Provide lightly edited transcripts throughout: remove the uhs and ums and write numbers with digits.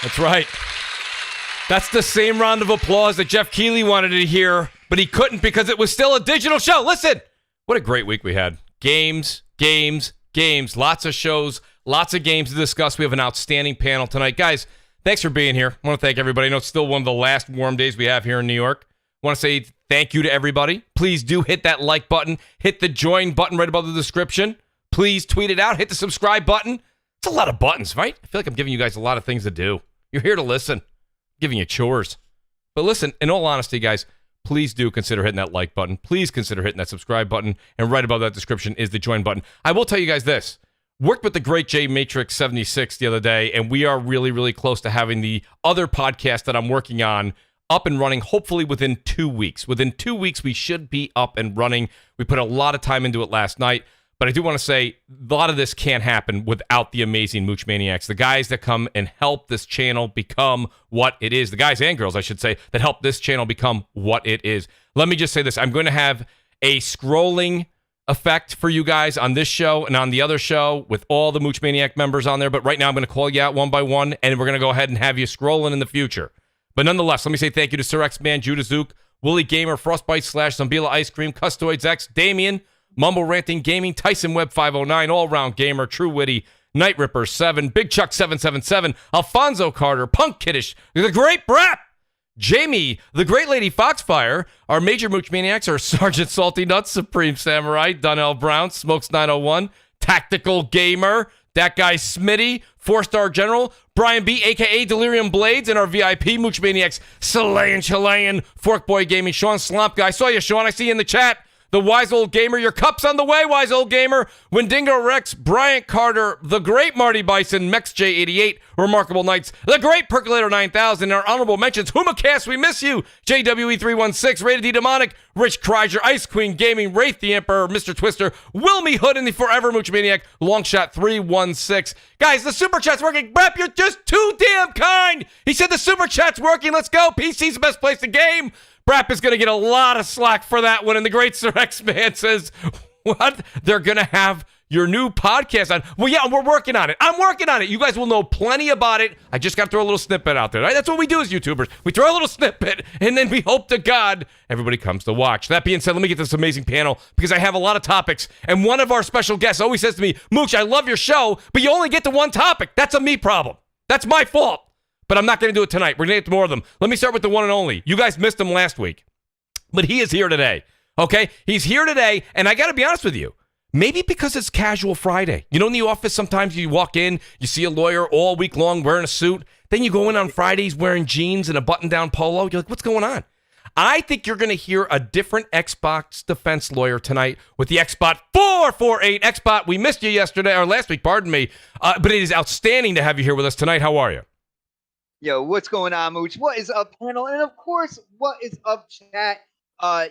That's right. That's the same round of applause that Jeff Keighley wanted to hear, but he couldn't because it was still a digital show. Listen, what a great week we had. Games. Lots of shows, lots of games to discuss. We have an outstanding panel tonight. Guys, thanks for being here. I want to thank everybody. I know it's still one of the last warm days we have here in New York. I want to say thank you to everybody. Please do hit that like button. Hit the join button right above the description. Please tweet it out. Hit the subscribe button. It's a lot of buttons, right? I feel like I'm giving you guys a lot of things to do. You're here to listen. I'm giving you chores. But listen, in all honesty, guys, please do consider hitting that like button. Please consider hitting that subscribe button. And right above that description is the join button. I will tell you guys this. Worked with the great JMatrix76 the other day, and we are really, really close to having the other podcast that I'm working on up and running, hopefully within 2 weeks. Within 2 weeks, we should be up and running. We put a lot of time into it last night. But I do want to say a lot of this can't happen without the amazing Mooch Maniacs, the guys that come and help this channel become what it is. The guys and girls, I should say, that help this channel become what it is. Let me just say this. I'm going to have a scrolling effect for you guys on this show and on the other show with all the Mooch Maniac members on there. But right now, I'm going to call you out one by one, and we're going to go ahead and have you scrolling in the future. But nonetheless, let me say thank you to Sir X-Man, JudaZuk, WoolleyGamer, Frostbite Slash, Zombilla Ice Cream, CustodsX, Damion, MumbleRanting Gaming, Tyson Web 509, All Round Gamer, TrueWiddy, Kn1ght Ripper7, Big Chuck 777, Alphonso Carter, Punkidish, the Great BRAP, Jamie, the Great Lady Foxfire. Our major Mooch Maniacs are Sergeant Salty Nuts, Supreme Samurai, Donnell Brown, Smokes 901, Tactical Gamer, that guy Smitty, 4-star General, Brian B, a.k.a. Delirium Blades, and our VIP Mooch Maniacs, Chilean, Fork Boy Gaming, Sean Slump Guy. Saw you, Sean. I see you in the chat. The Wise Old Gamer, your cup's on the way, Wise Old Gamer. Windingo Rex, Bryant Carter, the Great Marty Bison, MexJ88, Remarkable Knights, the Great Percolator 9000, and our honorable mentions, Humacast, we miss you, JWE316, Rated D Demonic, Rich Kreiser, Ice Queen Gaming, Wraith the Emperor, Mr. Twister, Wilmy Hood, and the Forever Mooch Maniac, Longshot 316. Guys, the Super Chat's working. BRAP, you're just too damn kind. He said the Super Chat's working. Let's go. PC's the best place to game. BRAP is going to get a lot of slack for that one. And the great Sir X-Man says, what? They're going to have your new podcast on. Well, yeah, we're working on it. I'm working on it. You guys will know plenty about it. I just got to throw a little snippet out there. Right? That's what we do as YouTubers. We throw a little snippet, and then we hope to God everybody comes to watch. That being said, let me get this amazing panel because I have a lot of topics. And one of our special guests always says to me, Mooch, I love your show, but you only get to one topic. That's a me problem. That's my fault. But I'm not going to do it tonight. We're going to get to more of them. Let me start with the one and only. You guys missed him last week, but he is here today, okay? He's here today, and I got to be honest with you. Maybe because it's Casual Friday. You know, in the office, sometimes you walk in, you see a lawyer all week long wearing a suit. Then you go in on Fridays wearing jeans and a button-down polo. You're like, what's going on? I think you're going to hear a different Xbox defense lawyer tonight with the Xbot 448. Xbot, we missed you yesterday, or last week, pardon me. But it is outstanding to have you here with us tonight. How are you? Yo, what's going on, Mooch? What is up, panel? And of course, what is up, chat?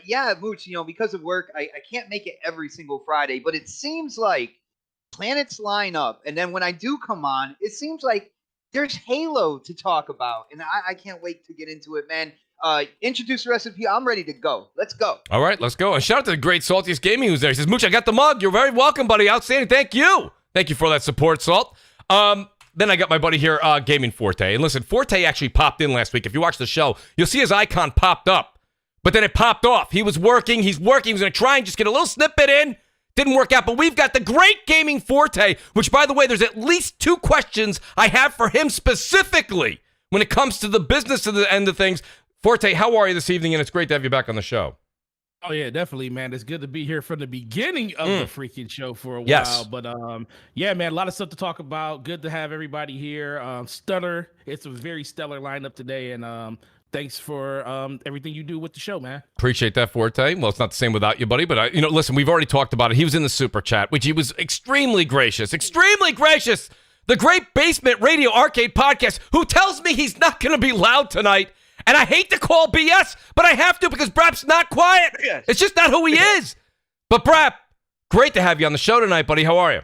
Yeah, Mooch, you know, because of work, I can't make it every single Friday, but it seems like planets line up. And then when I do come on, it seems like there's Halo to talk about. And I can't wait to get into it, man. Introduce the recipe. I'm ready to go. Let's go. All right, let's go. And shout out to the great Saltiest Gaming who's there. He says, Mooch, I got the mug. You're very welcome, buddy. Outstanding. Thank you. Thank you for that support, Salt. Then I got my buddy here, Gaming Forte. And listen, Forte actually popped in last week. If you watch the show, you'll see his icon popped up. But then it popped off. He was working. He's working. He was going to try and just get a little snippet in. Didn't work out. But we've got the great Gaming Forte, which, by the way, there's at least 2 questions I have for him specifically when it comes to the business of the end of things. Forte, how are you this evening? And it's great to have you back on the show. Oh yeah, definitely, man. It's good to be here from the beginning of the freaking show for a while. Yes. But yeah, man, a lot of stuff to talk about. Good to have everybody here. Stunner. It's a very stellar lineup today, and thanks for everything you do with the show, man. Appreciate that, Forte. Well, it's not the same without you, buddy. But listen, we've already talked about it. He was in the super chat, which he was extremely gracious. Extremely gracious. The Great Basement Radio Arcade Podcast, who tells me he's not going to be loud tonight. And I hate to call BS, but I have to because BRAP's not quiet. Yes. It's just not who he is. But BRAP, great to have you on the show tonight, buddy. How are you?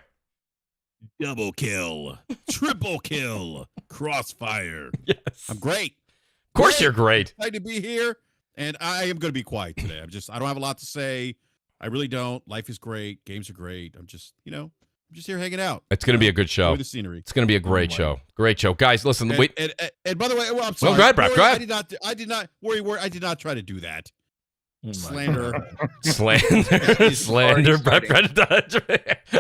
Double kill. Triple kill. Crossfire. Yes. I'm great. Of course you're great. Excited to be here. And I am going to be quiet today. I don't have a lot to say. I really don't. Life is great. Games are great. I'm just, just here hanging out. It's going to be a good show. Enjoy the scenery. It's going to be a great show. Great show. Guys, listen, wait. And by the way, well, I'm sorry. go ahead, Brad. Go ahead. I did not try to do that. Oh Slander. Slander.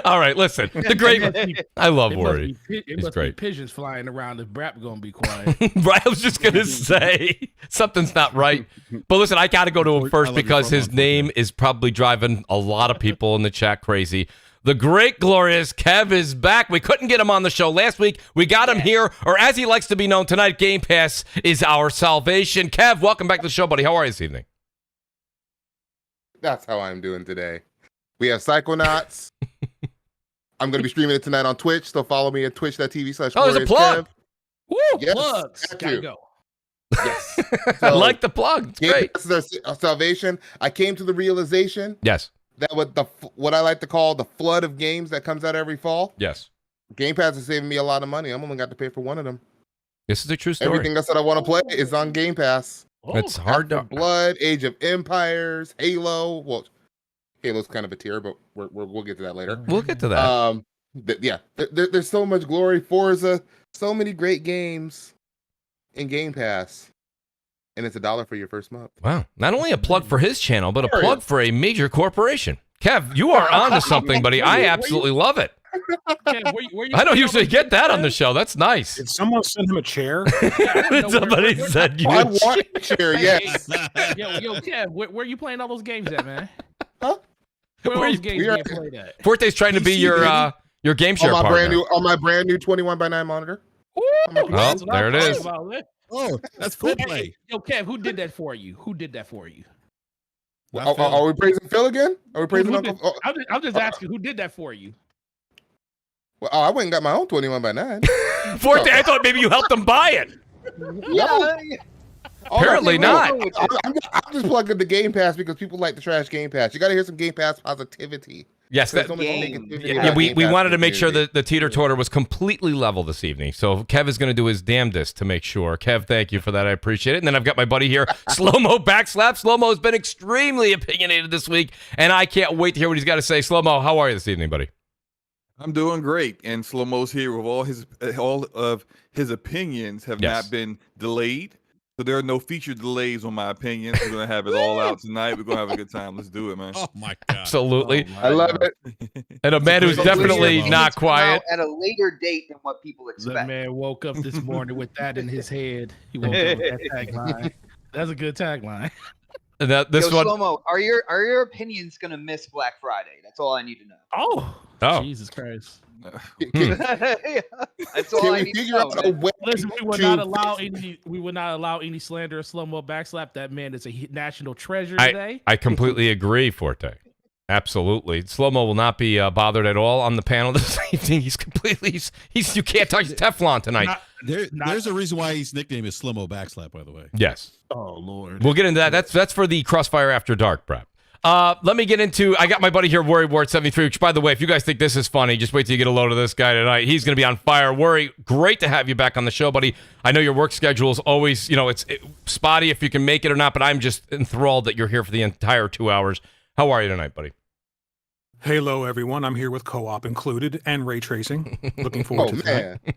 All right, listen. The great. I love Worry. It must great. be pigeons flying around if BRAP gonna be quiet. Right, I was just gonna say something's not right. But listen, I got to go to him first because his name is probably driving a lot of people in the chat crazy. The great, glorious Kev is back. We couldn't get him on the show last week. We got him here, or as he likes to be known tonight, Game Pass is our salvation. Kev, welcome back to the show, buddy. How are you this evening? That's how I'm doing today. We have Psychonauts. I'm going to be streaming it tonight on Twitch, so follow me at twitch.tv/. Oh, there's a plug. Woo! Yes, Plugs. got Gotta you. go. Yes. I like the plug. It's great. This is our salvation. I came to the realization Yes. that with what I like to call the flood of games that comes out every fall, Yes. Game Pass is saving me a lot of money. I'm only got to pay for one of them. This is a true story. Everything else that I want to play is on Game Pass. It's hard to. Blood, Age of Empires, Halo. Well, Halo's kind of a tier, but we'll get to that later. We'll get to that. There's so much glory. Forza, so many great games in Game Pass, and it's $1 for your first month. Wow. Not only a plug for his channel, but a plug for a major corporation. Kev, you are onto something, buddy. I absolutely love it. Kev, where you I don't usually get that on the show. That's nice. Did someone send him a chair? Somebody said you. I want a chair, yes. Yo, Kev, where you playing all those games at, man? Huh? Where Where are you- those games being played at? Forte's trying to be your game share On my partner. brand new 21:9 monitor. That's what I'm there it talking is. about. Oh, that's full play. Yo, Kev, who did that for you? Are we praising Phil again? Are we praising Uncle? I'm just asking, who did that for you? Well, I went and got my own 21:9. Forte, I thought maybe you helped them buy it. No. Apparently not. I'm just plugging the Game Pass because people like the trash Game Pass. You got to hear some Game Pass positivity. Yes, There's that, so much Game. negativity yeah, about we Game Pass wanted to make sure community. that the teeter-totter was completely level this evening. So Kev is going to do his damnedest to make sure. Kev, thank you for that. I appreciate it. And then I've got my buddy here, Slow-Mo Backslap. Slow-Mo has been extremely opinionated this week, and I can't wait to hear what he's got to say. Slow-Mo, how are you this evening, buddy? I'm doing great, and Slow-Mo's here with all of his opinions have Yes. not been delayed. So there are no feature delays on my opinions. We're gonna have it all out tonight. We're gonna have a good time. Let's do it, man. Oh my god. Absolutely. I love it. And a man who's It's a great definitely show. not quiet. At a later date than what people The expect. man woke up this morning with that in his head. He woke up with that tagline. That's a good tagline. And this Yo, one. Slow-Mo, are your opinions gonna miss Black Friday? That's all I need to know. Oh. Jesus Christ. That's all Can I we need to figure know. out a man. way Listen, we would to not allow fix any slander or Slow-Mo Backslap. That man is a national treasure I- today. I completely agree, Forte. Absolutely. Slow-Mo will not be bothered at all on the panel this evening. He's completely, he's you can't touch Teflon tonight. Not- There's a reason why his nickname is Slow-Mo Backslap, by the way. Yes. oh Lord. We'll get into that. That's for the Crossfire After Dark, Brad. Let me get into, I got my buddy here, Worry Ward 73, which, by the way, if you guys think this is funny, just wait till you get a load of this guy tonight. He's going to be on fire. Worry, great to have you back on the show, buddy. I know your work schedule is always, it's spotty if you can make it or not, but I'm just enthralled that you're here for the entire 2 hours. How are you tonight, buddy? Hello, everyone. I'm here with co-op included and ray tracing. Looking forward Oh to that. man,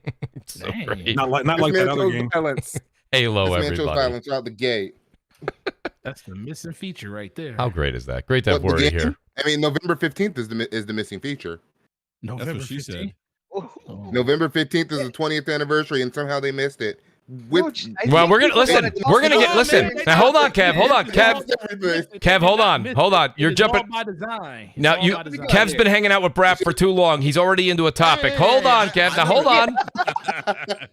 So Dang. great. Not like this that man other chose game. violence. Halo, This man chose everybody. violence out the gate. That's the missing feature right there. How great is that? Great to have What, the Worry game? here. I mean, November 15th is the missing feature. November That's what she 15th? said. Oh. November 15th is the 20th anniversary, and somehow they missed it. With Mooch, I Well, think we're gonna people listen. gotta We're gonna talk get about listen. it. Now hold on, Kev. Hold on, Kev. everything. Kev, hold on. Hold on. You're It's all jumping. by design. It's Now all you, by design. Kev's been hanging out with BRAP for too long. He's already into a topic. Hold on, Kev. Now hold on.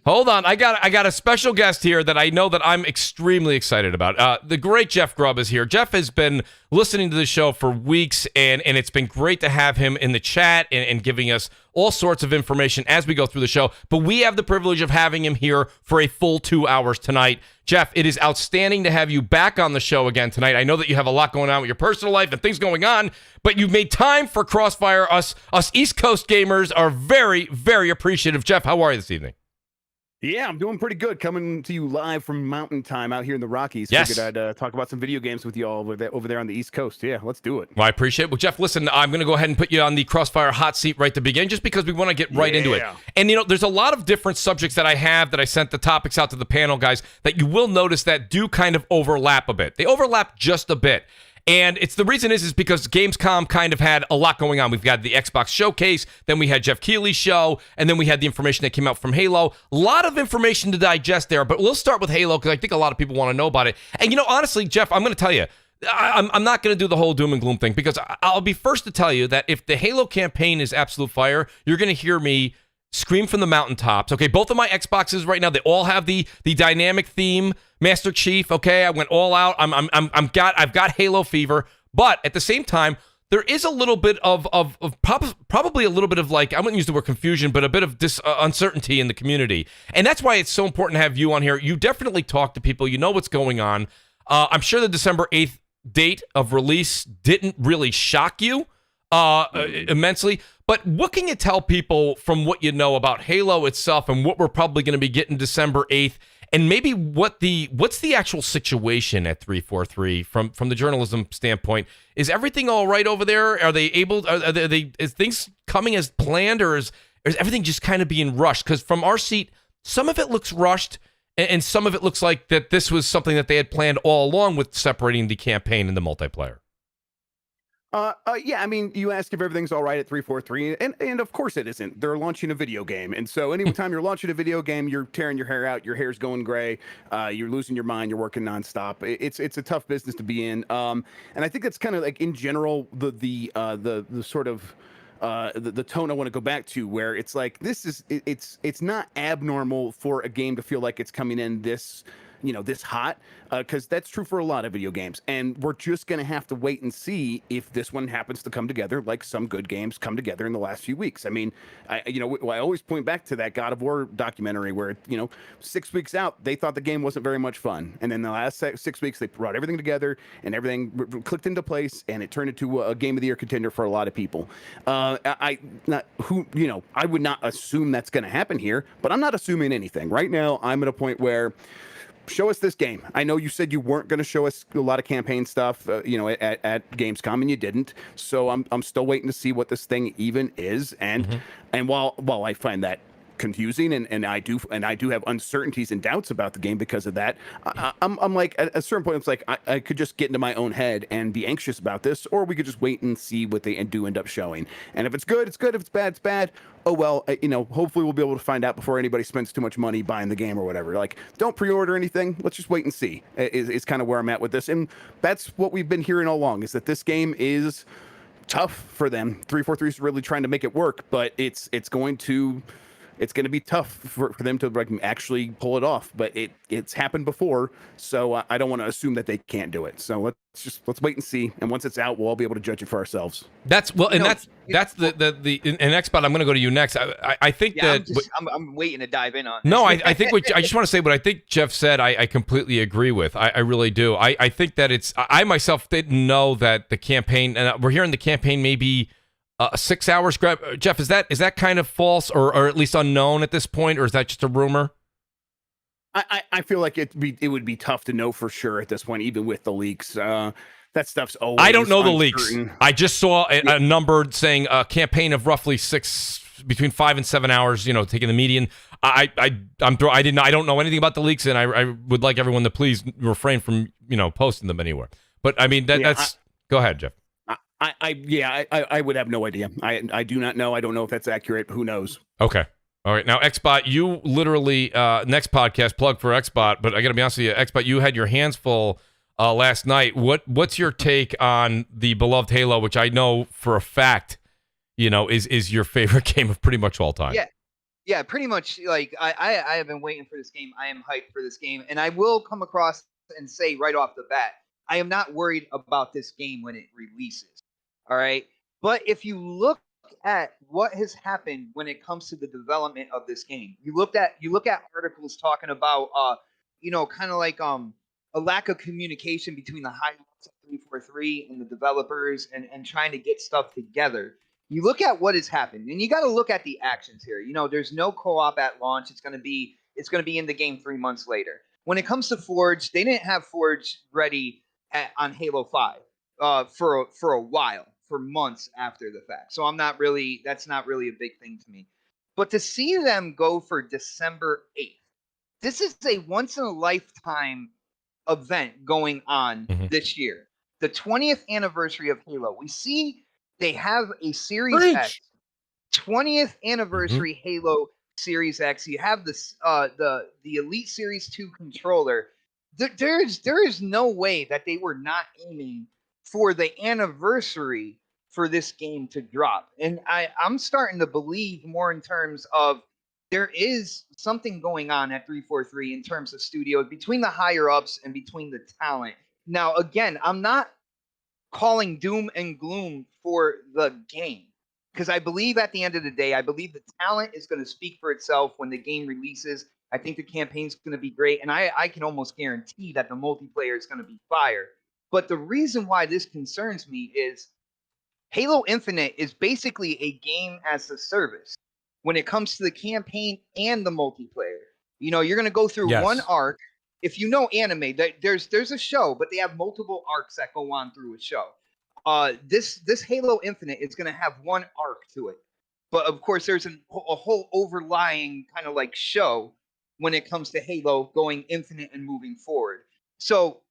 Hold on. I got a special guest here that I know that I'm extremely excited about. The great Jeff Grubb is here. Jeff has been listening to the show for weeks, and it's been great to have him in the chat and giving us all sorts of information as we go through the show. But we have the privilege of having him here for a full 2 hours tonight. Jeff, it is outstanding to have you back on the show again tonight. I know that you have a lot going on with your personal life and things going on, but you've made time for Crossfire. Us East Coast gamers are very, very appreciative. Jeff, how are you this evening? Yeah, I'm doing pretty good. Coming to you live from Mountain Time out here in the Rockies. Yes. Figured I'd talk about some video games with you all over there on the East Coast. Yeah, let's do it. Well, I appreciate it. Well, Jeff, listen, I'm going to go ahead and put you on the CrossFire hot seat right at the beginning just because we want to get right into it. And, there's a lot of different subjects that I have that I sent the topics out to the panel, guys, that you will notice that do kind of overlap a bit. They overlap just a bit. And it's the reason is because Gamescom kind of had a lot going on. We've got the Xbox showcase, then we had Jeff Keighley's show, and then we had the information that came out from Halo. A lot of information to digest there, but we'll start with Halo because I think a lot of people want to know about it. And honestly, Jeff, I'm going to tell you, I'm not going to do the whole doom and gloom thing because I'll be first to tell you that if the Halo campaign is absolute fire, you're going to hear me scream from the mountaintops. Okay, both of my Xboxes right now, they all have the dynamic theme, Master Chief. Okay, I went all out. I've got Halo fever, but at the same time, there is a little bit of probably a little bit of like, I wouldn't use the word confusion, but a bit of uncertainty in the community, and that's why it's so important to have you on here. You definitely talk to people. You know what's going on. I'm sure the December 8th date of release didn't really shock you immensely. But what can you tell people from what you know about Halo itself and what we're probably going to be getting December 8th, and maybe what's the actual situation at 343 from the journalism standpoint? Is everything all right over there? Are they able? Is things coming as planned, or is everything just kind of being rushed? Because from our seat, some of it looks rushed, and some of it looks like that this was something that they had planned all along with separating the campaign and the multiplayer. Yeah, I mean, you ask if everything's all right at 343, and of course it isn't. They're launching a video game, and so anytime you're launching a video game, you're tearing your hair out, your hair's going gray, you're losing your mind, you're working nonstop. It's a tough business to be in, and I think that's kind of like in general the sort of the tone I want to go back to, where it's like it's not abnormal for a game to feel like it's coming in this hot, because that's true for a lot of video games, and we're just gonna have to wait and see if this one happens to come together like some good games come together in the last few weeks. I mean, I always point back to that God of War documentary where 6 weeks out they thought the game wasn't very much fun, and then the last 6 weeks they brought everything together and everything clicked into place, and it turned into a game of the year contender for a lot of people. I would not assume that's going to happen here, but I'm not assuming anything right now. I'm at a point where, show us this game. I know you said you weren't going to show us a lot of campaign stuff, at Gamescom, and you didn't. So I'm still waiting to see what this thing even is. And while I find that confusing, and I do have uncertainties and doubts about the game because of that, I'm like, at a certain point, it's like I could just get into my own head and be anxious about this, or we could just wait and see what they do end up showing. And if it's good, it's good. If it's bad, it's bad. Oh well, hopefully we'll be able to find out before anybody spends too much money buying the game or whatever. Like, don't pre-order anything. Let's just wait and see. Is kind of where I'm at with this, and that's what we've been hearing all along, is that this game is tough for them. 343 is really trying to make it work, but it's going to be tough for them to actually pull it off. But it's happened before, so I don't want to assume that they can't do it. So let's wait and see. And once it's out, we'll all be able to judge it for ourselves. That's the Xbox. I'm going to go to you next. I think I'm waiting to dive in on. No, I think I just want to say what I think Jeff said. I completely agree with. I really do. I think that I myself didn't know that the campaign, and we're hearing the campaign maybe 6 hours. Jeff, is that kind of false or at least unknown at this point, or is that just a rumor? I feel like it would be tough to know for sure at this point, even with the leaks. That stuff's always I don't know uncertain. The leaks. I just saw a number saying a campaign of roughly between 5 and 7 hours. Taking the median. I don't know anything about the leaks, and I would like everyone to please refrain from posting them anywhere. But I mean that's. Go ahead, Jeff. I would have no idea. I do not know. I don't know if that's accurate. Who knows? Okay. All right. Now, Xbot, you literally, next podcast, plug for Xbot, but I got to be honest with you, Xbot, you had your hands full last night. What's your take on the beloved Halo, which I know for a fact, is your favorite game of pretty much all time? Yeah, pretty much. Like, I have been waiting for this game. I am hyped for this game, and I will come across and say right off the bat, I am not worried about this game when it releases. All right. But if you look at what has happened when it comes to the development of this game, you look at articles talking about kind of like a lack of communication between the high ups of 343 and the developers and trying to get stuff together. You look at what has happened, and you got to look at the actions here. There's no co-op at launch. It's going to be it's going to be in the game 3 months later. When it comes to Forge, they didn't have Forge ready on Halo 5 for a while, for months after the fact. So that's not really a big thing to me. But to see them go for December 8th, this is a once in a lifetime event going on this year. The 20th anniversary of Halo. We see they have a Series X, 20th anniversary Halo Series X. You have this the Elite Series 2 controller. There is no way that they were not aiming for the anniversary for this game to drop. And I'm starting to believe more in terms of there is something going on at 343 in terms of studios, between the higher ups and between the talent. Now, again, I'm not calling doom and gloom for the game, because I believe at the end of the day, I believe the talent is going to speak for itself when the game releases. I think the campaign's going to be great, and I can almost guarantee that the multiplayer is going to be fire. But the reason why this concerns me is Halo Infinite is basically a game as a service when it comes to the campaign and the multiplayer. You know, you're going to go through one arc. If you know anime, there's a show, but they have multiple arcs that go on through a show. This Halo Infinite is going to have one arc to it. But of course, there's a whole overlying kind of like show when it comes to Halo going infinite and moving forward. So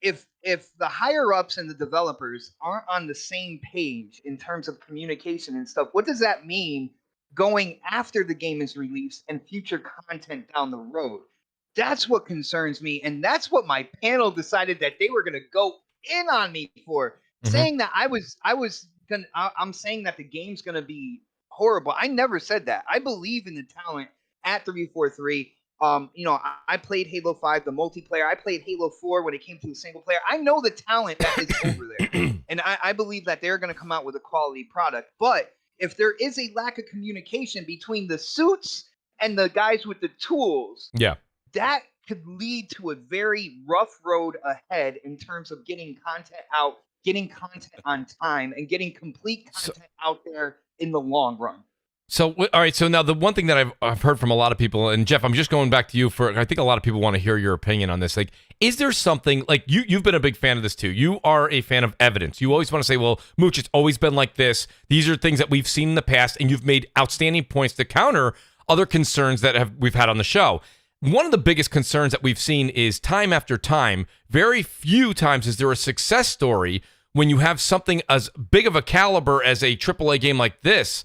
if the higher ups and the developers aren't on the same page in terms of communication and stuff, what does that mean going after the game is released and future content down the road? That's what concerns me, and that's what my panel decided that they were going to go in on me for, saying that I'm saying that the game's going to be horrible. I never said that. I believe in the talent at 343. You know, I played Halo 5, the multiplayer. I played Halo 4 when it came to the single player. I know the talent that is over there, and I believe that they're going to come out with a quality product. But if there is a lack of communication between the suits and the guys with the tools, that could lead to a very rough road ahead in terms of getting content out, getting content on time, and getting complete content out there in the long run. So, all right. So now the one thing that I've heard from a lot of people, and Jeff, I'm just going back to you for, I think a lot of people want to hear your opinion on this. Like, is there something, like you've been a big fan of this too. You are a fan of evidence. You always want to say, well, Mooch, it's always been like this. These are things that we've seen in the past, and you've made outstanding points to counter other concerns that we've had on the show. One of the biggest concerns that we've seen is time after time, very few times is there a success story when you have something as big of a caliber as a AAA game like this,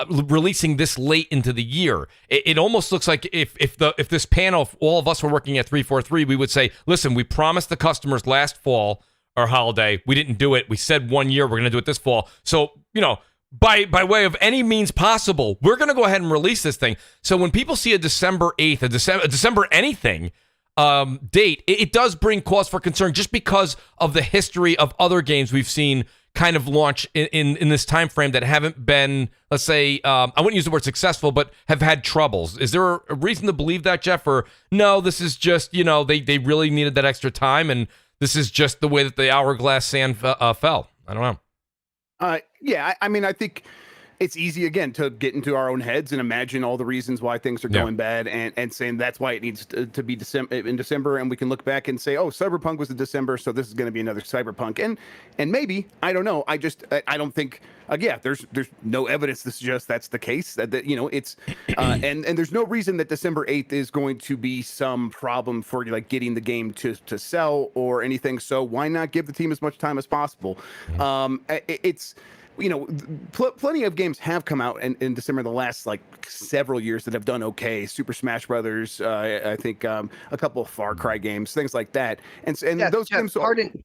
releasing this late into the year. It almost looks like if this panel, if all of us were working at 343, we would say, listen, we promised the customers last fall or holiday. We didn't do it. We said 1 year, we're going to do it this fall. So, you know, by way of any means possible, we're going to go ahead and release this thing. So when people see a December 8th, a December anything date, it does bring cause for concern just because of the history of other games we've seen kind of launch in this time frame that haven't been, let's say, I wouldn't use the word successful, but have had troubles. Is there a reason to believe that, Jeff? Or no, this is just, you know, they really needed that extra time, and this is just the way that the hourglass sand fell. I don't know. Yeah, I mean, I think it's easy, again, to get into our own heads and imagine all the reasons why things are going bad and saying that's why it needs to be in December. And we can look back and say, oh, Cyberpunk was in December, so this is going to be another Cyberpunk. And maybe, I don't know. I don't think, there's no evidence to suggest that's the case. That you know, it's, and there's no reason that December 8th is going to be some problem for like getting the game to sell or anything. So why not give the team as much time as possible? It's, you know, plenty of games have come out in December the last like several years that have done okay. Super Smash Brothers, I think a couple of Far Cry games, things like that. And those Jeff, games.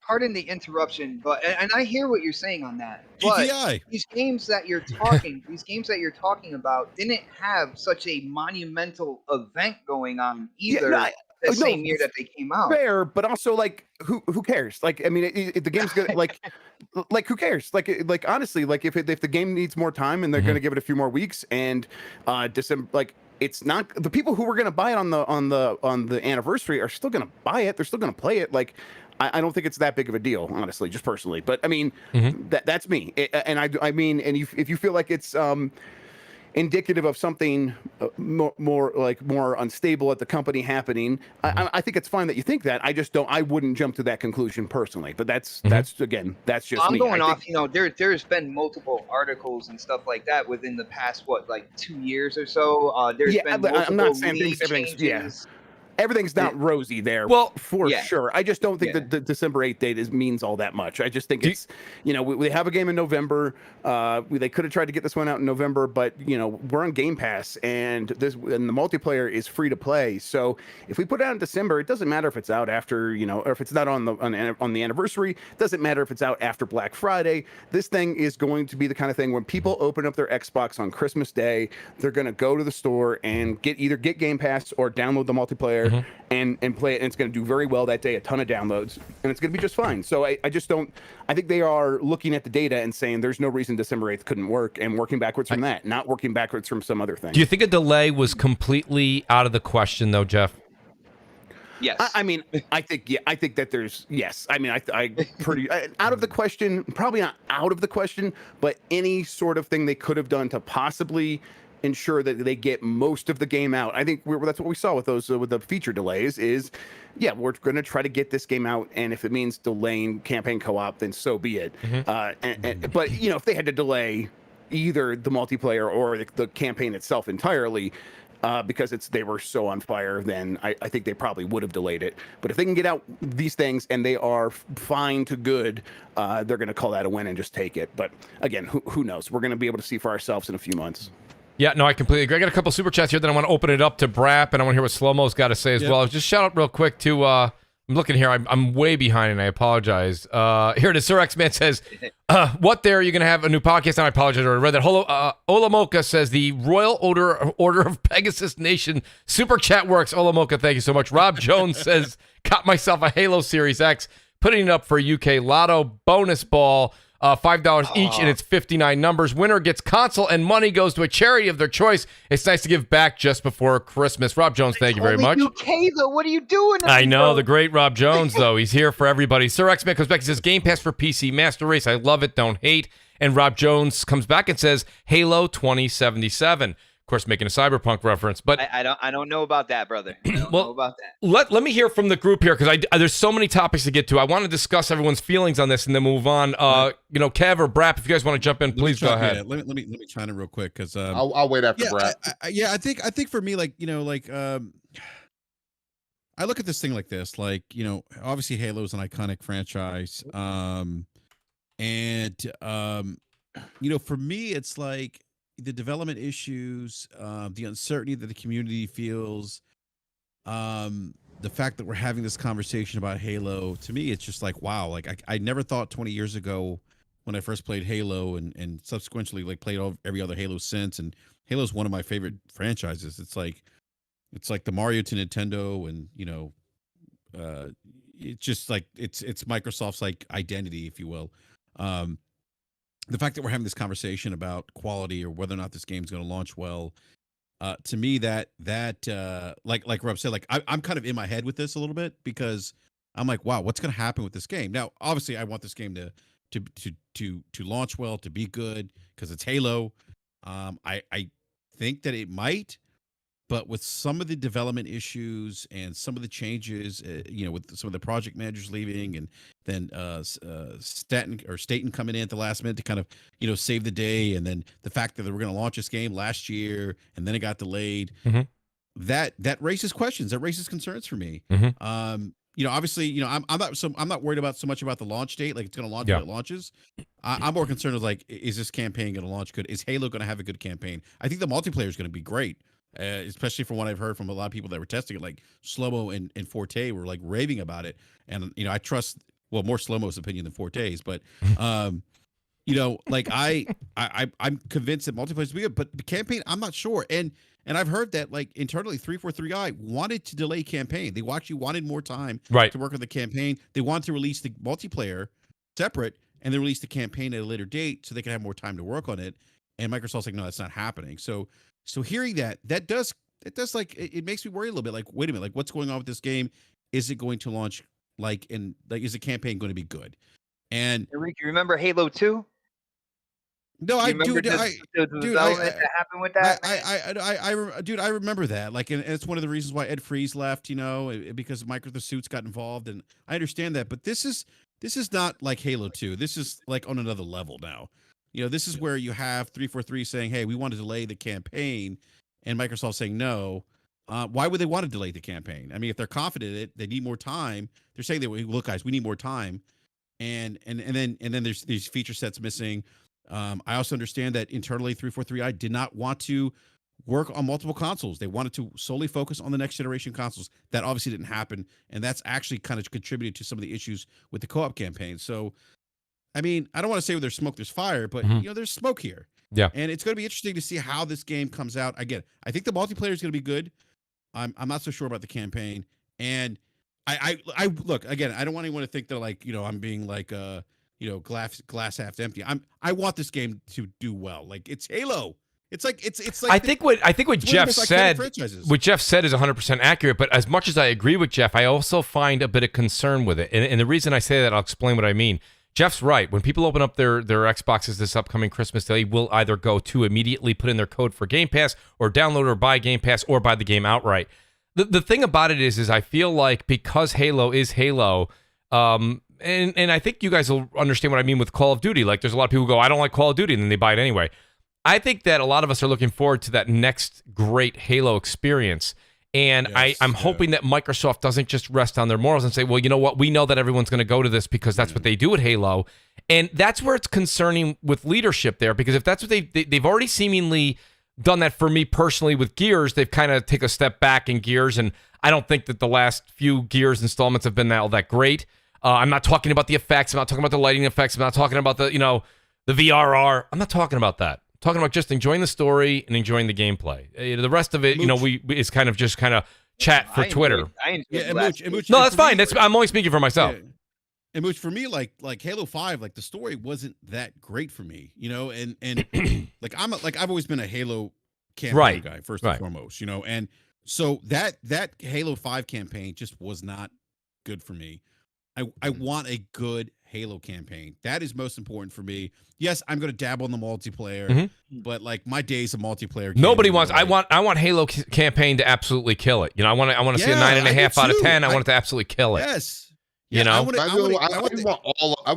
Pardon the interruption, but and I hear what you're saying on that. But these games that you're talking about didn't have such a monumental event going on either. The same year that they came out. Fair, but also like who cares? Like, I mean, the game's good. Like who cares? Like honestly, like if the game needs more time and they're going to give it a few more weeks and December, like it's not the people who were going to buy it on the anniversary are still going to buy it. They're still going to play it. Like I don't think it's that big of a deal, honestly, just personally. But I mean, that's me. And I mean, and if you feel like it's indicative of something more unstable at the company happening. I think it's fine that you think that. I just don't. I wouldn't jump to that conclusion personally. But that's again, that's just I'm me. going off. There's been multiple articles and stuff like that within the past 2 years or so. There's been multiple I'm not saying league everything's changes. Everything's not rosy there, Well, for sure. I just don't think that the December 8th date means all that much. I just think it's, we have a game in November. They could have tried to get this one out in November, but we're on Game Pass, and the multiplayer is free to play. So if we put it out in December, it doesn't matter if it's out after, or if it's not on the anniversary. It doesn't matter if it's out after Black Friday. This thing is going to be the kind of thing when people open up their Xbox on Christmas Day, they're going to go to the store and either get Game Pass or download the multiplayer. And play it, and it's going to do very well that day, a ton of downloads, and it's going to be just fine. So I just don't, I think they are looking at the data and saying there's no reason December 8th couldn't work, and working backwards from that, not working backwards from some other thing. Do you think a delay was completely out of the question, though, Jeff? Yes. I mean, I think that there's, yes. I mean, I pretty, out of the question, probably not out of the question, but any sort of thing they could have done to possibly ensure that they get most of the game out. I think that's what we saw with those with the feature delays is, we're going to try to get this game out, and if it means delaying campaign co-op, then so be it. But if they had to delay either the multiplayer or the campaign itself entirely, because they were so on fire, then I think they probably would have delayed it. But if they can get out these things and they are fine to good, they're going to call that a win and just take it. But again, who knows? We're going to be able to see for ourselves in a few months. Yeah, no, I completely agree. I got a couple super chats here, then I want to open it up to BRAP, and I want to hear what Slow-Mo's got to say as well. Just shout out real quick to, I'm looking here, I'm way behind, and I apologize. Here it is, Sir X-Man says, what there, are you going to have a new podcast? And I apologize, I already read that. Olamoka says, the Royal Order of Pegasus Nation super chat works. Olamoka, thank you so much. Rob Jones says, got myself a Halo Series X, putting it up for UK Lotto bonus ball. $5 each, and it's 59 numbers. Winner gets console, and money goes to a charity of their choice. It's nice to give back just before Christmas. Rob Jones, thank you very much. UK, though, what are you doing? I know, the great Rob Jones, though. He's here for everybody. Sir X-Man comes back and says, Game Pass for PC, Master Race. I love it, don't hate. And Rob Jones comes back and says, Halo 2077. Of course, making a Cyberpunk reference, but I don't know about that, brother. I don't know about that. Let me hear from the group here, because there's so many topics to get to. I want to discuss everyone's feelings on this and then move on. Kev or BRAP, if you guys want to jump in, please go ahead. Let me chime in real quick, because I'll wait after BRAP. I think for me, I look at this thing like this, obviously Halo is an iconic franchise, for me, it's like the development issues, the uncertainty that the community feels, the fact that we're having this conversation about Halo, to me, it's just like, wow, like I never thought 20 years ago when I first played Halo and subsequently played every other Halo since, and Halo's one of my favorite franchises. It's like the Mario to Nintendo, and it's just like it's Microsoft's identity, if you will. The fact that we're having this conversation about quality or whether or not this game's going to launch well, to me, that like Rob said, I'm kind of in my head with this a little bit, because I'm like, wow, what's going to happen with this game? Now, obviously, I want this game to launch well, to be good, because it's Halo. I think that it might, but with some of the development issues and some of the changes, with some of the project managers leaving, and then Staten coming in at the last minute to kind of, save the day, and then the fact that they were going to launch this game last year and then it got delayed, that raises questions, that raises concerns for me. Obviously, I'm not worried about so much about the launch date, like it's going to launch when it launches. I'm more concerned with is this campaign going to launch good? Is Halo going to have a good campaign? I think the multiplayer is going to be great. Especially from what I've heard from a lot of people that were testing it, like Slow-Mo and Forte were raving about it. And, I trust, more Slow-Mo's opinion than Forte's, but, I'm convinced that multiplayer is good, but the campaign, I'm not sure. And I've heard that internally 343i wanted to delay campaign. They actually wanted more time to work on the campaign. They wanted to release the multiplayer separate, and they released the campaign at a later date so they could have more time to work on it. And Microsoft's like, no, that's not happening. So hearing that does it makes me worry a little bit. Wait a minute, what's going on with this game? Is it going to launch is the campaign going to be good? And Enrique, you remember Halo 2? No, You remember the development that happened with that? I remember that. Like, and it's one of the reasons why Ed Freeze left. Because the suits got involved, and I understand that. But this is not like Halo 2. This is like on another level now. This is where you have 343 saying, "Hey, we want to delay the campaign," and Microsoft saying no. Why would they want to delay the campaign? I mean, if they're confident in it, they need more time. They're saying that, look, guys, we need more time, and then there's these feature sets missing. I also understand that internally 343i did not want to work on multiple consoles. They wanted to solely focus on the next generation consoles. That obviously didn't happen, and that's actually kind of contributed to some of the issues with the co-op campaign. So, I mean, I don't want to say where there's smoke, there's fire, but there's smoke here. Yeah. And it's going to be interesting to see how this game comes out. Again, I think the multiplayer is going to be good. I'm not so sure about the campaign. And I look, again, I don't want anyone to think that I'm being glass half empty. I want this game to do well. Like, it's Halo. It's like I think what Jeff said is 100% accurate. But as much as I agree with Jeff, I also find a bit of concern with it. And the reason I say that, I'll explain what I mean. Jeff's right. When people open up their Xboxes this upcoming Christmas, they will either go to immediately put in their code for Game Pass, or download or buy Game Pass, or buy the game outright. The thing about it is I feel like because Halo is Halo, and I think you guys will understand what I mean with Call of Duty. Like, there's a lot of people who go, I don't like Call of Duty, and then they buy it anyway. I think that a lot of us are looking forward to that next great Halo experience. And I'm hoping that Microsoft doesn't just rest on their morals and say, well, you know what? We know that everyone's going to go to this because that's what they do at Halo. And that's where it's concerning with leadership there, because if that's what they've already seemingly done that for me personally with Gears, they've kind of take a step back in Gears. And I don't think that the last few Gears installments have been all that great. I'm not talking about the effects. I'm not talking about the lighting effects. I'm not talking about the VRR. I'm not talking about that. I'm talking about just enjoying the story and enjoying the gameplay. The rest of it, is kind of chat for Twitter. Mooch, no, that's fine. I'm only speaking for myself. Yeah. And Mooch, for me, like Halo 5, like the story wasn't that great for me, and like I've always been a Halo campaign guy first and foremost, and so that Halo 5 campaign just was not good for me. I want a good Halo campaign. That is most important for me. Yes, I'm going to dabble in the multiplayer, but like my days of multiplayer. Nobody wants. I want Halo campaign to absolutely kill it. I want to see a 9.5 out of 10. I want it to absolutely kill it. Yes. I want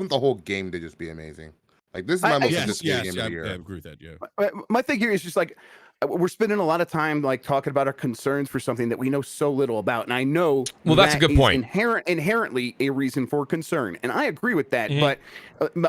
the whole game to just be amazing. Like, this is my most anticipated game of the year. I agree with that. Yeah. My thing here is just like, we're spending a lot of time like talking about our concerns for something that we know so little about, and I know that's a good point. Inherently a reason for concern, and I agree with that. But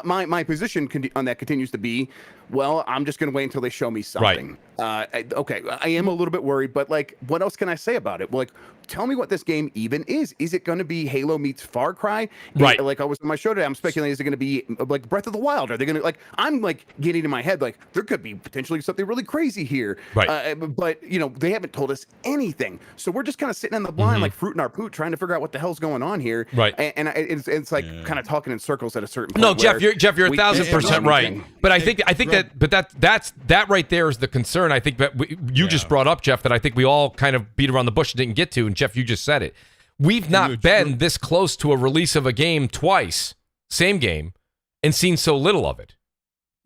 my position on that continues to be, well, I'm just going to wait until they show me something. Okay, I am a little bit worried, but like, what else can I say about it? Well, like, tell me what this game even is. Is it going to be Halo meets Far Cry? Right. Like I was on my show today, I'm speculating, is it going to be like Breath of the Wild? Are they going to, like, I'm like getting in my head, like, there could be potentially something really crazy here. Right. But they haven't told us anything. So we're just kind of sitting in the blind, like fruit in our poot, trying to figure out what the hell's going on here. Right. And it's like kind of talking in circles at a certain point. No, Jeff, you're 1,000% right. But I think that right there is the concern. I think that you just brought up, Jeff, that I think we all kind of beat around the bush and didn't get to. And Jeff, you just said it. We've not been this close to a release of a game twice, same game, and seen so little of it.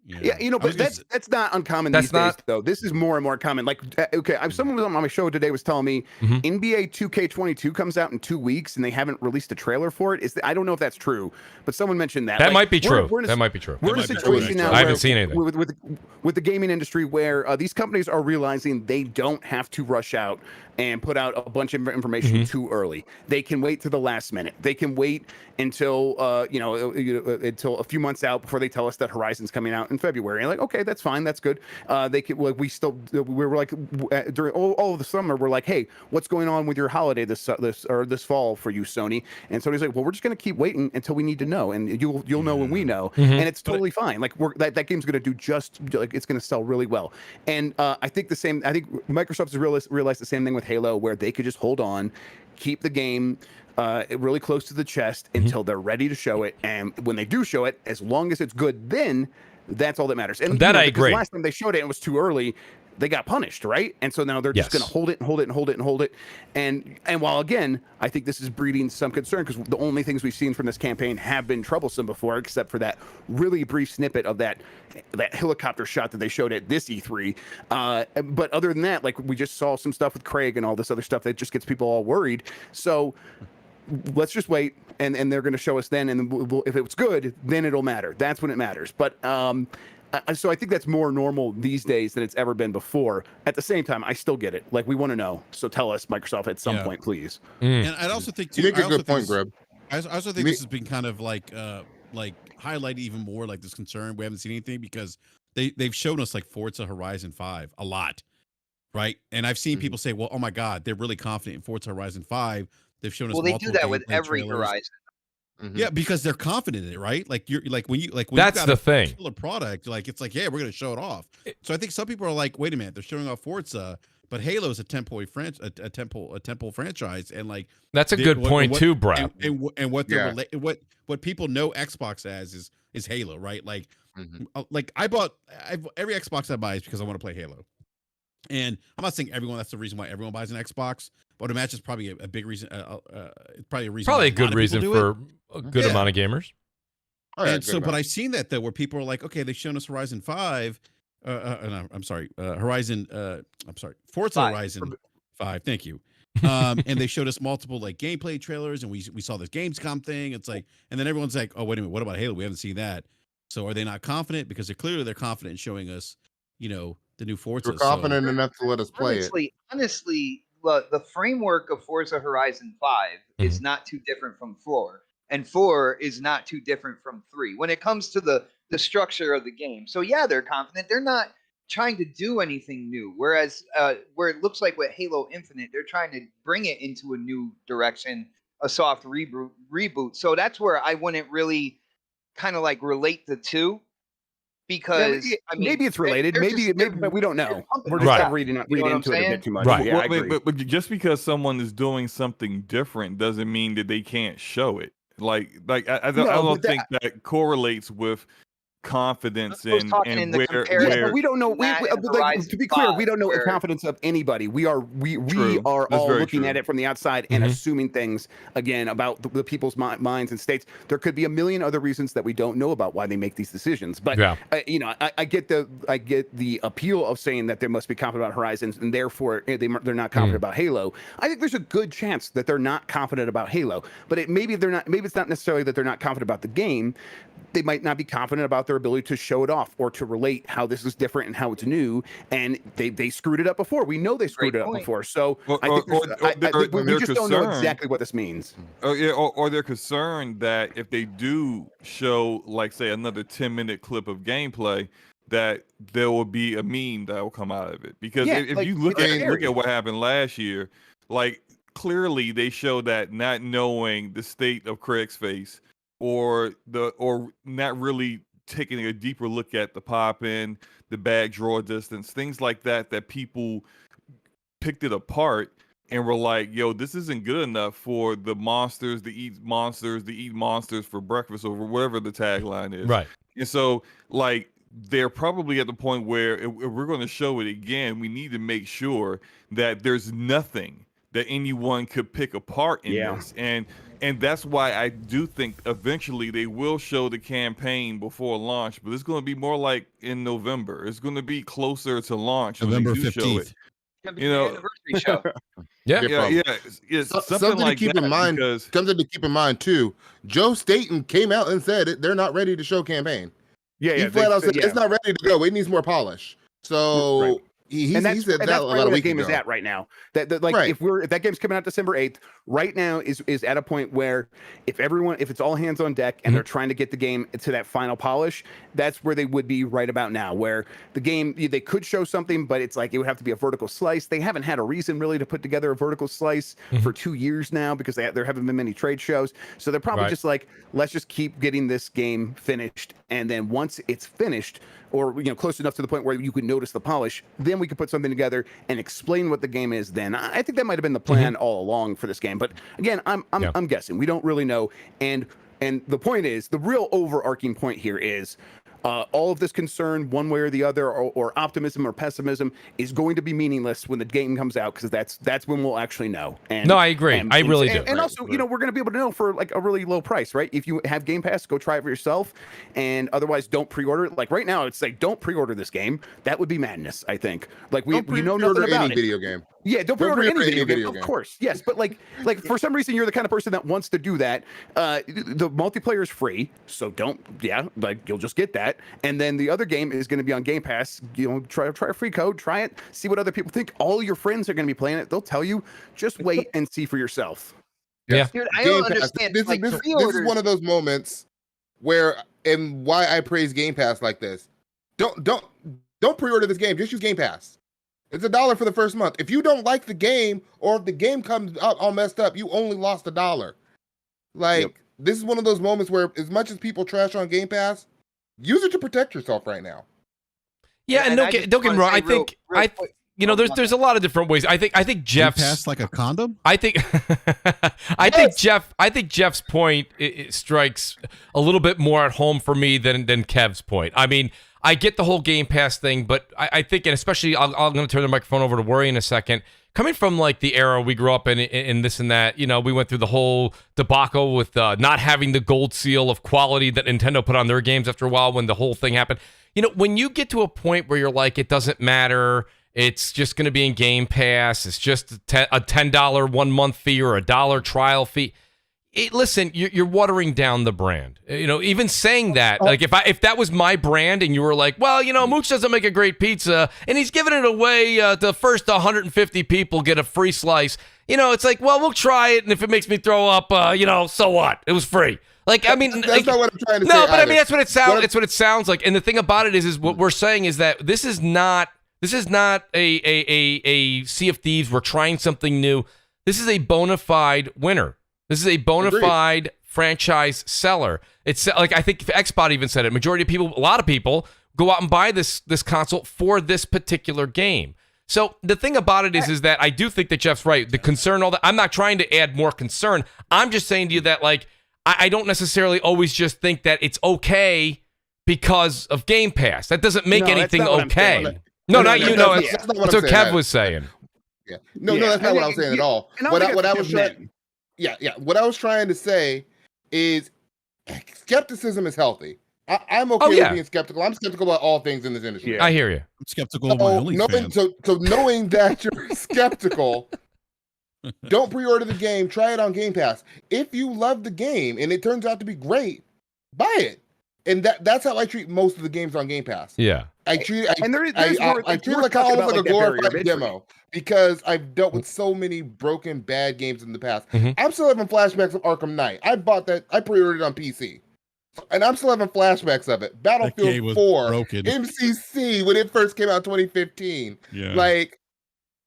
Yeah, but that's not uncommon these days, though. This is more and more common. Like, someone was on my show today was telling me NBA 2K22 comes out in 2 weeks, and they haven't released a trailer for it. I don't know if that's true, but someone mentioned that. That might be true. That might be true. We're in a situation now. I haven't seen anything with the gaming industry where these companies are realizing they don't have to rush out and put out a bunch of information too early. They can wait to the last minute. They can wait until until a few months out before they tell us that Horizon's coming out in February. And like, okay, that's fine, that's good. We were like during all of the summer, we're like, hey, what's going on with your holiday this fall for you, Sony? And Sony's like, well, we're just gonna keep waiting until we need to know, and you'll know when we know, and it's totally fine. Like, that game's gonna do just like, it's gonna sell really well. And I think Microsoft has realized the same thing with Halo, where they could just hold on, keep the game really close to the chest until they're ready to show it, and when they do show it, as long as it's good, then that's all that matters. And that I agree. Last time they showed it, it was too early. they got punished, right? And so now they're just Yes. going to hold it and hold it and hold it and hold it. And while again, I think this is breeding some concern because the only things we've seen from this campaign have been troublesome before, except for that really brief snippet of that helicopter shot that they showed at this E3. But other than that, like we just saw some stuff with Craig and all this other stuff that just gets people all worried. So let's just wait, and they're going to show us then, and if it's good, then it'll matter. That's when it matters. But so I think that's more normal these days than it's ever been before. At the same time, I still get it. Like, we want to know. So tell us, Microsoft, at some point, please. And I'd also think too. You make I a also good think point, Greg. I also think this has been kind of like highlighted even more, like this concern. We haven't seen anything because they've shown us like Forza Horizon 5 a lot, right? And I've seen people say, well, oh my God, they're really confident in Forza Horizon 5. They've shown us. Well, they do that with gameplay every trailers. Horizon. Yeah, because they're confident in it, right? Like when That's you got the a thing. killer product, like it's like, yeah, we're gonna show it off. So I think some people are like, wait a minute, they're showing off Forza, but Halo is a temple franchise, and like That's a good point too, Brap. And what they're what people know Xbox as is Halo, right? Like like every Xbox I buy is because I want to play Halo. And I'm not saying everyone. That's the reson why everyone buys an Xbox. But I would imagine it's probably a big reason. Probably a reason. Probably why a good reason for a good Yeah. amount of gamers. And so, but I've seen that though, where people are like, okay, they've shown us Horizon 5. No, I'm sorry, Horizon. I'm sorry, Forza Horizon 5. Thank you. And they showed us multiple like gameplay trailers, and we saw this Gamescom thing. It's like, and then everyone's like, oh wait a minute, what about Halo? We haven't seen that. So are they not confident? Because they're confident in showing us, the new Forza. We're confident enough to let us play it. Honestly, the framework of Forza Horizon 5 is not too different from 4, and 4 is not too different from 3 when it comes to the structure of the game. So yeah, they're confident. They're not trying to do anything new. Whereas where it looks like with Halo Infinite, they're trying to bring it into a new direction, a soft reboot. So that's where I wouldn't really kind of like relate the two. Because I mean, maybe it's related, maybe, but we don't know. We're just Right. reading into it a bit too much. Right. Yeah, I agree. But just because someone is doing something different doesn't mean that they can't show it. I don't think that correlates with confidence and where we don't know. To be clear, we don't know the confidence of anybody. We are all looking at it from the outside and assuming things again about the people's minds and states. There could be a million other reasons that we don't know about why they make these decisions. But I get the appeal of saying that they must be confident about Horizons and therefore they're not confident about Halo. I think there's a good chance that they're not confident about Halo, but maybe it's not necessarily that they're not confident about the game. They might not be confident about their ability to show it off or to relate how this is different and how it's new. And they screwed it up before. We know they screwed it up before. So I think we just don't know exactly what this means. Or they're concerned that if they do show, like, say, another 10-minute clip of gameplay, that there will be a meme that will come out of it. Because if you look at what happened last year, like, clearly they show that not knowing the state of Craig's face, or not really taking a deeper look at the pop-in, the bag draw distance, things like that people picked it apart and were like, yo, this isn't good enough for the monsters to eat monsters for breakfast, or whatever the tagline is. Right. And so, like, they're probably at the point where if we're going to show it again, we need to make sure that there's nothing that anyone could pick apart in this. And that's why I do think eventually they will show the campaign before launch, but it's going to be more like in November. It's going to be closer to launch. November when they do show 15th. it. Anniversary show. Something like to keep in mind. Something to keep in mind too. Joe Staten came out and said they're not ready to show campaign. He flat out said it's not ready to go. It needs more polish. So. He said that a lot of weeks game ago. is at right now. If that game's coming out December 8th, right now is at a point where if it's all hands on deck and they're trying to get the game to that final polish, that's where they would be right about now. Where the game, they could show something, but it's like it would have to be a vertical slice. They haven't had a reason really to put together a vertical slice for 2 years now because there haven't been many trade shows. So they're probably just like, let's just keep getting this game finished, and then once it's finished, or close enough to the point where you can notice the polish, then we could put something together and explain what the game is. Then I think that might have been the plan all along for this game. But again, I'm guessing. We don't really know. And the point is, the real overarching point here is, all of this concern, one way or the other, or optimism or pessimism, is going to be meaningless when the game comes out, because that's when we'll actually know. And no, I agree. I really do. And also, you know, we're going to be able to know for like a really low price, right? If you have Game Pass, go try it for yourself, and otherwise don't pre-order it. Like right now, it's like don't pre-order this game. That would be madness, I think. Like we know nothing about any it. video game. Yeah, don't pre-order any video game. Of course, yes, but like for some reason you're the kind of person that wants to do that. The multiplayer is free, so don't. Yeah, like you'll just get that, and then the other game is going to be on Game Pass. You know, try a free code, try it, see what other people think. All your friends are going to be playing it. They'll tell you. Just wait and see for yourself. Yeah, dude, I don't understand. This is one of those moments where, and why I praise Game Pass like this. Don't pre-order this game. Just use Game Pass. It's $1 for the first month. If you don't like the game, or if the game comes up all messed up, you only lost $1. Like, this is one of those moments where, as much as people trash on Game Pass, use it to protect yourself right now. Yeah, and don't get me wrong. I think you know, there's a lot of different ways. I think Jeff's Game Pass like a condom. I think Jeff's point it strikes a little bit more at home for me than Kev's point. I mean, I get the whole Game Pass thing, but I think, and especially, I'm going to turn the microphone over to Worry in a second. Coming from like the era we grew up in this and that, you know, we went through the whole debacle with not having the gold seal of quality that Nintendo put on their games after a while when the whole thing happened. You know, when you get to a point where you're like, it doesn't matter, it's just going to be in Game Pass, it's just a $10 1 month fee or a $1 trial fee. Listen, you're watering down the brand. You know, even saying that, like if that was my brand and you were like, well, you know, Mooch doesn't make a great pizza and he's giving it away, the first 150 people get a free slice. You know, it's like, well, we'll try it, and if it makes me throw up, you know, so what? It was free. Like, I mean, that's not what I'm trying to say. No, but either. I mean, that's what it sounds. It's what it sounds like. And the thing about it is what we're saying is that this is not a Sea of Thieves. We're trying something new. This is a bona fide winner. This is a bona fide franchise seller. It's like, I think Xbot even said it. Majority of people, a lot of people, go out and buy this console for this particular game. So the thing about it is that I do think that Jeff's right. The concern, all that. I'm not trying to add more concern. I'm just saying to you that, like, I don't necessarily always just think that it's okay because of Game Pass. That doesn't make anything okay. No, not you. No, that's what Kev was saying. Yeah. No, that's not what I was saying at all. What I was trying. Yeah. What I was trying to say is skepticism is healthy. I'm okay with being skeptical. I'm skeptical about all things in this industry. I hear you. I'm skeptical of my OnlyFans. So knowing that you're skeptical, don't pre-order the game. Try it on Game Pass. If you love the game and it turns out to be great, buy it. And that's how I treat most of the games on Game Pass. Yeah. I treat it like almost like a glorified demo, because I've dealt with so many broken bad games in the past. I'm still having flashbacks of Arkham Knight. I bought that. I pre-ordered it on PC, and I'm still having flashbacks of it. Battlefield 4, broken. MCC when it first came out in 2015. Yeah. Like,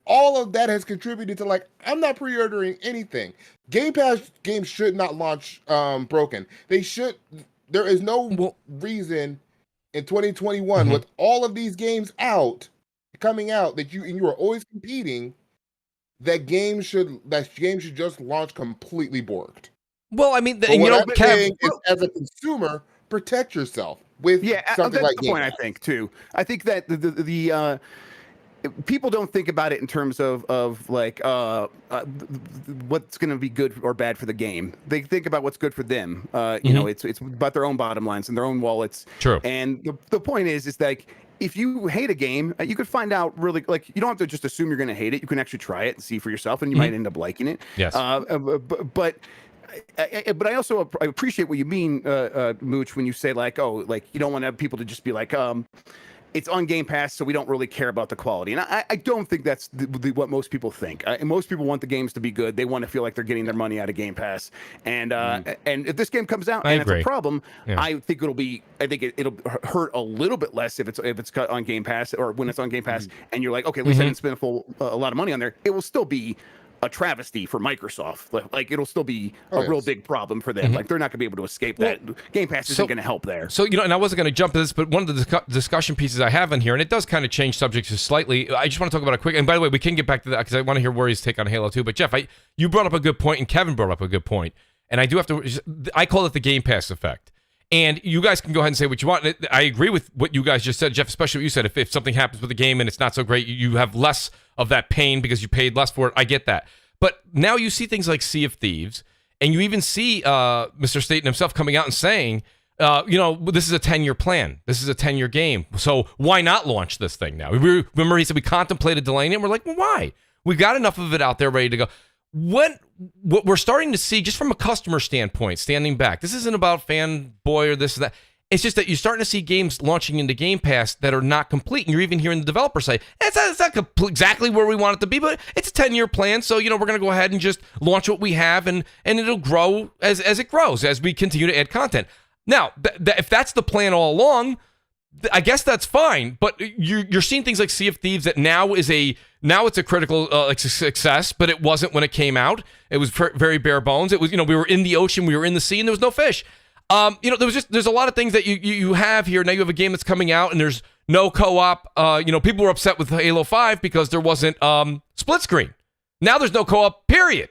all of that has contributed to, like, I'm not pre-ordering anything. Game Pass games should not launch broken. They should. There is no reason in 2021 with all of these games coming out that you are always competing, that games should just launch completely borked. Well, I mean, Kev, as a consumer, protect yourself with something that's like the point. I think too. I think that the people don't think about it in terms of like what's going to be good or bad for the game. They think about what's good for them. You know, it's about their own bottom lines and their own wallets. True. And the point is like, if you hate a game, you could find out really, like, you don't have to just assume you're going to hate it. You can actually try it and see for yourself, and you might end up liking it. Yes. But I also appreciate what you mean, Mooch, when you say like, oh, like you don't want to have people to just be like, it's on Game Pass, so we don't really care about the quality. And I don't think that's what most people think. Most people want the games to be good. They want to feel like they're getting their money out of Game Pass. And if this game comes out and it's a problem, I think it'll hurt a little bit less if it's cut on Game Pass, or when it's on Game Pass and you're like, okay, at least I didn't spend a lot of money on there. It will still be a travesty for Microsoft. Like it'll still be a real big problem for them. Like they're not gonna be able to escape that. Game Pass isn't gonna help there. So, you know, and I wasn't gonna jump to this, but one of the discussion pieces I have in here, and it does kind of change subjects just slightly. I just want to talk about it quick. And by the way, we can get back to that because I want to hear Worry's take on Halo 2. But Jeff, you brought up a good point, and Kevin brought up a good point. And I do have to. I call it the Game Pass effect. And you guys can go ahead and say what you want. I agree with what you guys just said, Jeff, especially what you said. If something happens with the game and it's not so great, you have less of that pain because you paid less for it. I get that. But now you see things like Sea of Thieves, and you even see Mr. Staten himself coming out and saying, this is a 10-year plan. This is a 10-year game. So why not launch this thing now? Remember he said we contemplated delaying it. And we're like, well, why? We've got enough of it out there ready to go. What we're starting to see, just from a customer standpoint, standing back, this isn't about fanboy or this or that. It's just that you're starting to see games launching into Game Pass that are not complete, and you're even hearing the developer say, it's not exactly where we want it to be, but it's a 10-year plan, so we're going to go ahead and just launch what we have, and it'll grow as it grows, as we continue to add content. Now, if that's the plan all along, I guess that's fine, but you're seeing things like Sea of Thieves that now it's a critical success, but it wasn't when it came out. It was very bare bones. It was we were in the ocean, we were in the sea, and there was no fish. There's a lot of things that you have here. Now you have a game that's coming out, and there's no co-op. People were upset with Halo 5 because there wasn't split screen. Now there's no co-op. Period.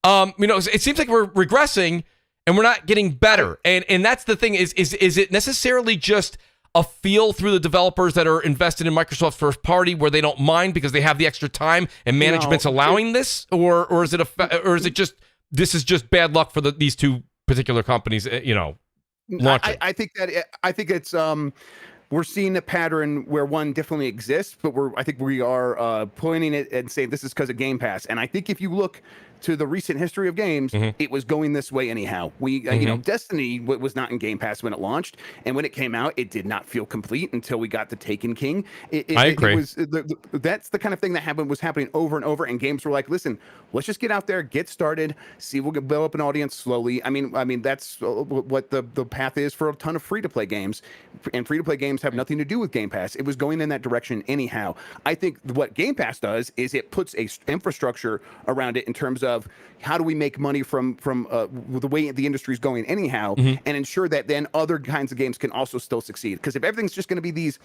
It seems like we're regressing, and we're not getting better. And that's the thing. Is it necessarily just a feel through the developers that are invested in Microsoft's first party, where they don't mind because they have the extra time and management's allowing this, or is it just this is just bad luck for these two particular companies? Launching. I think it's we're seeing a pattern where one definitely exists, but I think we are pointing it and saying this is because of Game Pass. And I think if you look to the recent history of games, it was going this way anyhow. Destiny was not in Game Pass when it launched, and when it came out, it did not feel complete until we got the Taken King. I agree. That's the kind of thing that was happening over and over, and games were like, listen, let's just get out there, get started, see if we can build up an audience slowly. I mean that's what the path is for a ton of free-to-play games, and free-to-play games have nothing to do with Game Pass. It was going in that direction anyhow. I think what Game Pass does is it puts a infrastructure around it in terms of how do we make money from the way the industry is going anyhow, and ensure that then other kinds of games can also still succeed. Because if everything's just going to be these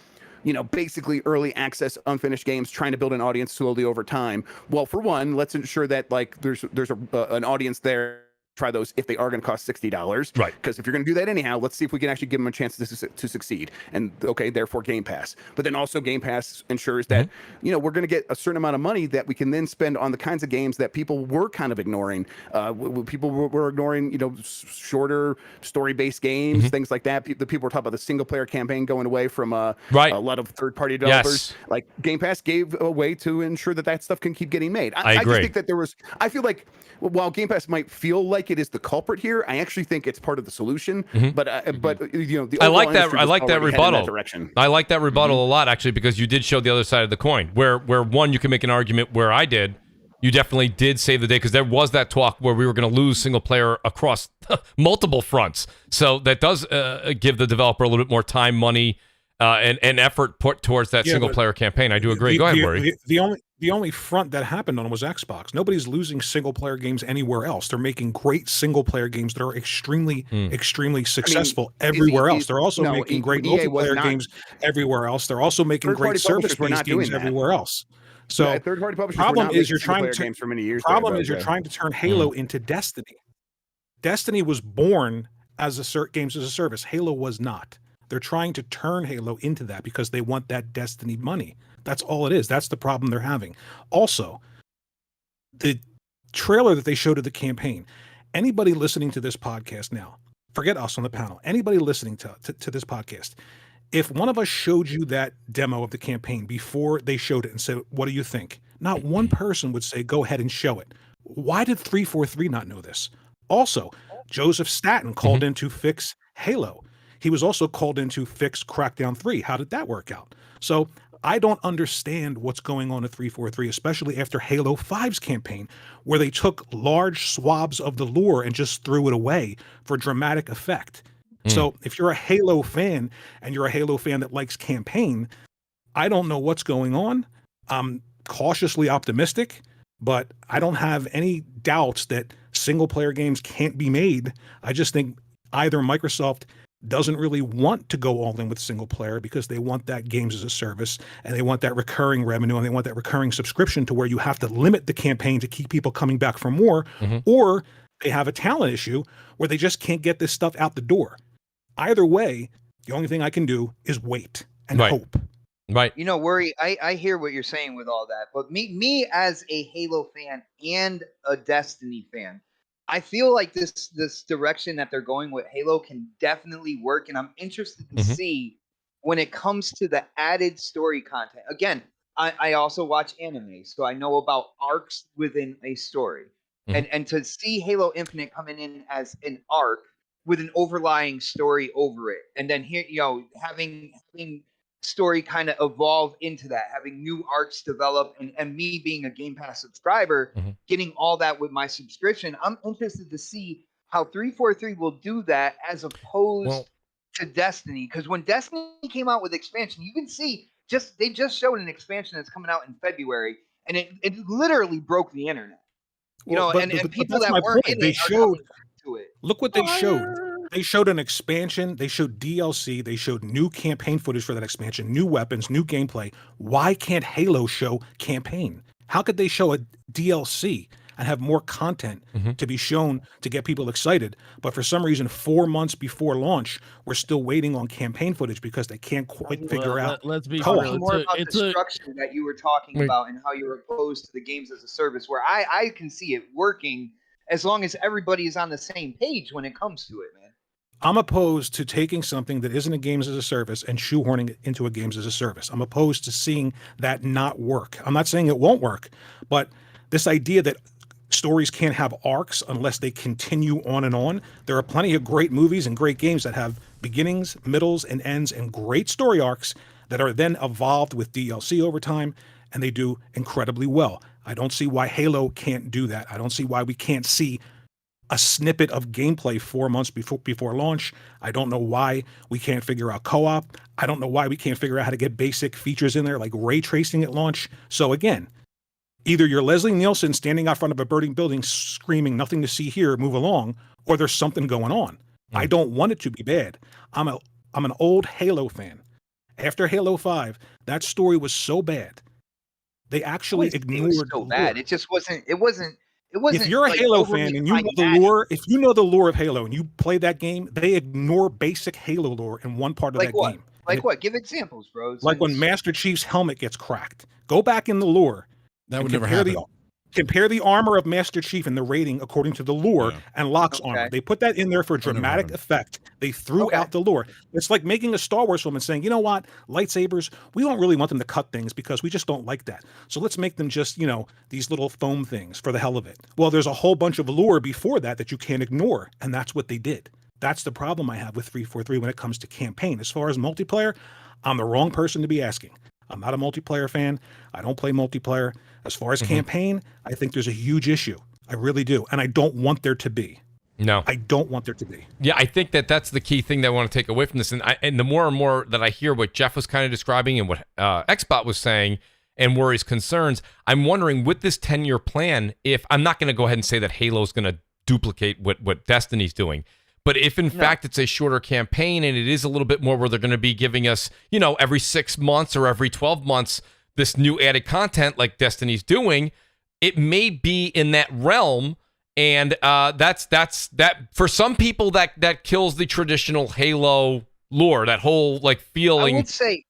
basically early access unfinished games trying to build an audience slowly over time, well, for one, let's ensure that there's an audience there. Try those if they are going to cost $60, right? Because if you're going to do that anyhow, let's see if we can actually give them a chance to succeed. And therefore Game Pass. But then also Game Pass ensures that we're going to get a certain amount of money that we can then spend on the kinds of games that people were kind of ignoring. People were ignoring shorter story-based games, things like that. The people were talking about the single-player campaign going away from a lot of third-party developers. Yes. Like Game Pass gave a way to ensure that stuff can keep getting made. I agree. just think that I feel like while Game Pass might feel like it is the culprit here, I actually think it's part of the solution. But the I like that rebuttal. I like that rebuttal a lot, actually, because you did show the other side of the coin. Where one, you can make an argument where I did. You definitely did save the day, because there was that talk where we were going to lose single player across multiple fronts. So that does give the developer a little bit more time, money, and effort put towards that single player campaign. I do agree. Go ahead, Murray. The only front that happened on was Xbox. Nobody's losing single player games anywhere else. They're making great single player games that are extremely successful everywhere else. They're also making great multiplayer games everywhere else. They're also making great service-based games everywhere else. So third-party publishers problem is you're trying to games for many years. You're trying to turn Halo into Destiny. Destiny was born as games as a service. Halo was not. They're trying to turn Halo into that because they want that Destiny money. That's all it is. That's the problem they're having. Also, the trailer that they showed of the campaign, anybody listening to this podcast now, forget us on the panel, anybody listening to this podcast, if one of us showed you that demo of the campaign before they showed it and said, what do you think? Not one person would say, go ahead and show it. Why did 343 not know this? Also, Joseph Staten called in to fix Halo. He was also called in to fix Crackdown 3. How did that work out? So I don't understand what's going on at 343, especially after Halo 5's campaign, where they took large swabs of the lore and just threw it away for dramatic effect. So if you're a Halo fan and you're a Halo fan that likes campaign, I don't know what's going on. I'm cautiously optimistic, but I don't have any doubts that single player games can't be made. I just think either Microsoft doesn't really want to go all in with single player because they want that games as a service and they want that recurring revenue and they want that recurring subscription to where you have to limit the campaign to keep people coming back for more, or they have a talent issue where they just can't get this stuff out the door. Either way, the only thing I can do is wait and Right. hope. Right. You know, Worry, I hear what you're saying with all that, but me as a Halo fan and a Destiny fan, I feel like this direction that they're going with Halo can definitely work, and I'm interested to see when it comes to the added story content. Again, I also watch anime, so I know about arcs within a story. And to see Halo Infinite coming in as an arc with an overlying story over it, and then here, you know, having story kind of evolve into that, having new arcs develop, and me being a Game Pass subscriber, getting all that with my subscription, I'm interested to see how 343 will do that as opposed to Destiny. Because when Destiny came out with expansion, you can see they just showed an expansion that's coming out in February, and it literally broke the internet. You know, and people that weren't in it are coming to it. Look what they showed. They showed an expansion. They showed DLC. They showed new campaign footage for that expansion, new weapons, new gameplay. Why can't Halo show campaign? How could they show a DLC and have more content to be shown to get people excited? But for some reason, 4 months before launch, we're still waiting on campaign footage because they can't quite figure out. Let's be more real. about the structure that you were talking about and how you're opposed to the games as a service, where I can see it working as long as everybody is on the same page when it comes to it, man. I'm opposed to taking something that isn't a games as a service and shoehorning it into a games as a service. I'm opposed to seeing that not work. I'm not saying it won't work, but this idea that stories can't have arcs unless they continue on and on. There are plenty of great movies and great games that have beginnings, middles, and ends and great story arcs that are then evolved with DLC over time, and they do incredibly well. I don't see why Halo can't do that. I don't see why we can't see a snippet of gameplay 4 months before launch. I don't know why we can't figure out co-op. I don't know why we can't figure out how to get basic features in there like ray tracing at launch. So again, either you're Leslie Nielsen standing out front of a burning building screaming, "Nothing to see here, move along," or there's something going on. I don't want it to be bad. I'm an old Halo fan. After Halo 5, that story was so bad. They actually ignored it was so bad. It just wasn't. It wasn't. If you're a Halo fan and you know the lore, if you know the lore of Halo and you play that game, they ignore basic Halo lore in one part of that game. Like what? Give examples, bro. Like when Master Chief's helmet gets cracked. Go back in the lore. That would never happen. Compare the armor of Master Chief and the rating according to the lore and Locke's armor. They put that in there for dramatic effect. They threw out the lore. It's like making a Star Wars film and saying, you know what, lightsabers, we don't really want them to cut things because we just don't like that. So let's make them just, you know, these little foam things for the hell of it. Well, there's a whole bunch of lore before that you can't ignore, and that's what they did. That's the problem I have with 343 when it comes to campaign. As far as multiplayer, I'm the wrong person to be asking. I'm not a multiplayer fan. I don't play multiplayer. As far as campaign, I think there's a huge issue. I really do. And I don't want there to be. No. I don't want there to be. Yeah, I think that's the key thing that I want to take away from this. And the more and more that I hear what Jeff was kind of describing and what Xbot was saying and Worry's concerns, I'm wondering with this 10-year plan, if I'm not going to go ahead and say that Halo's going to duplicate what Destiny's doing. But if in fact it's a shorter campaign and it is a little bit more where they're going to be giving us, you know, every 6 months or every 12 months, this new added content like Destiny's doing, it may be in that realm. And that's for some people that kills the traditional Halo lore, that whole like feeling. I would say,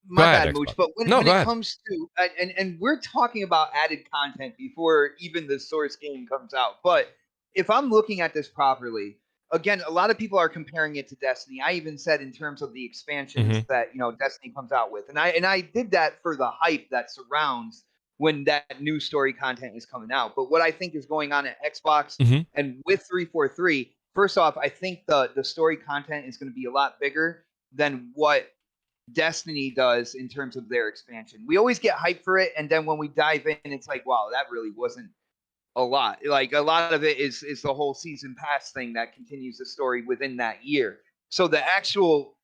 my bad, Mooch, but when it comes to, and we're talking about added content before even the source game comes out. But if I'm looking at this properly, again, a lot of people are comparing it to Destiny. I even said in terms of the expansions that, you know, Destiny comes out with. And I did that for the hype that surrounds when that new story content is coming out. But what I think is going on at Xbox and with 343, first off, I think the story content is going to be a lot bigger than what Destiny does in terms of their expansion. We always get hyped for it, and then when we dive in, it's like, wow, that really wasn't a lot. Like a lot of it is the whole season pass thing that continues the story within that year. So the actual,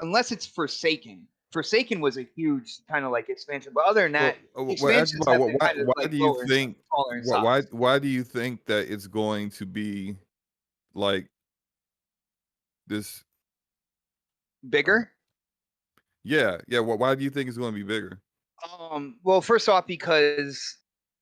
unless it's Forsaken was a huge kind of like expansion. But other than that, why do you think that it's going to be like this bigger? Yeah. Why do you think it's going to be bigger? Well, first off, because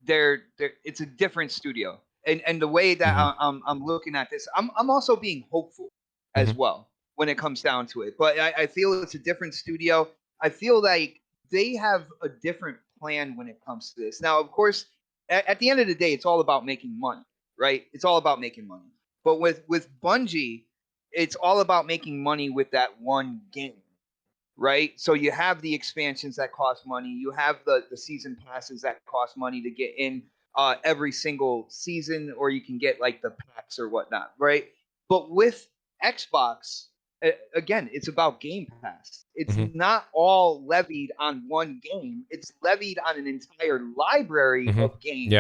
it's a different studio, and the way that I'm looking at this, I'm also being hopeful as well. when it comes down to it. But I feel it's a different studio. I feel like they have a different plan when it comes to this. Now, of course, at the end of the day, it's all about making money, right? It's all about making money. But with Bungie, it's all about making money with that one game, right? So you have the expansions that cost money. You have the season passes that cost money to get in every single season, or you can get like the packs or whatnot, right? But with Xbox, again, it's about Game Pass. It's not all levied on one game. It's levied on an entire library of games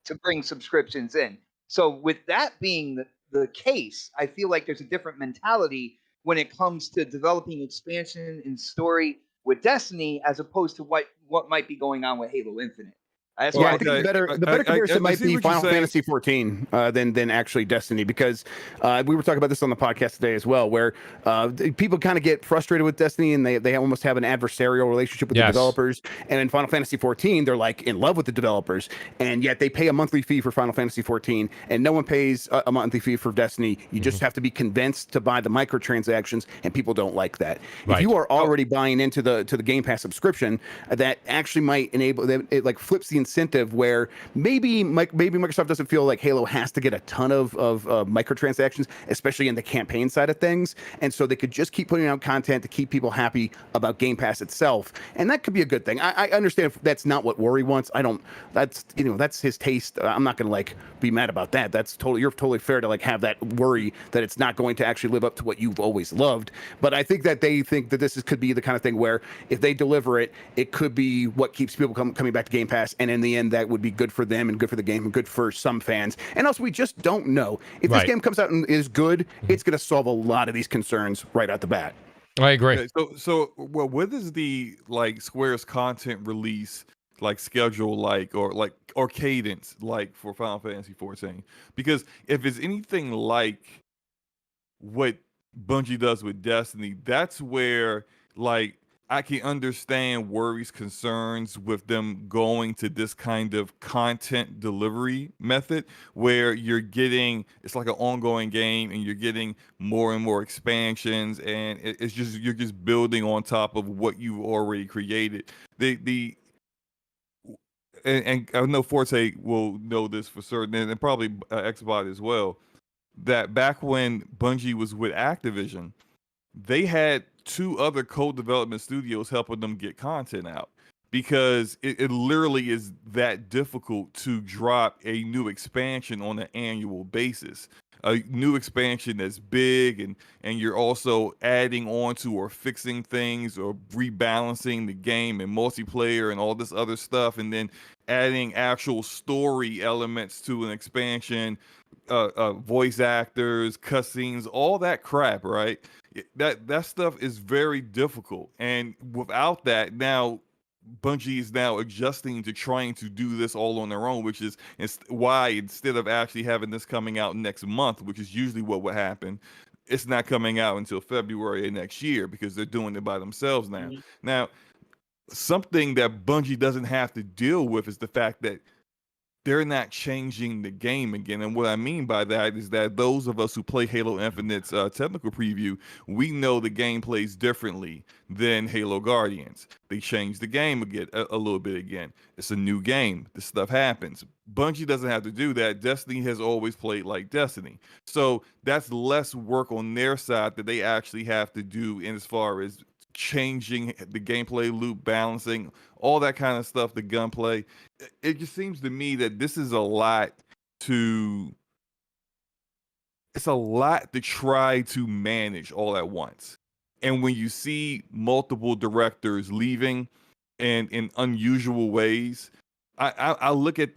to bring subscriptions in. So with that being the case, I feel like there's a different mentality when it comes to developing expansion and story with Destiny as opposed to what might be going on with Halo Infinite. I think the better comparison might be Final Fantasy 14 than actually Destiny, because we were talking about this on the podcast today as well, where people kind of get frustrated with Destiny and they almost have an adversarial relationship with the developers. And in Final Fantasy 14, they're like in love with the developers, and yet they pay a monthly fee for Final Fantasy 14, and no one pays a monthly fee for Destiny. You just have to be convinced to buy the microtransactions, and people don't like that. If you are already buying into the Game Pass subscription, that actually might enable it, like flips the incentive where maybe Microsoft doesn't feel like Halo has to get a ton of microtransactions, especially in the campaign side of things, and so they could just keep putting out content to keep people happy about Game Pass itself, and that could be a good thing. I understand if that's not what Worry wants. That's his taste. I'm not gonna like be mad about that. You're totally fair to like have that worry that it's not going to actually live up to what you've always loved. But I think that they think that this could be the kind of thing where if they deliver it, it could be what keeps people coming back to Game Pass, and in the end, that would be good for them and good for the game and good for some fans. And also, we just don't know if this game comes out and is good. It's going to solve a lot of these concerns right out the bat. I agree. Okay, so what is the like Square's content release like schedule like, or cadence like for Final Fantasy 14? Because if it's anything like what Bungie does with Destiny, that's where like I can understand Worry's concerns with them going to this kind of content delivery method where it's like an ongoing game and you're getting more and more expansions, and you're just building on top of what you've already created. And I know Forte will know this for certain, and probably Xbot as well, that back when Bungie was with Activision, they had 2 other co-development studios helping them get content out, because it literally is that difficult to drop a new expansion on an annual basis. A new expansion that's big, and you're also adding on to or fixing things or rebalancing the game and multiplayer and all this other stuff, and then adding actual story elements to an expansion, voice actors, cutscenes, all that crap, right? That stuff is very difficult, and without that, now Bungie is now adjusting to trying to do this all on their own, which is why instead of actually having this coming out next month, which is usually what would happen, it's not coming out until February of next year because they're doing it by themselves now. Now, something that Bungie doesn't have to deal with is the fact that they're not changing the game again. And what I mean by that is that those of us who play Halo Infinite's technical preview, we know the game plays differently than Halo Guardians. They changed the game again, a little bit again. It's a new game. This stuff happens. Bungie doesn't have to do that. Destiny has always played like Destiny. So that's less work on their side that they actually have to do in as far as changing the gameplay loop, balancing, all that kind of stuff, the gunplay. It just seems to me that this is a lot to try to manage all at once. And when you see multiple directors leaving and in unusual ways, I look at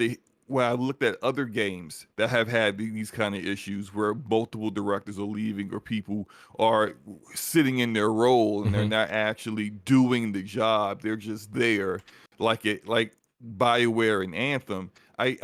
I looked at other games that have had these kind of issues where multiple directors are leaving or people are sitting in their role and they're not actually doing the job. They're just there, like BioWare and Anthem. I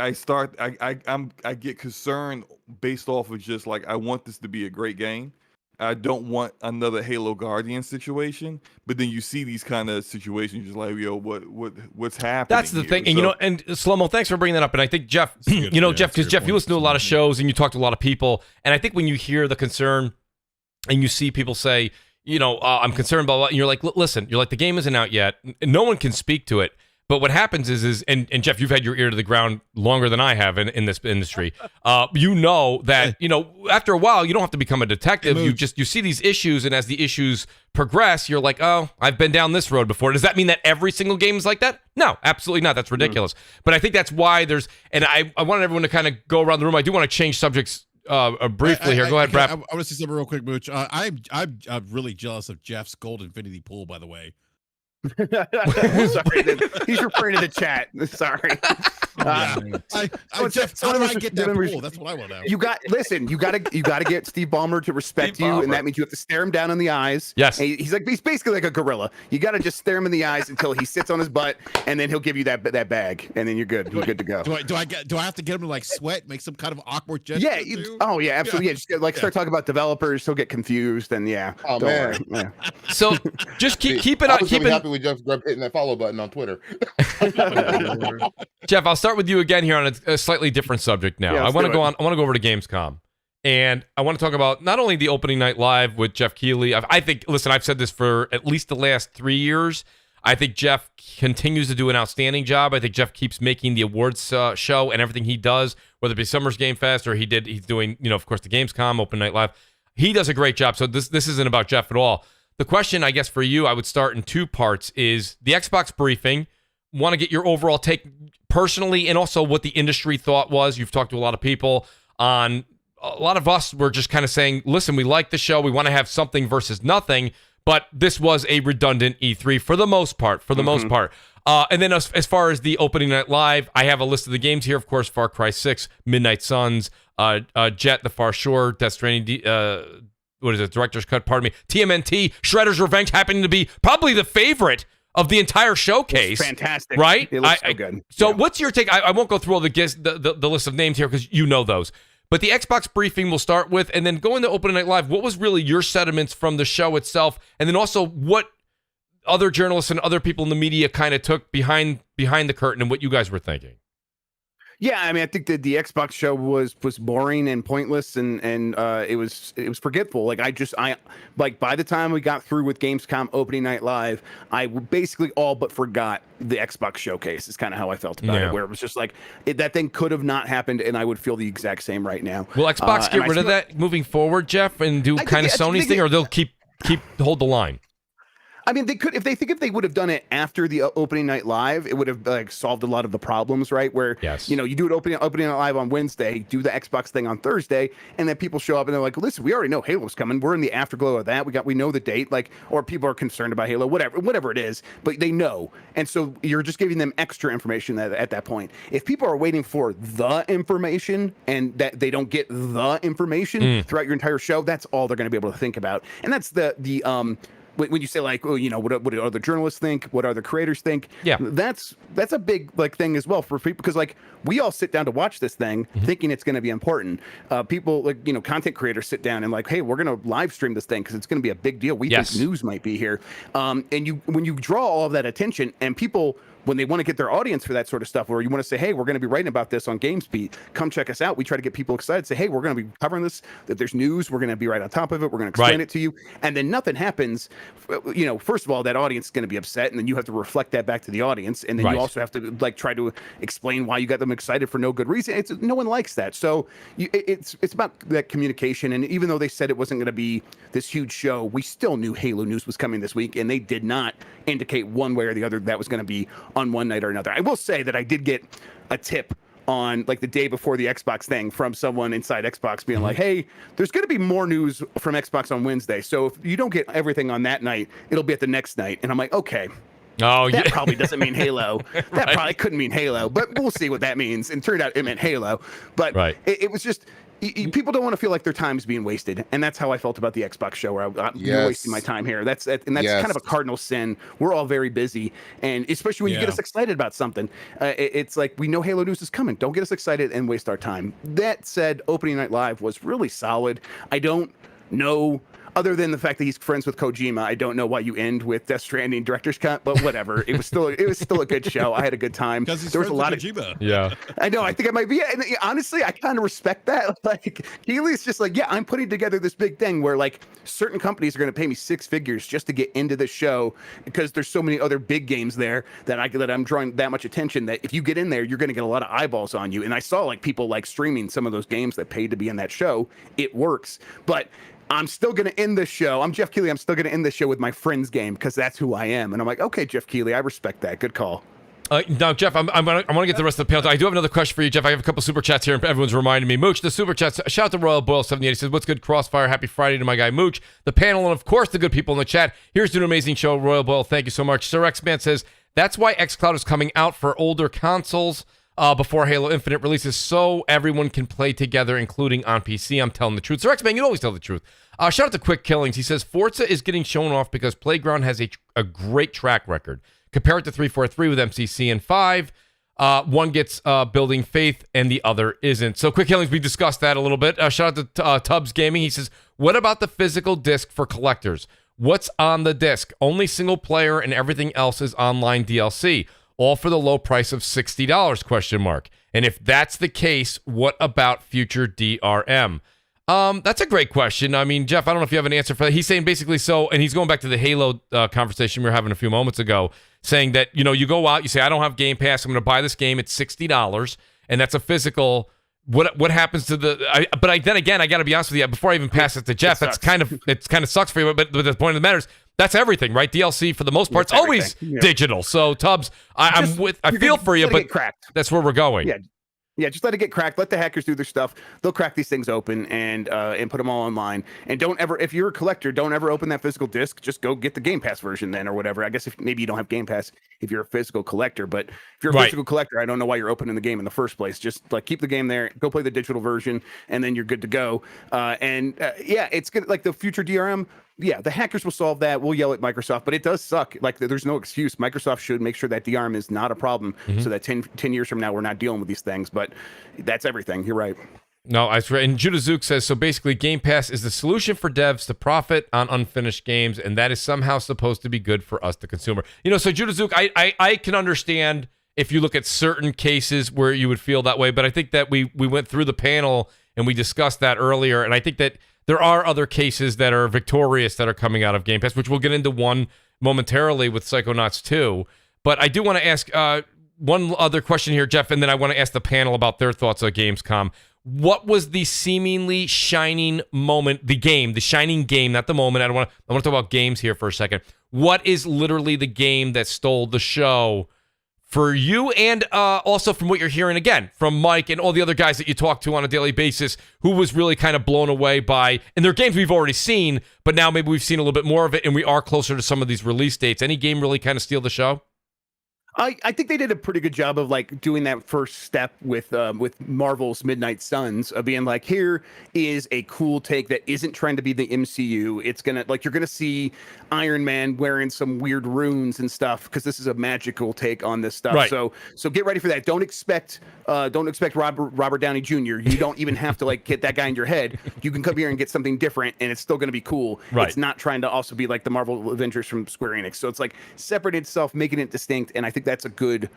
get concerned based off of just like, I want this to be a great game. I don't want another Halo Guardian situation, but then you see these kind of situations, just like, yo, what's happening? That's the thing, and and Slow-Mo, thanks for bringing that up. And I think Jeff, Jeff, because Jeff, you listen to a lot of shows and you talk to a lot of people, and I think when you hear the concern and you see people say, I'm concerned about, and you're like, listen, the game isn't out yet. No one can speak to it. But what happens is and Jeff, you've had your ear to the ground longer than I have in this industry. That, after a while, you don't have to become a detective. You see these issues, and as the issues progress, you're like, oh, I've been down this road before. Does that mean that every single game is like that? No, absolutely not. That's ridiculous. But I think that's why and I wanted everyone to kind of go around the room. I do want to change subjects briefly here. Go ahead, BRAP. I want to say something real quick, Mooch. I'm really jealous of Jeff's gold infinity pool, by the way. Sorry, he's referring to the chat. Sorry. Jeff, how do I get that pool? That's what I want to know. You got to get Steve Ballmer to respect you, and that means you have to stare him down in the eyes. Yes. And he's basically like a gorilla. You got to just stare him in the eyes until he sits on his butt, and then he'll give you that bag, and then you're good. You're good to go. Do I have to get him to sweat, make some kind of awkward gesture? Yeah. Yeah, absolutely. Yeah. Just start talking about developers. He'll get confused, and yeah. Oh man. Yeah. So just keep it on. Keep it happy with Jeff hitting that follow button on Twitter. Jeff, I'll start with you again here on a slightly different subject now. Yeah, I want to go over to Gamescom, and I want to talk about not only the opening night live with Jeff Keighley. I think, listen, I've said this for at least the last 3 years. I think Jeff continues to do an outstanding job. I think Jeff keeps making the awards show and everything he does, whether it be Summer's Game Fest or he's doing, of course, the Gamescom open night live. He does a great job. So this isn't about Jeff at all. The question, I guess, for you, I would start in two parts, is the Xbox briefing. Want to get your overall take personally, and also what the industry thought was. You've talked to a lot of people a lot of us were just kind of saying, listen, we like the show. We want to have something versus nothing, but this was a redundant E3 for the most part, And then as far as the opening night live, I have a list of the games here. Of course, Far Cry 6, Midnight Suns, Jet, The Far Shore, Death Stranding, Director's Cut, pardon me, TMNT, Shredder's Revenge happening to be probably the favorite of the entire showcase. It's fantastic. Right? It looks so good. So what's your take? I won't go through all the list of names here because you know those. But the Xbox briefing we'll start with, and then go into opening night live. What was really your sentiments from the show itself? And then also what other journalists and other people in the media kind of took behind the curtain and what you guys were thinking? Yeah, I mean, I think that the Xbox show was boring and pointless, and it was forgetful. By the time we got through with Gamescom opening night live, I basically all but forgot the Xbox showcase. Is kind of how I felt about it, where it was just like that thing could have not happened, and I would feel the exact same right now. Will Xbox get rid of that moving forward, Jeff, and do kind of Sony's thing, or they'll keep hold the line? I mean, they could if they would have done it after the opening night live, it would have solved a lot of the problems, right? Where you do it opening night live on Wednesday, do the Xbox thing on Thursday, and then people show up and they're like, "Listen, we already know Halo's coming. We're in the afterglow of that. We know the date, or people are concerned about Halo, whatever it is, but they know." And so you're just giving them extra information at that point. If people are waiting for the information and that they don't get the information throughout your entire show, that's all they're going to be able to think about. And that's the when you say what do other journalists think, what other creators think, that's a big thing as well for people, because we all sit down to watch this thing thinking it's going to be important. People content creators sit down and hey, we're going to live stream this thing because it's going to be a big deal. We think news might be here, and when you draw all of that attention, and people, when they want to get their audience for that sort of stuff, or you want to say, hey, we're going to be writing about this on GamesBeat, come check us out. We try to get people excited, say, hey, we're going to be covering this, that there's news, we're going to be right on top of it, we're going to explain it to you. And then nothing happens. First of all, that audience is going to be upset, and then you have to reflect that back to the audience. And then you also have to try to explain why you got them excited for no good reason. No one likes that. So it's about that communication. And even though they said it wasn't going to be this huge show, we still knew Halo news was coming this week, and they did not indicate one way or the other that was going to be on one night or another. I will say that I did get a tip on the day before the Xbox thing from someone inside Xbox being like, hey, there's going to be more news from Xbox on Wednesday. So if you don't get everything on that night, it'll be at the next night. And I'm like, okay. That probably doesn't mean Halo. That probably couldn't mean Halo, but we'll see what that means. And turned out it meant Halo. But it was just, people don't want to feel like their time's being wasted, and that's how I felt about the Xbox show, where you're wasting my time here. That's kind of a cardinal sin. We're all very busy, and especially when you get us excited about something, it's like, we know Halo news is coming. Don't get us excited and waste our time. That said, opening night live was really solid. I don't know. other than the fact that he's friends with Kojima, I don't know why you end with Death Stranding director's cut, but whatever. It was still a good show. I had a good time. Because there was a lot of Kojima. Yeah. I know. I think I might be. And honestly, I kind of respect that. Like, Keely's just like, yeah, I'm putting together this big thing where like certain companies are going to pay me 6 figures just to get into the show because there's so many other big games there that I'm drawing that much attention that if you get in there, you're going to get a lot of eyeballs on you. And I saw like people like streaming some of those games that paid to be in that show. It works, but I'm still going to end this show. I'm Jeff Keighley. I'm still going to end this show with my friend's game because that's who I am. And I'm like, okay, Jeff Keighley, I respect that. Good call. Now, Jeff, I want to get to the rest of the panel. I do have another question for you, Jeff. I have a couple super chats here, and everyone's reminding me. Mooch, the super chats. Shout out to Royal Boyle 78. He says, "What's good, CrossFire? Happy Friday to my guy Mooch, the panel, and of course the good people in the chat. Here's to an amazing show, Royal Boyle. Thank you so much." Sir X-Man says that's why xCloud is coming out for older consoles before Halo Infinite releases, so everyone can play together, including on PC. I'm telling the truth. Sir X-Man, you always tell the truth. Shout out to Quick Killings. He says Forza is getting shown off because Playground has a great track record. Compare it to 343 with MCC and 5. One gets Building Faith and the other isn't. So Quick Killings, we discussed that a little bit. Shout out to Tubbs Gaming. He says, what about the physical disc for collectors? What's on the disc? Only single player and everything else is online DLC. All for the low price of $60, ? And if that's the case, what about future DRM? That's a great question. I mean, Jeff, I don't know if you have an answer for that. He's saying basically and he's going back to the Halo conversation we were having a few moments ago, saying that, you go out, you say, I don't have Game Pass, I'm going to buy this game, it's $60, and that's a physical. What happens to then again, I got to be honest with you, before I even pass it to Jeff, it kind of sucks for you, but the point of the matter is, that's everything, right? DLC, for the most part, it's always digital. So, Tubbs, I feel for you, but that's where we're going. Yeah, just let it get cracked. Let the hackers do their stuff. They'll crack these things open and put them all online. And don't ever, if you're a collector, don't ever open that physical disc. Just go get the Game Pass version then, or whatever. I guess if maybe you don't have Game Pass if you're a physical collector, but if you're a physical collector, I don't know why you're opening the game in the first place. Just like keep the game there, go play the digital version, and then you're good to go. It's good. Like the future DRM. Yeah, the hackers will solve that. We'll yell at Microsoft, but it does suck. Like, there's no excuse. Microsoft should make sure that DRM is not a problem so that 10 years from now, we're not dealing with these things. But that's everything. You're right. No, that's right. And JudaZuk says, so basically Game Pass is the solution for devs to profit on unfinished games, and that is somehow supposed to be good for us, the consumer. So JudaZuk, I can understand if you look at certain cases where you would feel that way, but I think that we went through the panel and we discussed that earlier, and I think that there are other cases that are victorious that are coming out of Game Pass, which we'll get into one momentarily with Psychonauts 2. But I do want to ask one other question here, Jeff, and then I want to ask the panel about their thoughts on Gamescom. What was the seemingly shining moment, the shining game, not the moment. I want to talk about games here for a second. What is literally the game that stole the show for you, and also from what you're hearing, again, from Mike and all the other guys that you talk to on a daily basis, who was really kind of blown away by, and they're games we've already seen, but now maybe we've seen a little bit more of it, and we are closer to some of these release dates. Any game really kind of steal the show? I think they did a pretty good job of like doing that first step with Marvel's Midnight Suns of being like, here is a cool take that isn't trying to be the MCU. It's gonna you're gonna see Iron Man wearing some weird runes and stuff because this is a magical take on this stuff. Right. So get ready for that. Don't expect Robert Downey Jr. You don't even have to get that guy in your head. You can come here and get something different, and it's still gonna be cool. Right. It's not trying to also be like the Marvel Avengers from Square Enix. So it's like separating itself, making it distinct, and I think that's a good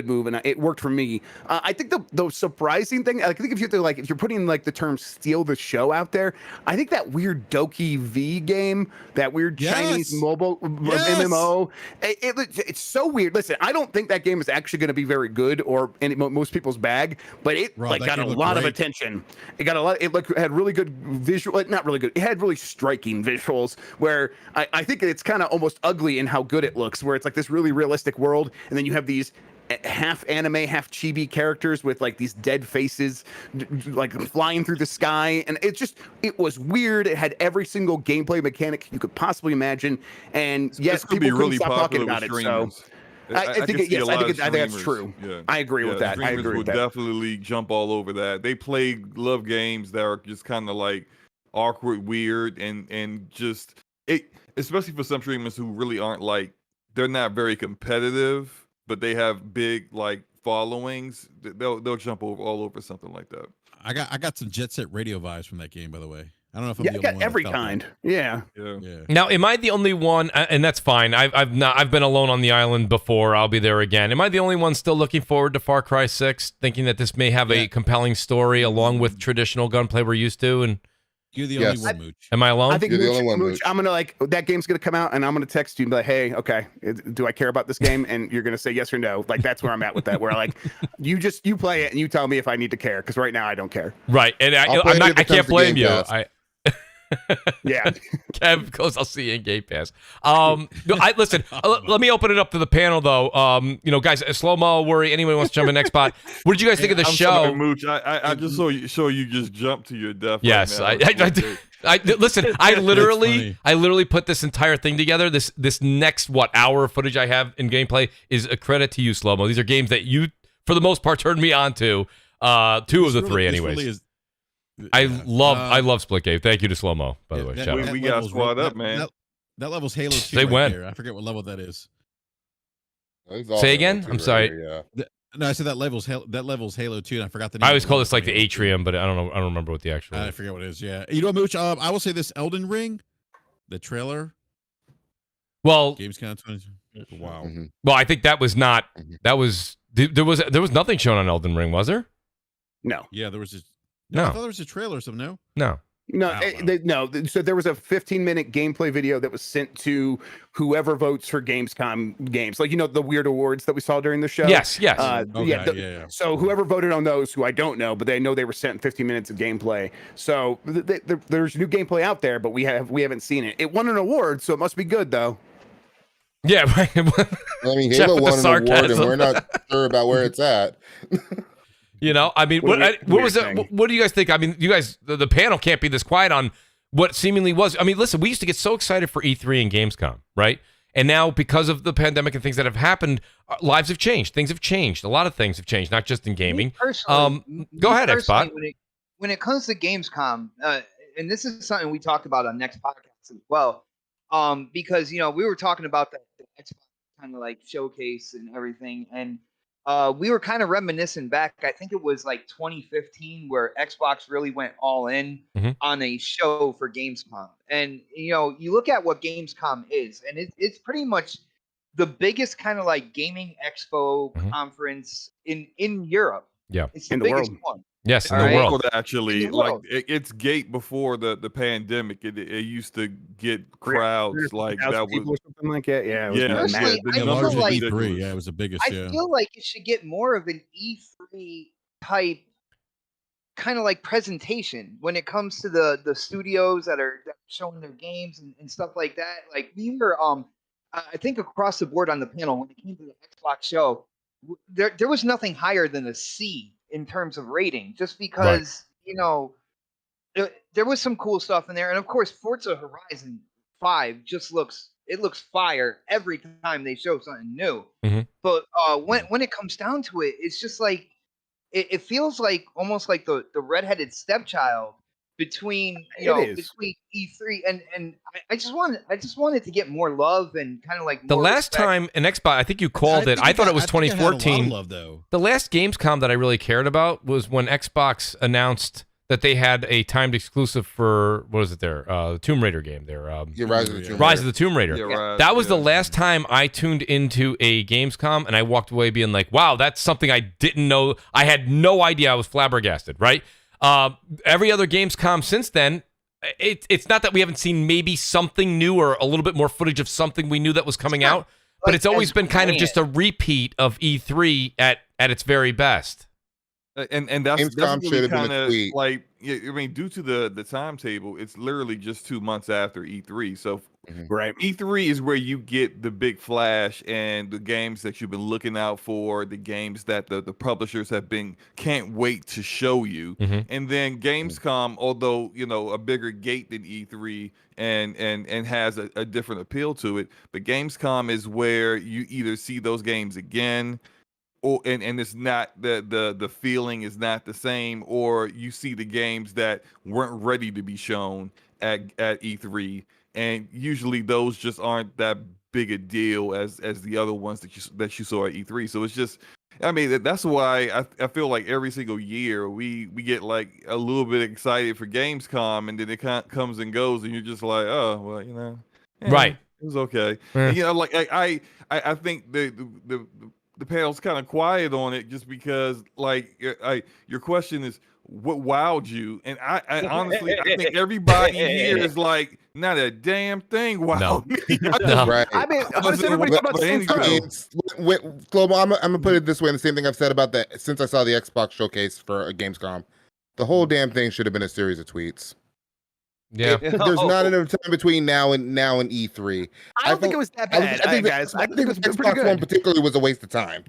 move, and it worked for me. I think the surprising thing, I think if you're putting the term "steal the show" out there, I think that weird Doki V game, that weird Chinese mobile MMO, it's so weird. Listen, I don't think that game is actually going to be very good or in most people's bag, but it got a lot of attention. It got a lot. It had really good visual, not really good. It had really striking visuals where I think it's kind of almost ugly in how good it looks, where it's like this really realistic world, and then you have these half anime, half chibi characters with these dead faces flying through the sky, and it was weird. It had every single gameplay mechanic you could possibly imagine, and yes, people couldn't really stop talking about it. So I think that's true. Yeah. I agree with that. I agree with that. Definitely jump all over that. They love games that are just kind of awkward, weird, and just especially for some streamers who really aren't they're not very competitive, but they have big followings. They'll jump all over something like that. I got some Jet Set Radio vibes from that game, by the way. I don't know if I'm the only one. Every kind. Yeah. Now, am I the only one? And that's fine. I've been alone on the island before. I'll be there again. Am I the only one still looking forward to Far Cry 6, thinking that this may have a compelling story along with traditional gunplay we're used to? And you're the only one, Mooch. Am I alone? I think you're the only one, Mooch, I'm gonna that game's gonna come out, and I'm gonna text you and be like, "Hey, okay, do I care about this game?" And you're gonna say yes or no. Like that's where I'm at with that. Where like, you play it and you tell me if I need to care, because right now I don't care. Right, and I can't blame you. Yeah, Kev goes, I'll see you in Game Pass. Listen, let me open it up to the panel, though. Guys, slow-mo, worry, anyone wants to jump in next spot. What did you guys think of the show? Sorry, Mooch, I just saw you just jumped to your death. Yes, right I listen, I literally put this entire thing together. This next, hour of footage I have in gameplay is a credit to you, Slow-mo. These are games that you, for the most part, turned me on to. Two of the three, anyways. I love Splitgate. Thank you to Slow-mo, by the way. We got squad up, man. That level's Halo 2. They went. There. I forget what level that is. Say again? I'm sorry. No, I said that level's Halo 2, and I forgot the name. I always call this like the atrium, but I don't know. I don't remember what the actual. I forget what it is. Yeah, you know, Mooch. I will say this: Elden Ring, the trailer. Well, Gamescom 20. Wow. Mm-hmm. Well, I think that was not. That was there was nothing shown on Elden Ring, was there? No. Yeah, there was. No. I thought there was a trailer or something. No. No. So there was a 15-minute gameplay video that was sent to whoever votes for Gamescom games, like the weird awards that we saw during the show. Yes. So whoever voted on those, who I don't know, but they know they were sent in 15 minutes of gameplay. So there's new gameplay out there, but we haven't seen it. It won an award, so it must be good, though. Yeah. I mean, Halo won an award, and we're not sure about where it's at. I mean, what was it? What do you guys think? I mean, you guys, the panel can't be this quiet on what seemingly was. I mean, listen, we used to get so excited for E3 and Gamescom, right? And now, because of the pandemic and things that have happened, lives have changed. Things have changed. A lot of things have changed, not just in gaming. Go ahead, Xbot. When it comes to Gamescom, and this is something we talked about on next podcast as well, because we were talking about the Xbox kind of like showcase and everything, and we were kind of reminiscing back. I think it was like 2015 where Xbox really went all in on a show for Gamescom. And, you look at what Gamescom is, and it's pretty much the biggest kind of like gaming expo conference in Europe. Yeah. It's the biggest one. Yes, in the world. Actually, like it's gate before the pandemic. It used to get crowds like that was or something like that. Yeah, Personally, I feel like E3. Yeah, it was the biggest. I feel like it should get more of an E3 type kind of like presentation when it comes to the studios that are showing their games and stuff like that. Like we were, I think across the board on the panel when it came to the Xbox show, there was nothing higher than a C in terms of rating, just because there was some cool stuff in there, and of course Forza Horizon 5 looks fire every time they show something new. But when it comes down to it, it's just like it feels like almost like the redheaded stepchild between between E3 and I just wanted to get more love and kind of like the last respect. Time an Xbox, I think you called it. I thought it was 2014. Love, though. The last Gamescom that I really cared about was when Xbox announced that they had a timed exclusive for what was it there? The Tomb Raider game there. Rise of the Tomb Raider. Yeah, that was the last time I tuned into a Gamescom, and I walked away being like, "Wow, that's something I didn't know. I had no idea. I was flabbergasted." Right. Every other Gamescom since then, it's not that we haven't seen maybe something new or a little bit more footage of something we knew that was coming out, but it's always been kind of just a repeat of E3 at its very best. And that's Gamescom really kind of like, I mean, due to the timetable, it's literally just 2 months after E3. So right, E3 is where you get the big flash and the games that you've been looking out for, the games that the publishers can't wait to show you. And then Gamescom, although a bigger gate than E3 and has a different appeal to it, but Gamescom is where you either see those games again, and it's not the feeling is not the same, or you see the games that weren't ready to be shown at E3, and usually those just aren't that big a deal as the other ones that you saw at E3. So it's just I mean, that's why I feel like every single year we get like a little bit excited for Gamescom, and then it comes and goes, and you're just like, oh, well, Right. It was okay. And, like I think the panel's kind of quiet on it just because like your question is what wowed you, and I honestly I think everybody here is like not a damn thing wowed me. No. Right. I mean, does everybody talk about Saints Row? Global, I'm gonna put it this way, and the same thing I've said about that since I saw the Xbox showcase for Gamescom. The whole damn thing should have been a series of tweets. Yeah. There's not enough time between now and E3. I don't think it was that bad, guys. I think it was the pretty Xbox good. One particularly was a waste of time.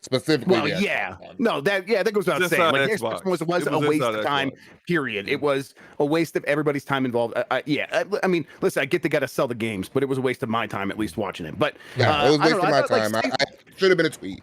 Specifically, Well, yeah, no, that goes without saying. Like, the Xbox was a waste of time. Period. It was a waste of everybody's time involved. I mean, listen, I get they got to sell the games, but it was a waste of my time at least watching it. But yeah, it was a waste of my time. Like, I should have been a tweet.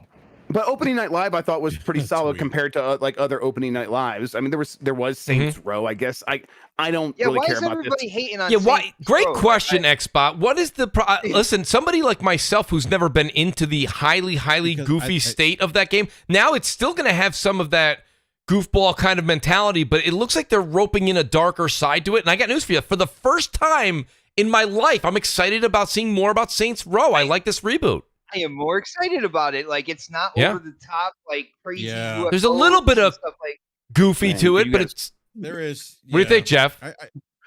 But opening night live, I thought was pretty solid compared to like other opening night lives. I mean, there was Saints Row. I guess I don't really care about this. Why is everybody hating on? Yeah, why? Saints Great Row? question, Xbot. What is the listen? Somebody like myself who's never been into the highly goofy state of that game. Now it's still going to have some of that goofball kind of mentality, but it looks like they're roping in a darker side to it. And I got news for you. For the first time in my life, I'm excited about seeing more about Saints Row. I like this reboot. I am more excited about it. Like it's not over the top, like crazy. Yeah. There's a little bit of stuff like goofy to it, but it's. There is. What do you think, Jeff?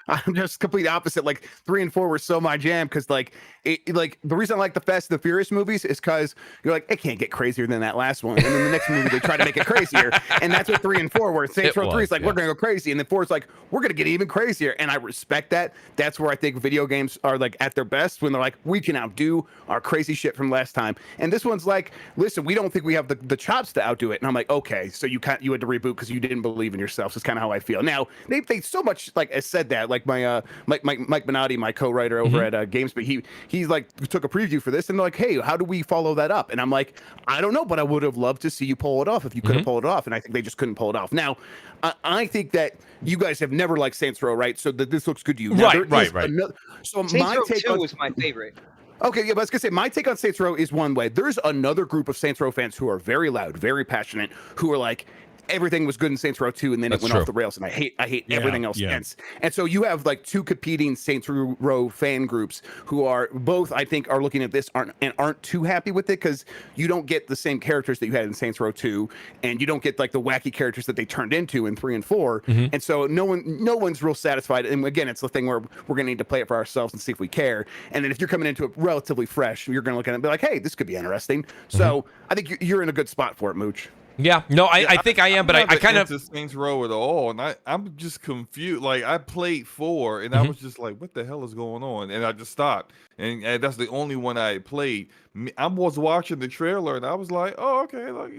I'm just complete opposite. Like 3 and 4 were so my jam because like the reason I like the Fast and the Furious movies is because you're like it can't get crazier than that last one, and then the next movie they try to make it crazier, and that's what 3 and 4 were. Saints Row 3 is like we're gonna go crazy, and then 4 is like we're gonna get even crazier, and I respect that. That's where I think video games are like at their best when they're like we can outdo our crazy shit from last time, and this one's like listen, we don't think we have the chops to outdo it, and I'm like okay, so you had to reboot because you didn't believe in yourself. So it's kind of how I feel now. They so much like has said that like my Mike Minotti, my co-writer over at GameSpot, he's like took a preview for this and they're like, hey, how do we follow that up? And I'm like, I don't know, but I would have loved to see you pull it off if you could have pulled it off. And I think they just couldn't pull it off. Now, I think that you guys have never liked Saints Row, right? So that this looks good to you. Now, right. So Saints my Row take 2 on was my favorite. Okay, yeah, but I was gonna say my take on Saints Row is one way. There's another group of Saints Row fans who are very loud, very passionate, who are like, everything was good in Saints Row 2 and then it went off the rails and I hate everything else since. And so you have like two competing Saints Row fan groups who are both I think are looking at this aren't too happy with it because you don't get the same characters that you had in Saints Row 2 and you don't get like the wacky characters that they turned into in 3 and 4. And so no one's real satisfied. And again, it's the thing where we're gonna need to play it for ourselves and see if we care. And then if you're coming into it relatively fresh, you're gonna look at it and be like, hey, this could be interesting. So I think you're in a good spot for it, Mooch. Yeah, no, I think I am, but I kind of Saints Row at all, and I'm just confused. Like I played 4, and I was just like, "What the hell is going on?" And I just stopped, and that's the only one I had played. I was watching the trailer, and I was like, "Oh, okay, like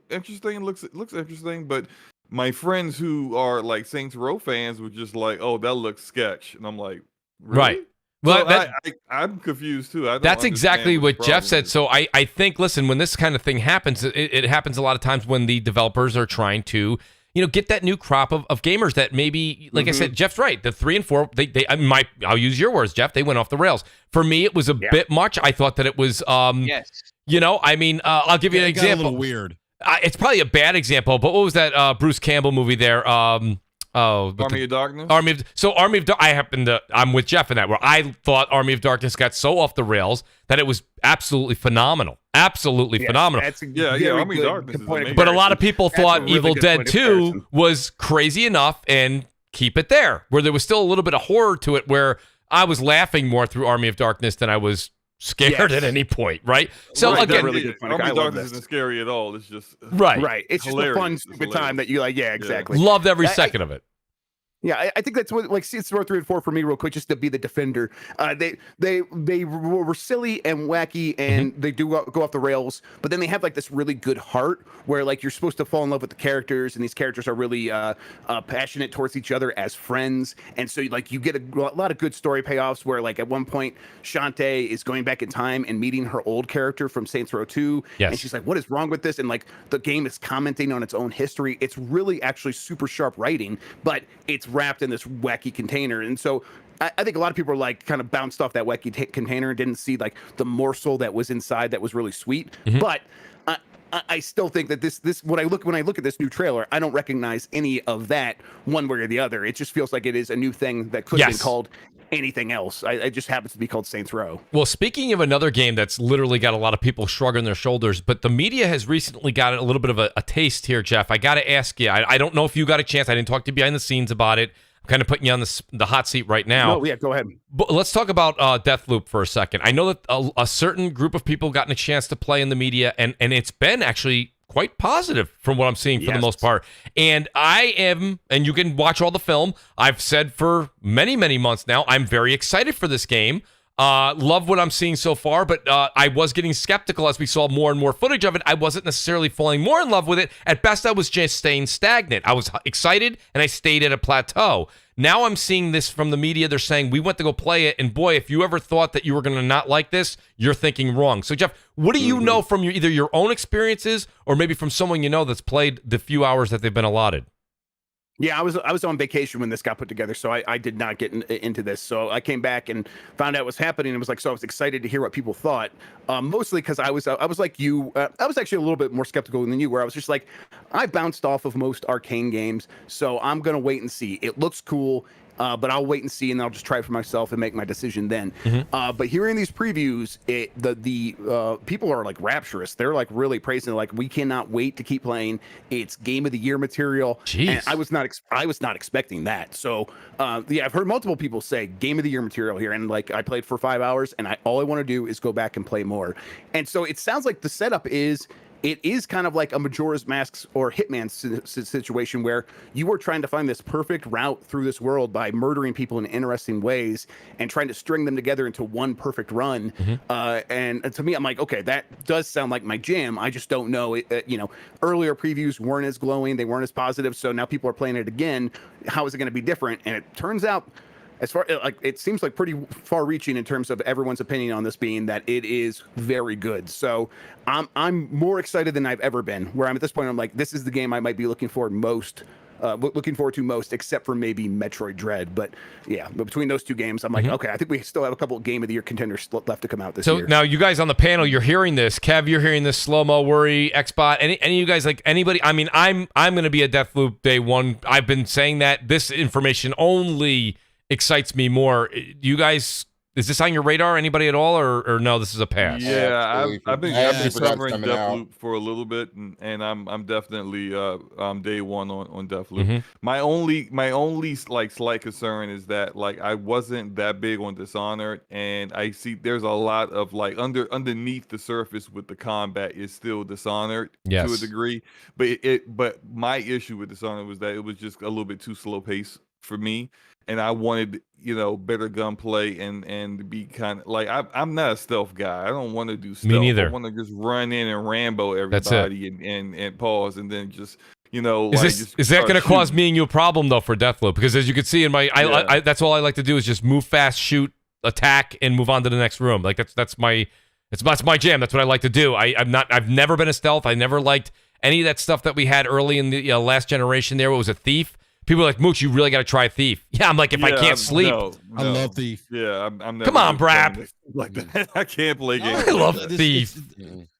interesting. Looks interesting." But my friends who are like Saints Row fans were just like, "Oh, that looks sketch," and I'm like, really? Right. Well, so I'm confused too. That's exactly what Jeff said. So I think, listen, when this kind of thing happens, it happens a lot of times when the developers are trying to, get that new crop of gamers that maybe, like I said, Jeff's right. The 3 and 4, I'll use your words, Jeff. They went off the rails. For me, it was a bit much. I thought that it was, yes. I mean, I'll give you an example. A little weird. It's probably a bad example, but what was that Bruce Campbell movie there? Army of Darkness. Army of Darkness. I'm with Jeff in that, where I thought Army of Darkness got so off the rails that it was absolutely phenomenal. Absolutely phenomenal. Army of Darkness is amazing. But a lot of people thought really Evil good Dead point of 2 comparison. was crazy enough and keep it there, where there was still a little bit of horror to it, where I was laughing more through Army of Darkness than I was scared at any point, right? So again, really good point. Army of Darkness isn't scary at all. It's just right. It's just a fun, stupid time that you like. Yeah, exactly. Loved every second of it. Yeah, I think that's what like Saints Row 3 and 4 for me, real quick, just to be the defender. They were silly and wacky, and they do go off the rails. But then they have like this really good heart, where like you're supposed to fall in love with the characters, and these characters are really passionate towards each other as friends. And so like you get a lot of good story payoffs, where like at one point Shantae is going back in time and meeting her old character from Saints Row 2, and she's like, "What is wrong with this?" And like the game is commenting on its own history. It's really actually super sharp writing, but it's wrapped in this wacky container. And so I think a lot of people are like kind of bounced off that wacky container and didn't see like the morsel that was inside that was really sweet. But I still think that this when I look at this new trailer, I don't recognize any of that one way or the other. It just feels like it is a new thing that could have been called anything else. It just happens to be called Saints Row. Well, speaking of another game that's literally got a lot of people shrugging their shoulders, but the media has recently got a little bit of a taste here, Jeff. I got to ask you, I don't know if you got a chance. I didn't talk to you behind the scenes about it. I'm kind of putting you on the hot seat right now. No, yeah, go ahead. But let's talk about Deathloop for a second. I know that a certain group of people gotten a chance to play in the media, and it's been actually quite positive from what I'm seeing for the most part. And I am, and you can watch all the film, I've said for many, many months now, I'm very excited for this game. Love what I'm seeing so far, but I was getting skeptical as we saw more and more footage of it. I wasn't necessarily falling more in love with it. At best, I was just staying stagnant. I was excited, and I stayed at a plateau. Now I'm seeing this from the media. They're saying, we went to go play it, and boy, if you ever thought that you were going to not like this, you're thinking wrong. So, Jeff, what do you know from either your own experiences or maybe from someone you know that's played the few hours that they've been allotted? Yeah, I was on vacation when this got put together, so I did not get into this. So I came back and found out what was happening, and was like, so I was excited to hear what people thought. Mostly because I was like you, I was actually a little bit more skeptical than you, where I was just like, I bounced off of most arcane games, so I'm gonna wait and see. It looks cool. But I'll wait and see, and I'll just try it for myself and make my decision then. But hearing these previews, the people are like rapturous. They're like really praising it. Like, we cannot wait to keep playing. It's game of the year material. Jeez. And I was not expecting that. So yeah, I've heard multiple people say game of the year material here, and like I played for 5 hours, and all I want to do is go back and play more. And so it sounds like the setup is. It is kind of like a Majora's Mask or Hitman situation where you are trying to find this perfect route through this world by murdering people in interesting ways and trying to string them together into one perfect run. And to me, I'm like, okay, that does sound like my jam. I just don't know. Earlier previews weren't as glowing. They weren't as positive. So now people are playing it again. How is it going to be different? And it turns out, as far like it seems like pretty far-reaching in terms of everyone's opinion on this being that it is very good. So I'm more excited than I've ever been. Where I'm at this point, I'm like, this is the game I might be looking forward to most, except for maybe Metroid Dread. But yeah, but between those two games, I'm like, okay, I think we still have a couple of Game of the Year contenders left to come out this year. So now you guys on the panel, you're hearing this. Kev, you're hearing this. Slow-mo, Worry, Xbot, any of you guys, like anybody? I mean, I'm going to be a Deathloop day one. I've been saying that. This information only excites me more. You guys, is this on your radar? Anybody at all, or no? This is a pass. Yeah, I've been covering Deathloop for a little bit, and I'm definitely day one on Deathloop. My only like slight concern is that like I wasn't that big on Dishonored, and I see there's a lot of like underneath the surface with the combat is still Dishonored to a degree, but my issue with Dishonored was that it was just a little bit too slow paced for me. And I wanted, better gunplay and be kind of like I'm not a stealth guy. I don't want to do stealth. Me neither. I want to just run in and Rambo everybody and pause and then just is that going to cause me and you a problem though for Deathloop? Because as you can see in my, I that's all I like to do is just move fast, shoot, attack, and move on to the next room. Like that's my jam. That's what I like to do. I've never been a stealth. I never liked any of that stuff that we had early in the last generation. There, it was a Thief. People are like, Mooch, you really got to try Thief. Yeah, I'm like, if I can't sleep. No. I love Thief. Yeah, I'm never come on, BRAP. Like that. I can't play games. I love Thief.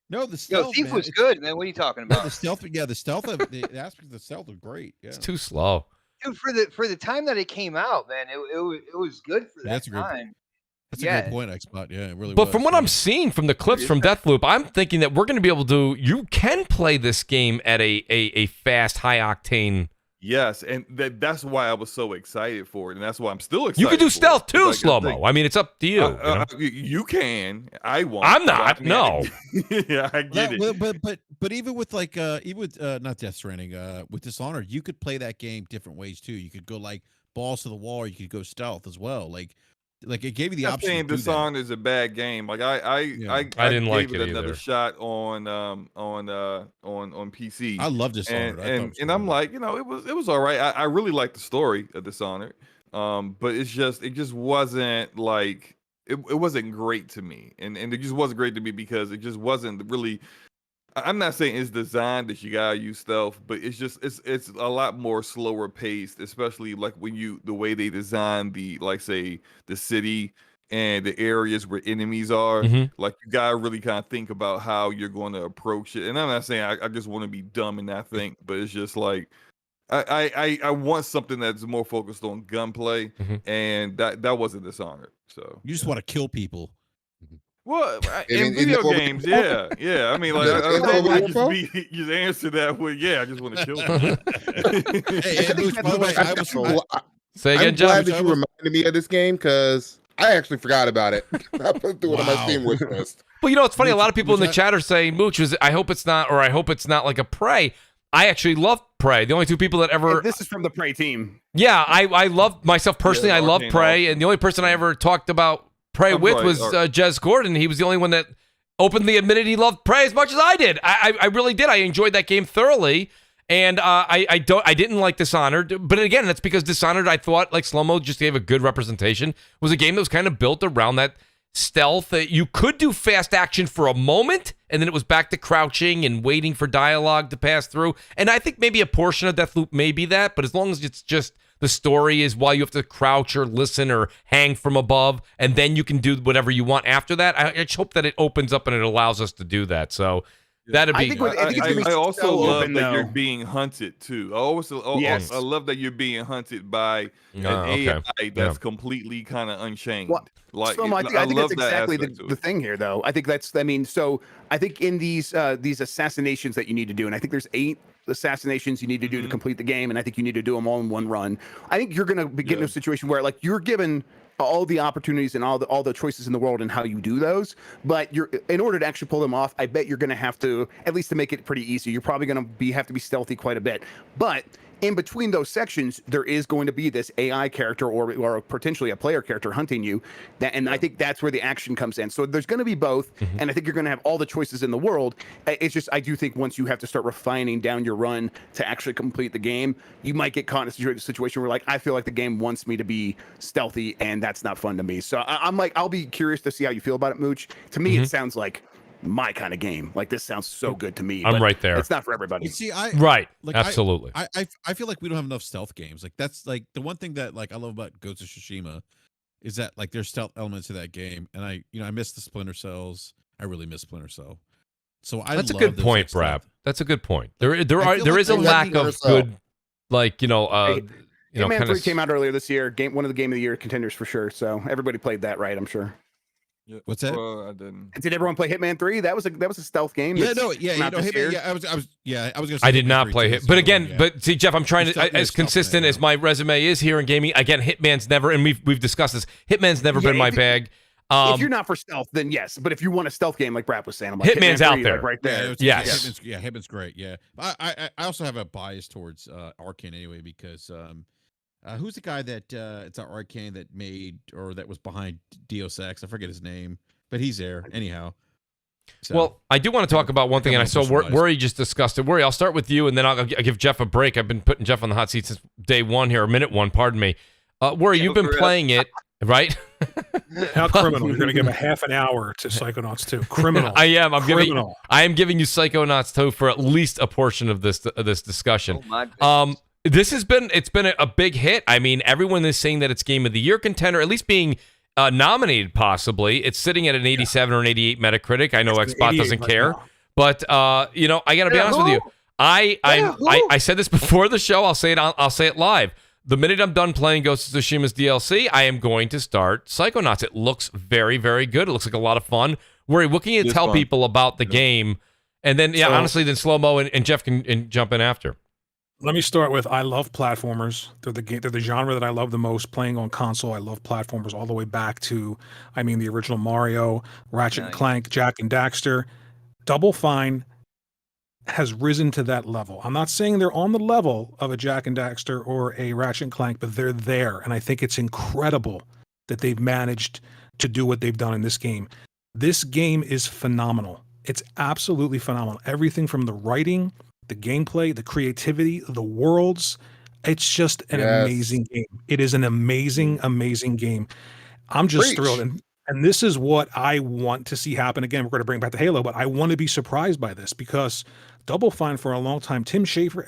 No, the stealth. Thief was good, man. What are you talking about? No, the stealth. Yeah, the stealth. The aspects of the stealth are great. Yeah. It's too slow. Dude, for the time that it came out, man, it was good for that time. That's a great point, Xbot. Yeah, it really But was. from what I'm seeing from the clips from Deathloop, I'm thinking that we're going to be able to. You can play this game at a fast, high octane. Yes, and that's why I was so excited for it, and that's why I'm still excited. You can do stealth too, like, slow-mo. I mean, it's up to you. You can. I won't. I'm not. No. Yeah, I get it. But even with not Death Stranding, with Dishonored, you could play that game different ways too. You could go like balls to the wall, or you could go stealth as well. Like it gave you the option. I'm saying Dishonored is a bad game. Like I didn't like it another either. Shot on PC. I love Dishonored, and I'm like, it was all right. I really like the story of Dishonored, but it just wasn't like it wasn't great to me, and it just wasn't great to me because it just wasn't really. I'm not saying it's designed that you gotta use stealth, but it's just it's a lot more slower paced, especially like when the way they design the, like, say, the city and the areas where enemies are. Mm-hmm. Like you gotta really kind of think about how you're going to approach it. And I'm not saying I just want to be dumb and not think, but it's just like I want something that's more focused on gunplay, and that wasn't Dishonored. So You just want to kill people. well, in video games, yeah. I mean, like, I don't want to just answer that with, I just want to kill them. Hey, Mooch, by the way, Say again, I'm John. glad that you reminded me of this game because I actually forgot about it. I put through it on my Steam wish list. Well, it's funny. A lot of people in the chat are saying, Mooch, I hope it's not like a Prey. I actually love Prey. The only two people that ever... This is from the Prey team. Yeah, I love myself personally. I love Prey, and the only person I ever talked about Prey with was Jez Gordon. He was the only one that openly admitted he loved Prey as much as I did. I really did. I enjoyed that game thoroughly, and I didn't like Dishonored. But again, that's because Dishonored, I thought, like Slow-Mo just gave a good representation, was a game that was kind of built around that stealth. You could do fast action for a moment, and then it was back to crouching and waiting for dialogue to pass through. And I think maybe a portion of Deathloop may be that, but as long as it's just the story is while you have to crouch or listen or hang from above, and then you can do whatever you want after that. I just hope that it opens up and it allows us to do that. So that'd be. I also love that you're being hunted too. I love that you're being hunted by an AI that's completely kind of unchained. Well, like, so I think that's exactly the thing here, though. I think that's. I mean, so I think in these assassinations that you need to do, and I think there's 8 assassinations you need to do to complete the game, and I think you need to do them all in one run. I think you're going to get in a situation where, like, you're given all the opportunities and all the choices in the world and how you do those, but in order to actually pull them off, I bet you're going to have to, at least to make it pretty easy, you're probably going to have to be stealthy quite a bit. But in between those sections, there is going to be this AI character or potentially a player character hunting you, and I think that's where the action comes in. So there's going to be both, and I think you're going to have all the choices in the world. It's just, I do think once you have to start refining down your run to actually complete the game, you might get caught in a situation where, like, I feel like the game wants me to be stealthy, and that's not fun to me. So I'm like, I'll be curious to see how you feel about it, Mooch. To me, it sounds like my kind of game. Like, this sounds so good to me. I'm right there. It's not for everybody. You see, absolutely. I feel like we don't have enough stealth games. Like, that's like the one thing that, like, I love about Ghost of Tsushima is that, like, there's stealth elements to that game, and I miss the Splinter Cells. I really miss Splinter Cell. So that's a good point, BRAP. That's a good point. There is a lack of good, like, Hitman 3 came out earlier this year. One of the Game of the Year contenders for sure. So everybody played that, right? I'm sure. Yeah. What's that? I didn't. Did everyone play Hitman 3? That was a stealth game. Hitman. I was gonna say I did not play it, but again, but see, Jeff, I'm trying to as consistent as my resume is here in gaming. Again, Hitman's never, and we've discussed this. Hitman's never been my bag. If you're not for stealth, then yes. But if you want a stealth game, like BRAP was saying, I'm like, Hitman's out there, like, right there. Hitman's great. Yeah, I also have a bias towards Arcane anyway because who's the guy that it's Arcane that made or that was behind Deus Ex? I forget his name, but he's there anyhow. So, well, I do want to talk about one thing, and I saw Worry just discussed it. Worry, I'll start with you, and then I'll give Jeff a break. I've been putting Jeff on the hot seat since day one here, or minute one, pardon me. Worry, you've been playing it, right? How criminal! You're going to give a half an hour to Psychonauts 2. Criminal. I am. I am giving you Psychonauts 2 for at least a portion of this discussion. It's been a big hit. I mean, everyone is saying that it's Game of the Year contender, at least being nominated possibly. It's sitting at an 87 or an 88 Metacritic. I know Xbox doesn't care, but I got to be honest with you. I said this before the show. I'll say it live. The minute I'm done playing Ghost of Tsushima's DLC, I am going to start Psychonauts. It looks very, very good. It looks like a lot of fun. Worry, what can you tell people about the game? And then, honestly, then Slow-Mo and Jeff can jump in after. Let me start with, I love platformers. They're the genre that I love the most. Playing on console, I love platformers all the way back to, the original Mario, Ratchet and Clank, Jak and Daxter. Double Fine has risen to that level. I'm not saying they're on the level of a Jak and Daxter or a Ratchet and Clank, but they're there. And I think it's incredible that they've managed to do what they've done in this game. This game is phenomenal. It's absolutely phenomenal. Everything from the writing, the gameplay, the creativity, the worlds. It's just an amazing game. It is an amazing, amazing game. I'm just thrilled. And this is what I want to see happen. Again, we're going to bring back to Halo, but I want to be surprised by this because Double Fine for a long time, Tim Schafer,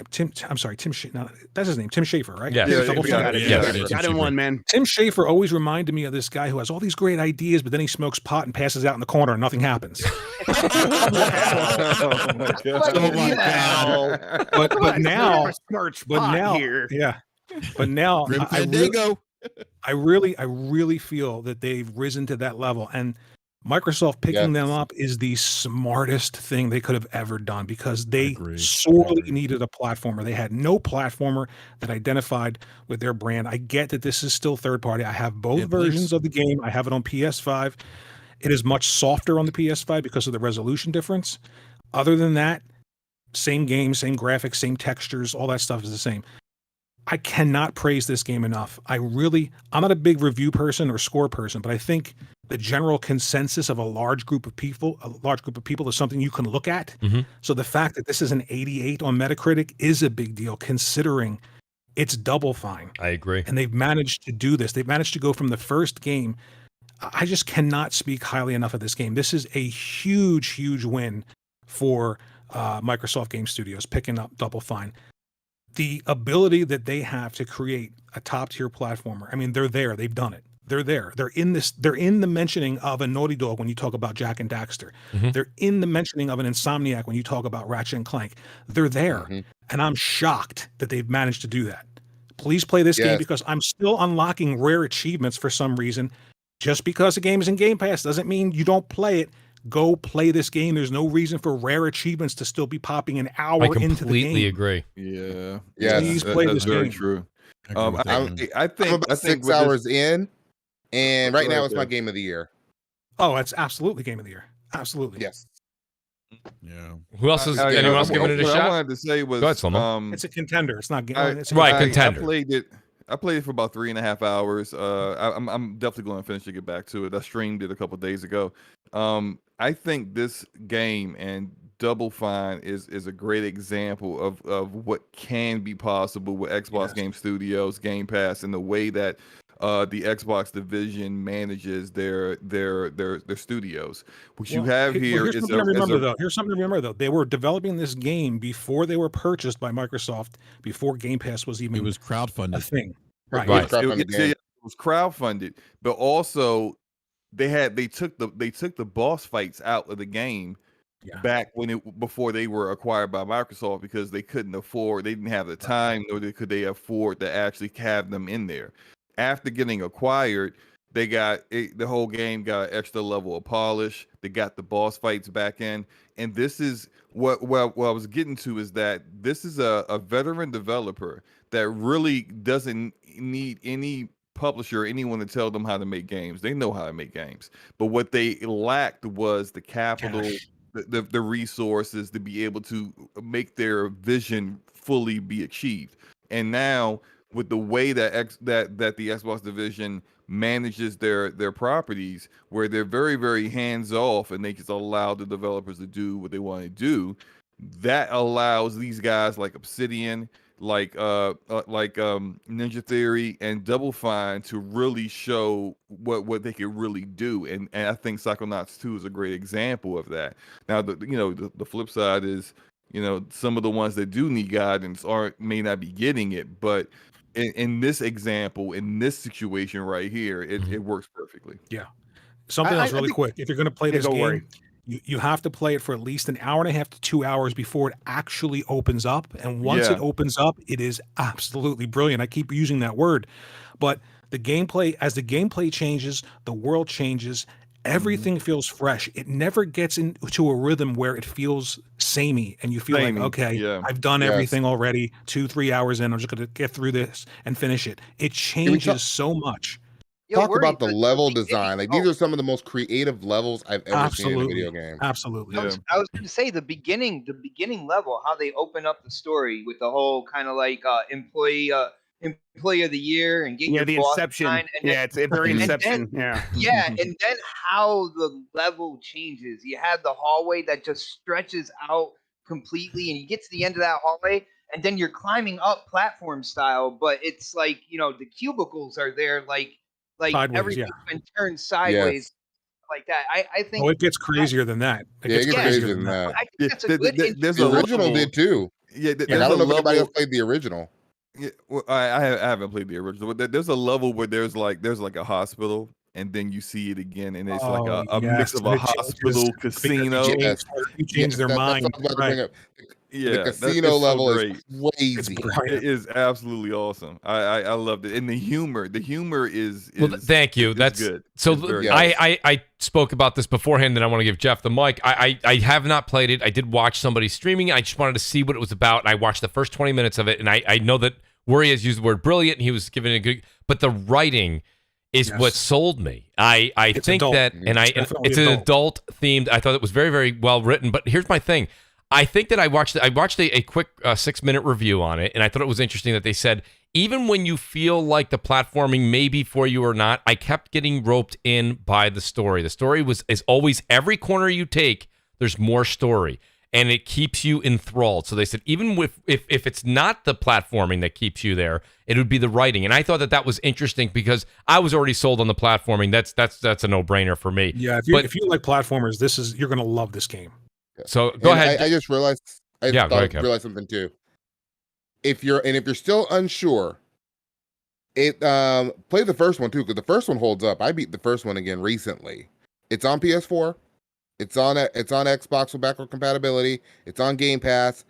no, that's his name, Tim Schafer, right? Yes. Double Fine. Got in one, man. Tim Schafer always reminded me of this guy who has all these great ideas, but then he smokes pot and passes out in the corner and nothing happens. But now, I really feel that they've risen to that level, and Microsoft picking them up is the smartest thing they could have ever done because they sorely needed a platformer. They had no platformer that identified with their brand. I get that this is still third party. I have both versions of the game. I have it on PS5. It is much softer on the PS5 because of the resolution difference. Other than that, same game, same graphics, same textures, all that stuff is the same. I cannot praise this game enough. I'm not a big review person or score person, but I think the general consensus of a large group of people is something you can look at. Mm-hmm. So the fact that this is an 88 on Metacritic is a big deal considering it's Double Fine. I agree. And they've managed to do this. They've managed to go from the first game. I just cannot speak highly enough of this game. This is a huge, huge win for Microsoft Game Studios picking up Double Fine. The ability that they have to create a top tier platformer. I mean, they're there. They've done it. They're there. They're in the mentioning of a Naughty Dog when you talk about Jak and Daxter. Mm-hmm. They're in the mentioning of an Insomniac when you talk about Ratchet and Clank. They're there. Mm-hmm. And I'm shocked that they've managed to do that. Please play this game because I'm still unlocking rare achievements for some reason. Just because a game is in Game Pass doesn't mean you don't play it. Go play this game. There's no reason for rare achievements to still be popping an hour into the game. I completely agree. Yeah. Please play this very game. True. I think I'm about 6 hours in, and right now it's my game of the year. Oh, it's absolutely game of the year. Absolutely. Yes. Yeah. Who else is anyone else giving it a shot? What I wanted to say was, go ahead, Slomo. It's a contender. It's not game. Contender. I played it for about 3.5 hours. I'm definitely going to finish to get back to it. I streamed it a couple of days ago. I think this game and Double Fine is a great example of what can be possible with Xbox Game Studios, Game Pass, and the way that the Xbox division manages their studios. What you have here is here's something to remember though. They were developing this game before they were purchased by Microsoft, before Game Pass was even crowdfunded a thing. Right. It was crowdfunded, but also they took the boss fights out of the game back before they were acquired by Microsoft because they didn't have the time, nor could they afford to actually have them in there. After getting acquired, the whole game got an extra level of polish. They got the boss fights back in, and this is what I was getting to is that this is a veteran developer that really doesn't need any publisher or anyone to tell them how to make games. They know how to make games, but what they lacked was the capital, the resources to be able to make their vision fully be achieved. And now with the way that the Xbox division manages their properties, where they're very, very hands off and they just allow the developers to do what they want to do, that allows these guys like Obsidian, like Ninja Theory and Double Fine to really show what they can really do, and I think Psychonauts 2 is a great example of that. Now the flip side is some of the ones that do need guidance may not be getting it, but in this example, in this situation right here, it works perfectly. Yeah. Something else really quick. If you're going to play this game, you have to play it for at least an hour and a half to 2 hours before it actually opens up. And once it opens up, it is absolutely brilliant. I keep using that word. But the gameplay changes, the world changes, everything feels fresh. It never gets into a rhythm where it feels samey and you feel like, okay, I've done everything already. 2-3 hours in, I'm just going to get through this and finish it. It changes so much. Talk about the level design. Like these are some of the most creative levels I've ever seen in a video game. Absolutely. I was going to say the beginning level, how they open up the story with the whole kind of like employee of the year and get your the boss Inception. sign, and It's a very Inception. And then how the level changes. You have the hallway that just stretches out completely, and you get to the end of that hallway, and then you're climbing up platform style, but it's like the cubicles are there like sideways, everything's been turned sideways. like that. I think. Oh, it gets crazier than that. It gets crazier than that. I think that's a good. The original did too. Yeah, I don't know if anybody else played the original. Yeah, well, I haven't played the original. But there's a level where there's like a hospital, and then you see it again, and it's like a mix of a hospital casino. You change their mind. The casino level is crazy. It is absolutely awesome. I loved it, and the humor is well. Thank you. That's good. So I spoke about this beforehand, and I want to give Jeff the mic. I have not played it. I did watch somebody streaming. I just wanted to see what it was about. And I watched the first 20 minutes of it, and I know that Worry has used the word brilliant, and he was giving it a good. But the writing is what sold me. I think adult. That, and it's an adult themed. I thought it was very, very well written. But here's my thing. I think that I watched a quick 6-minute review on it, and I thought it was interesting that they said even when you feel like the platforming may be for you or not, I kept getting roped in by the story. The story is always every corner you take, there's more story, and it keeps you enthralled. So they said even if it's not the platforming that keeps you there, it would be the writing. And I thought that was interesting because I was already sold on the platforming. That's a no-brainer for me. Yeah, if you like platformers, you're going to love this game. So go ahead. I just realized realized something too. If you're still unsure, play the first one too, because the first one holds up. I beat the first one again recently. It's on PS4. It's on Xbox with backward compatibility. It's on Game Pass.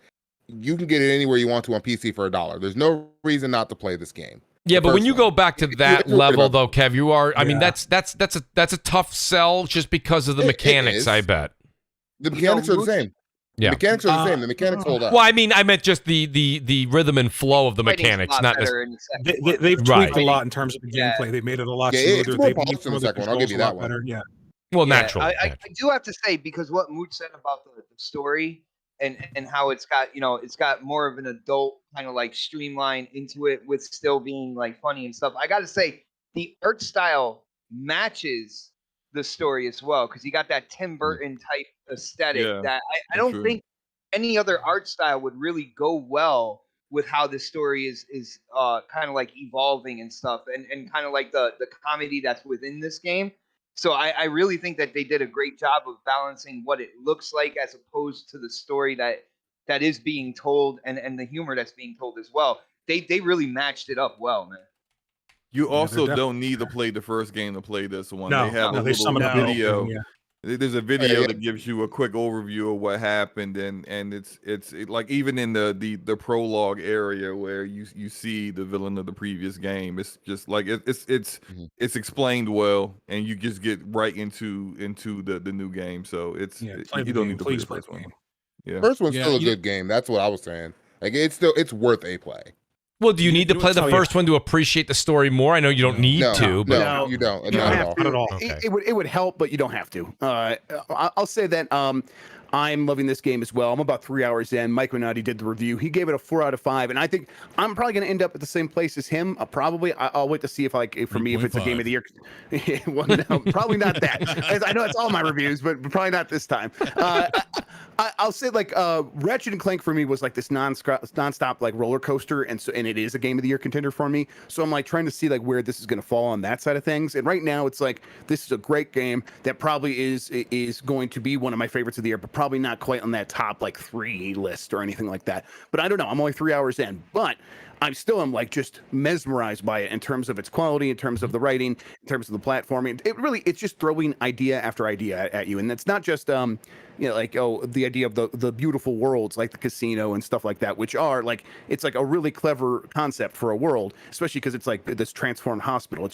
You can get it anywhere you want to on PC for $1. There's no reason not to play this game. Yeah, but when you go back to that level, though, Kev, you are. I mean, that's a tough sell just because of the mechanics. I bet. The mechanics are the same. Yeah. The mechanics are the same. The mechanics hold up. Well, I mean, I meant just the rhythm and flow of the mechanics, not they've tweaked a lot in terms of the gameplay. They made it a lot smoother. It's more polished in the second one. I'll give you that one. Better. Yeah. Well, natural. I do have to say, because what Mooch said about the story and how it's got more of an adult kind of like streamline into it with still being like funny and stuff. I got to say, the art style matches the story as well, because you got that Tim Burton type aesthetic that I don't think any other art style would really go well with how the story is kind of like evolving and stuff, and kind of like the comedy that's within this game. So I really think that they did a great job of balancing what it looks like as opposed to the story that is being told, and the humor that's being told as well. They really matched it up well, man. You also don't need to play the first game to play this one. No, they have a little video. There's a video that gives you a quick overview of what happened, and it's like even in the prologue area where you see the villain of the previous game. It's just like it's explained well, and you just get right into the new game. So you don't need to play the first one. Yeah, first one's still a good game. That's what I was saying. Like it's worth a play. Well, do you need to play the first one to appreciate the story more? I know you don't need to, but no, you don't. Not at all. It would help, but you don't have to. I'll say that I'm loving this game as well. I'm about 3 hours in. Mike Kn1ght did the review. He gave it a 4 out of 5, and I think I'm probably going to end up at the same place as him. I'll wait to see if it's a game of the year. Well, no, probably not that. I know it's all my reviews, but probably not this time. I'll say like Ratchet and Clank for me was like this nonstop like roller coaster, and it is a game of the year contender for me. So I'm like trying to see like where this is going to fall on that side of things. And right now it's like this is a great game that probably is going to be one of my favorites of the year, but probably not quite on that top like 3 list or anything like that. But I don't know. I'm only 3 hours in, but I'm like just mesmerized by it in terms of its quality, in terms of the writing, in terms of the platforming. It's just throwing idea after idea at you, and it's not just the idea of the beautiful worlds like the casino and stuff like that, which are like it's like a really clever concept for a world, especially because it's like this transformed hospital.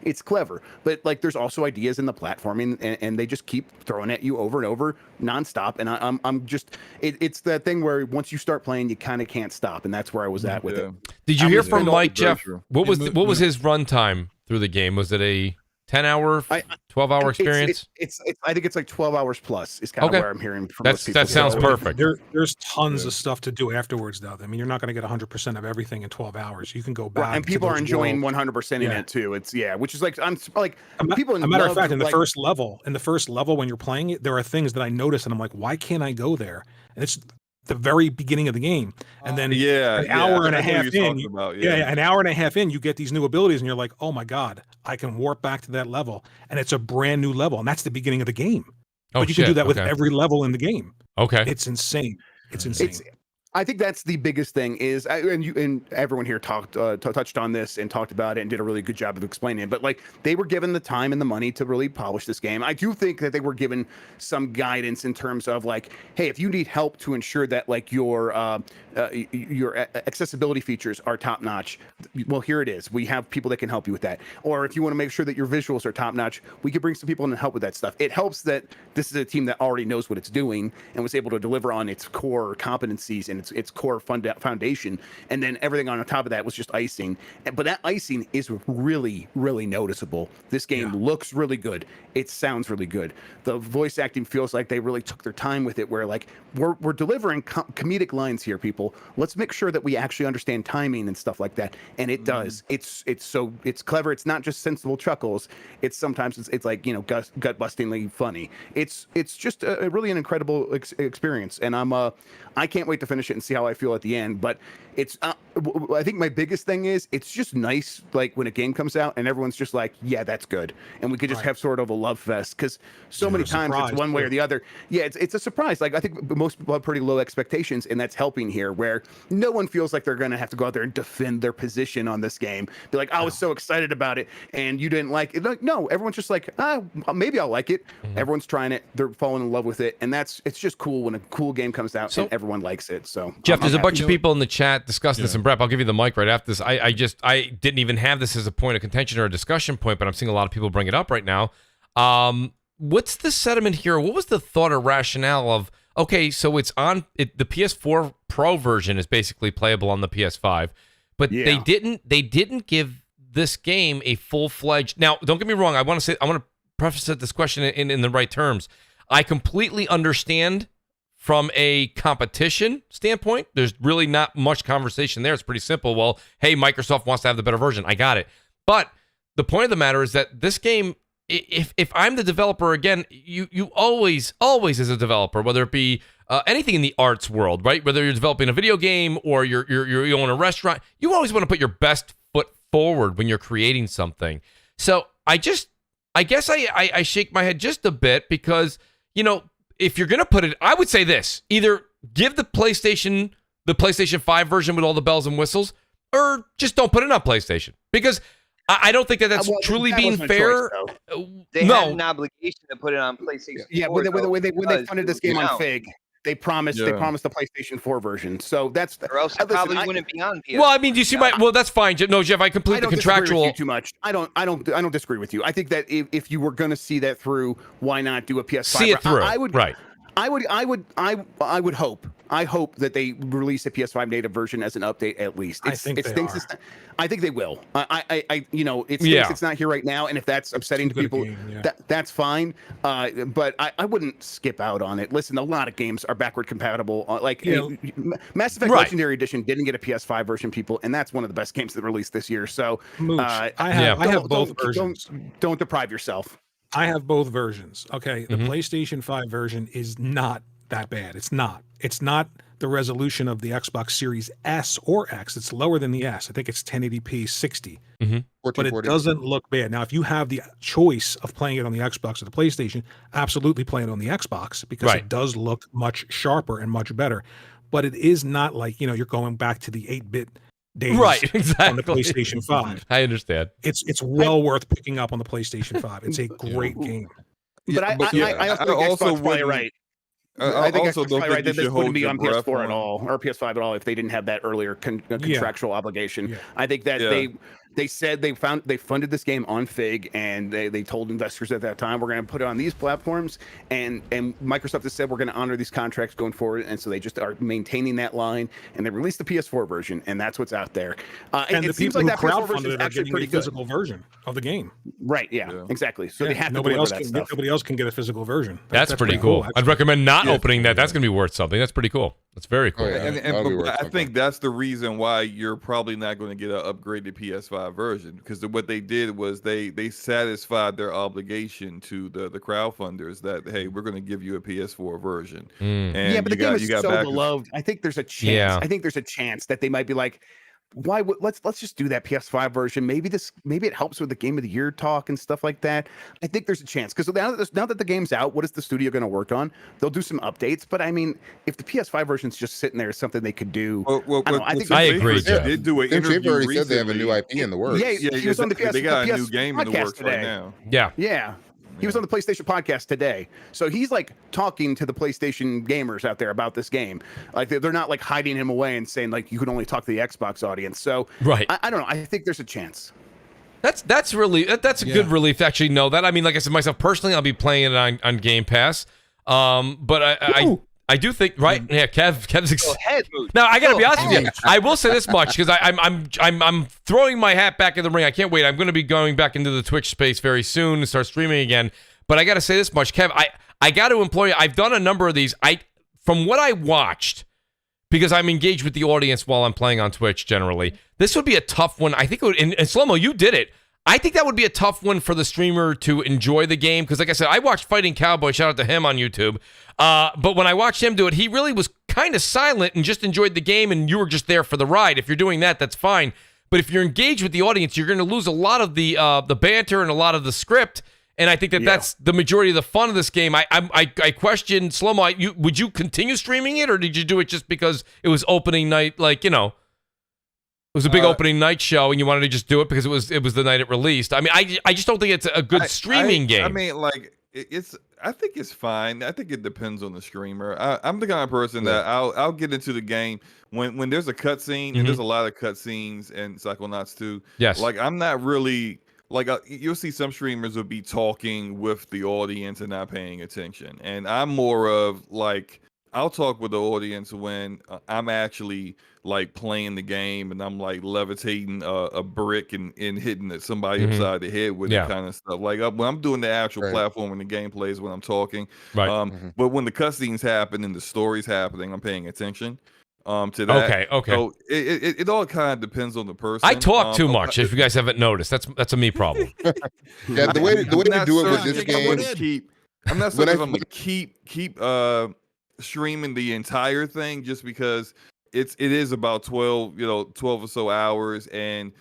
It's clever, but like there's also ideas in the platforming, and they just keep throwing at you over and over nonstop. And I'm just it's that thing where once you start playing, you kind of can't stop, and that's where I was at with it. Did you hear from Mike, Jeff? What was his runtime through the game? Was it a 10-hour, 12-hour experience? I think it's like 12 hours plus is kind of where I'm hearing from most people. That sounds perfect. There's tons of stuff to do afterwards, though. I mean, you're not going to get 100% of everything in 12 hours. You can go back. And people are enjoying 100% in it too. It's which is like people. A matter of fact, in the first level when you're playing it, there are things that I notice, and I'm like, why can't I go there? And the very beginning of the game, and then an hour and a half in, an hour and a half in, you get these new abilities, and you're like, oh my god, I can warp back to that level, and it's a brand new level, and that's the beginning of the game. But you can do that with every level in the game. Okay, it's insane. It's insane. I think that's the biggest thing is, and everyone here touched on this and talked about it and did a really good job of explaining it. But like, they were given the time and the money to really polish this game. I do think that they were given some guidance in terms of like, hey, if you need help to ensure that like your accessibility features are top notch, well, here it is. We have people that can help you with that. Or if you want to make sure that your visuals are top notch, we could bring some people in and help with that stuff. It helps that this is a team that already knows what it's doing and was able to deliver on its core competencies and its core foundation, and then everything on top of that was just icing. But that icing is really, really noticeable. This game looks really good. It sounds really good. The voice acting feels like they really took their time with it, where like we're delivering comedic lines here, people. Let's make sure that we actually understand timing and stuff like that. And it does. It's clever. It's not just sensible chuckles. It's sometimes it's like, you know, gut bustingly funny. It's just a really an incredible experience, and I can't wait to finish it and see how I feel at the end. But it's I think my biggest thing is it's just nice, like when a game comes out and everyone's just like, yeah, that's good, and we could just have sort of a love fest, because so many times it's one way or the other. It's a surprise. Like, I think most people have pretty low expectations, and that's helping here, where no one feels like they're gonna have to go out there and defend their position on this game, be like, I was so excited about it and you didn't like it. Like, no, everyone's just like, maybe I'll like it. Everyone's trying it, they're falling in love with it, and it's just cool when a cool game comes out and everyone likes it. So Jeff, there's a bunch of people in the chat discussing this, and BRAP, I'll give you the mic right after this. I didn't even have this as a point of contention or a discussion point, but I'm seeing a lot of people bring it up right now. What's the sentiment here? What was the thought or rationale of, okay, so it's on the PS4 Pro version is basically playable on the PS5, but they didn't give this game a full-fledged. Now, don't get me wrong. I want to preface this question in the right terms. I completely understand from a competition standpoint, there's really not much conversation there. It's pretty simple. Well, hey, Microsoft wants to have the better version. I got it. But the point of the matter is that this game, if I'm the developer, again, you always as a developer, whether it be anything in the arts world, right? Whether you're developing a video game or you own a restaurant, you always want to put your best foot forward when you're creating something. So I guess I shake my head just a bit, because, you know, if you're going to put it, I would say this: either give the PlayStation 5 version with all the bells and whistles, or just don't put it on PlayStation, because I don't think that's truly being fair. They had an obligation to put it on PlayStation 4. When they funded this game on Fig, they promised the PlayStation 4 version. So that's, or else it probably wouldn't be on PS4. Well, I mean, do you see well, that's fine. No, Jeff, I completely contractual. Too much. I don't disagree with you. I think that if you were going to see that through, why not do a PS5? See it through. I hope that they release a PS5 native version as an update at least. I think they will. It's not here right now, and if that's upsetting to people, that's fine. But I wouldn't skip out on it. Listen, a lot of games are backward compatible. Mass Effect Legendary Edition didn't get a PS5 version, people, and that's one of the best games that released this year. So Mooch, I have both versions. Don't deprive yourself. I have both versions. Okay, the PlayStation 5 version is not that bad. It's not the resolution of the Xbox Series S or X. It's lower than the S. I think it's 1080p 60. But it doesn't look bad. Now, if you have the choice of playing it on the Xbox or the PlayStation, absolutely play it on the Xbox, because it does look much sharper and much better. But it is not like, you know, you're going back to the 8-bit days on the PlayStation 5. I understand. It's well worth picking up on the PlayStation 5. It's a great game. But I also think Xbox probably right. I think Xbox probably right that this wouldn't be on PS4 at all, or PS5 at all, if they didn't have that earlier contractual obligation. Yeah. I think that they said they funded this game on Fig, and they told investors at that time, we're going to put it on these platforms, and Microsoft has said we're going to honor these contracts going forward, and so they just are maintaining that line, and they released the PS4 version, and that's what's out there. And it seems like that crowdfunded are getting a physical version of the game. Right? Yeah. Exactly. So they have nobody else can get a physical version. That's pretty cool. I'd recommend not opening that. That's going to be worth something. That's pretty cool. That's very cool. But I think that's the reason why you're probably not going to get an upgraded PS5 version, because what they did was they satisfied their obligation to the crowdfunders that, hey, we're going to give you a PS4 version. And yeah, but the game is so beloved. I think there's a chance. Yeah. I think there's a chance that they might be like, why would let's just do that PS5 version. Maybe it helps with the Game of the Year talk and stuff like that. I think there's a chance, because now that the game's out, what is the studio going to work on? They'll do some updates, but I mean, if the PS5 version's just sitting there as something they could do, I agree. They did do an interview already said they have a new IP in the works. Yeah, he was on the PS. They got a new PS game in the works today. right now. Yeah. He was on the PlayStation podcast today. So he's like talking to the PlayStation gamers out there about this game. Like they're not like hiding him away and saying like you can only talk to the Xbox audience. So right. I don't know. I think there's a chance. That's really a good relief to actually know that. I mean, like I said myself personally, I'll be playing it on Game Pass. But I do think, right? Yeah, Kev's Go ahead, Mooch. Now I gotta be honest with you. I will say this much, because I'm throwing my hat back in the ring. I can't wait. I'm going to be going back into the Twitch space very soon and start streaming again. But I gotta say this much, Kev. I got to implore you. I've done a number of these. From what I watched, because I'm engaged with the audience while I'm playing on Twitch generally, this would be a tough one. I think it would. And Slow-Mo, you did it. I think that would be a tough one for the streamer to enjoy the game, because like I said, I watched Fighting Cowboy, shout out to him on YouTube, but when I watched him do it, he really was kind of silent and just enjoyed the game, and you were just there for the ride. If you're doing that, that's fine, but if you're engaged with the audience, you're going to lose a lot of the banter and a lot of the script, and I think that's the majority of the fun of this game. I question, Slow-Mo, would you continue streaming it, or did you do it just because it was opening night, like, you know? It was a big opening night show, and you wanted to just do it because it was the night it released. I mean, I just don't think it's a good streaming game. I mean, like I think it's fine. I think it depends on the streamer. I'm the kind of person that I'll get into the game when there's a cutscene, and there's a lot of cutscenes in Psychonauts 2. Yes. Like I'm not really like you'll see some streamers will be talking with the audience and not paying attention, and I'm more of like, I'll talk with the audience when I'm actually like playing the game and I'm like levitating a brick and hitting somebody upside the head with it kind of stuff. Like when I'm doing the actual platform and the gameplay is when I'm talking. Right. But when the cutscenes happen and the story's happening, I'm paying attention to that. Okay. So it all kind of depends on the person. I talk too much. If you guys haven't noticed, that's a me problem. Yeah, the way to do it with this game. I'm not certain if I'm gonna keep streaming the entire thing, just because it is about 12 or so hours, and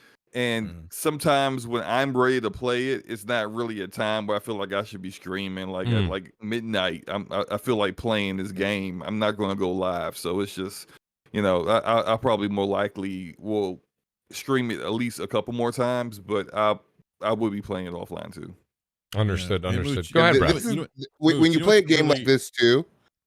sometimes when I'm ready to play it, it's not really a time where I feel like I should be streaming. Like at like midnight, I feel like playing this game. I'm not going to go live, so it's just I probably more likely will stream it at least a couple more times, but I will be playing it offline too. Understood. Mooch, Go ahead, Brad. When you play a game like this too,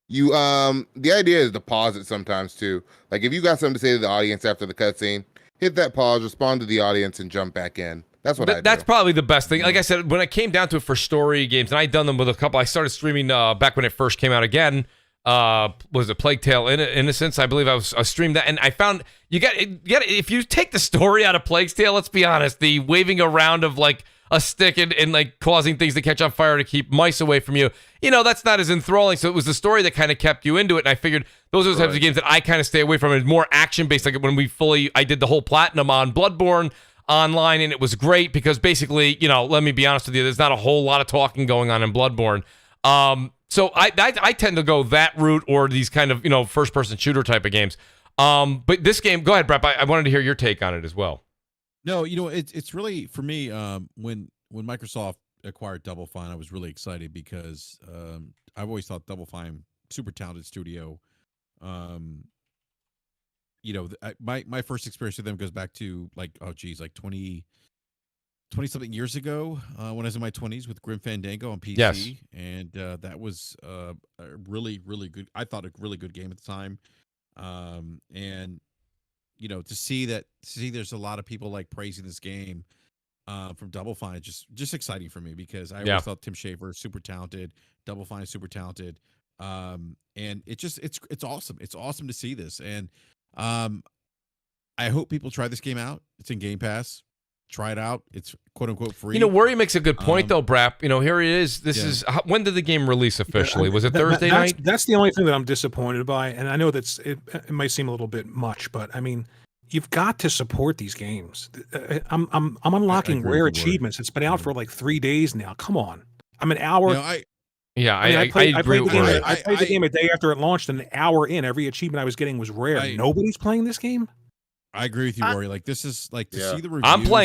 you the idea is to pause it sometimes too. Like if you got something to say to the audience after the cutscene, hit that pause, respond to the audience, and jump back in. That's what I do. That's probably the best thing. Like I said, when it came down to it for story games, and I'd done them with a couple. I started streaming back when it first came out again. Was it Plague Tale Innocence? I believe I streamed that, and I found you got if you take the story out of Plague Tale, let's be honest, the waving around of like a stick and like causing things to catch on fire to keep mice away from you, that's not as enthralling. So it was the story that kind of kept you into it, and I figured those are the types of games that I kind of stay away from. It's more action based. Like when I did the whole platinum on Bloodborne online, and it was great because basically, let me be honest with you, there's not a whole lot of talking going on in Bloodborne. So I tend to go that route, or these kind of first person shooter type of games. But this game, go ahead, Brap. I wanted to hear your take on it as well. No, it's really, for me, when Microsoft acquired Double Fine, I was really excited because I've always thought Double Fine, super talented studio. My first experience with them goes back to like 20 something years ago when I was in my 20s with Grim Fandango on PC. Yes. And that was a really, really good, I thought a really good game at the time. And to see there's a lot of people like praising this game from Double Fine, just exciting for me, because I always thought Tim Schafer super talented, Double Fine is super talented, and it's awesome. It's awesome to see this, and I hope people try this game out. It's in Game Pass. try it out. It's quote unquote free. You know, Worry makes a good point though, Brap. You know, here it is. This is when did the game release officially? Was it Thursday night? That's the only thing that I'm disappointed by, and I know it might seem a little bit much, but I mean, you've got to support these games. I'm unlocking rare achievements. It's been out for like 3 days now. Come on, I'm an hour. I agree with Worry. I played the game a day after it launched, and an hour in, every achievement I was getting was rare. Nobody's playing this game. I agree with you, Rory. Like this is like to see the reviews.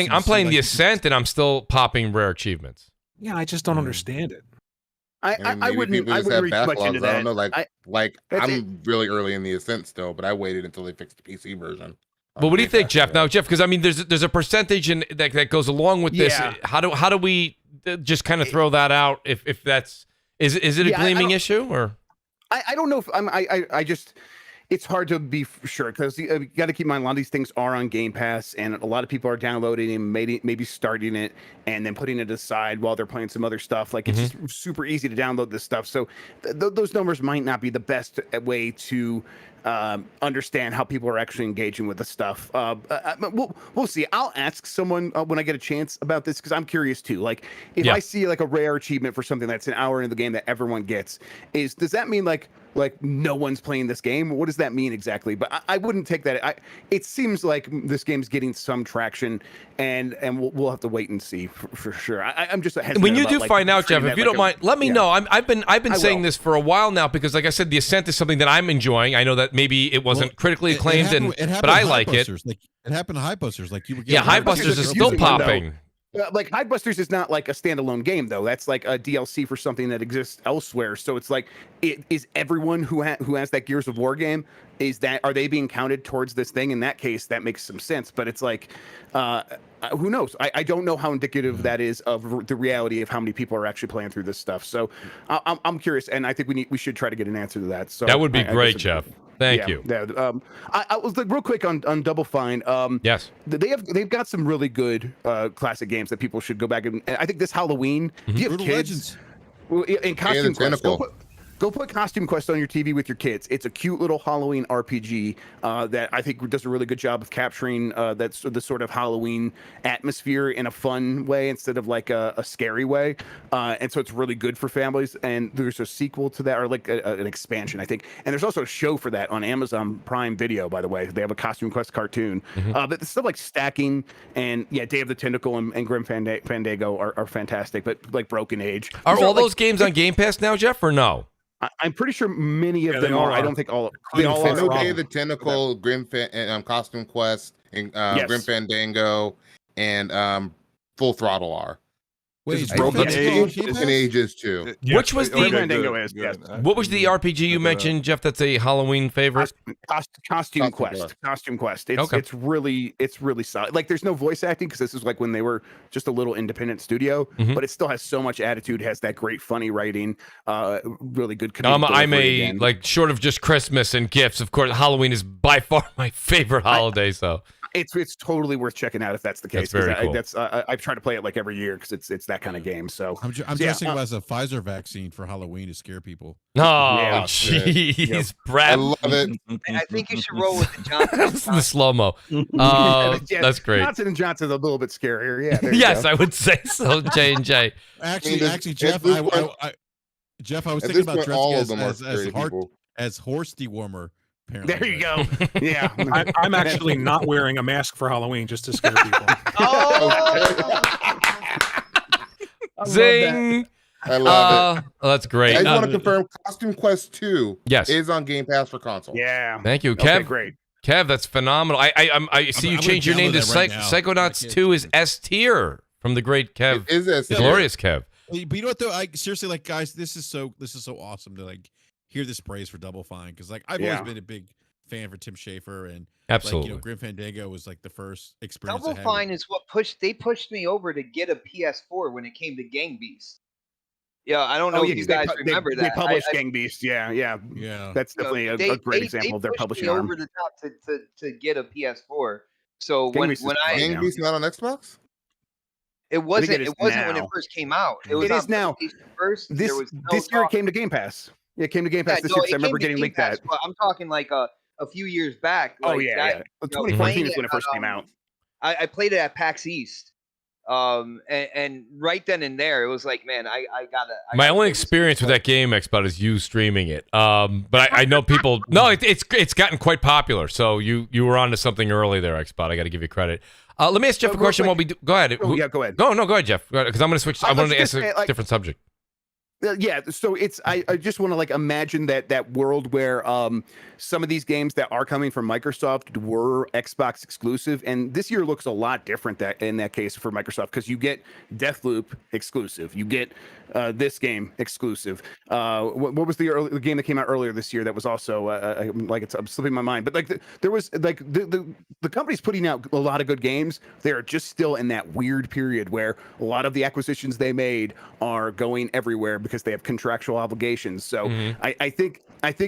I'm playing the Ascent, and I'm still popping rare achievements. Yeah, I just don't understand it. I wouldn't read much into that. I don't know. Like I'm really early in the Ascent still, but I waited until they fixed the PC version. Well, what do you think, Jeff? Now, Jeff, because I mean, there's a percentage that goes along with this. How do we just kind of throw that out? If that's is it a gleaming issue or? I don't know if I just. It's hard to be sure because you got to keep in mind a lot of these things are on Game Pass, and a lot of people are downloading and maybe starting it and then putting it aside while they're playing some other stuff. Like it's just super easy to download this stuff. So those numbers might not be the best way to understand how people are actually engaging with the stuff. We'll see. I'll ask someone when I get a chance about this because I'm curious too. Like if I see like a rare achievement for something that's an hour into the game that everyone gets, does that mean like no one's playing this game? What does that mean exactly? But I wouldn't take that. It seems like this game's getting some traction, and we'll have to wait and see for sure. I'm just hesitant. When you do find out, Jeff, if you don't mind, let me know. I've been saying this for a while now because, like I said, the Ascent is something that I'm enjoying. I know that maybe it wasn't critically acclaimed, but I like it. Like it happened to High Busters. Like you were High Busters is still popping. Like High Busters is not like a standalone game though. That's like a DLC for something that exists elsewhere. So it's like, is everyone who has that Gears of War game, are they being counted towards this thing? In that case, that makes some sense. But it's like, who knows? I don't know how indicative that is of the reality of how many people are actually playing through this stuff. So I'm curious, and I think we should try to get an answer to that. So that would be great, Jeff. Thank you. Yeah. I was like real quick on Double Fine. Yes, they've got some really good classic games that people should go back and I think this Halloween. Do you have kids? Well, in Costume Quest, go put Costume Quest on your TV with your kids. It's a cute little Halloween RPG that I think does a really good job of capturing the sort of Halloween atmosphere in a fun way instead of like a scary way. And so it's really good for families. And there's a sequel to that, or like an expansion, I think. And there's also a show for that on Amazon Prime Video, by the way. They have a Costume Quest cartoon. But the stuff like Stacking and Day of the Tentacle and Grim Fandango are fantastic. But like Broken Age. Are all those games on Game Pass now, Jeff, or no? I'm pretty sure many of them are. I don't think all. They all are. Day of the Tentacle, Costume Quest, and Grim Fandango, and Full Throttle are. Wait, Broken Age is too. Which was the what was the RPG you mentioned, Jeff? That's a Halloween favorite. Costume Quest. Costume Quest. It's really solid. Like there's no voice acting because this is like when they were just a little independent studio, but it still has so much attitude. Has that great funny writing. Really good. I'm like short of just Christmas and gifts. Of course, Halloween is by far my favorite holiday. So. It's totally worth checking out if that's the case. That's very cool. I've tried to play it like every year because it's that kind of game. So I'm dressing up as a Pfizer vaccine for Halloween to scare people. Oh, jeez, Brad. I love it. I think you should roll with the Johnson. The slow mo. That's great. Johnson & Johnson's a little bit scarier. Yeah. Yes, I would say so. J&J. Actually, Jeff, Jeff, I was thinking about dressing as horse dewormer. Apparently. There you go. Yeah. I'm actually not wearing a mask for Halloween just to scare people. Zing! I love it. Oh, that's great. I just want to confirm Costume Quest 2 yes. is on Game Pass for console. Yeah. Thank you, Kev. Okay, great. Kev, that's phenomenal. I see you changed your name to Psychonauts 2 is S tier from the great Kev. It is S tier. Glorious Kev. But you know what though? I seriously, like, guys, this is so awesome to like hear this praise for Double Fine because like I've always been a big fan for Tim Schafer and absolutely, like, Grim Fandango was like the first experience. Double Fine is what pushed me over to get a PS4 when it came to Gang Beast. Yeah, I don't know if you guys remember that. They published Gang Beast. Yeah. That's definitely a great example of their publishing arm. Over the top to get a PS4. So when Gang Beast not on Xbox. It wasn't when it first came out. It is now. First, this year it came to Game Pass. Yeah, it came to Game Pass this year. I remember getting leaked that. I'm talking like a few years back. 2014 is when it first came out. I played it at PAX East. And right then and there, it was like, man, I gotta. My only experience with that game, Xbot, is you streaming it. But I know people. No, it's gotten quite popular. So you were on to something early there, Xbot. I got to give you credit. Let me ask Jeff a question while we do. Go ahead. Oh, yeah, go ahead. No, go ahead, Jeff. Because I'm going to switch. I wanted to ask a different subject. Yeah, so I just want to like imagine that world where some of these games that are coming from Microsoft were Xbox exclusive, and this year looks a lot different in that case for Microsoft, because you get Deathloop exclusive, you get this game exclusive. What was the game that came out earlier this year that was also I'm slipping my mind, but there was the company's putting out a lot of good games. They're just still in that weird period where a lot of the acquisitions they made are going everywhere because they have contractual obligations. So I think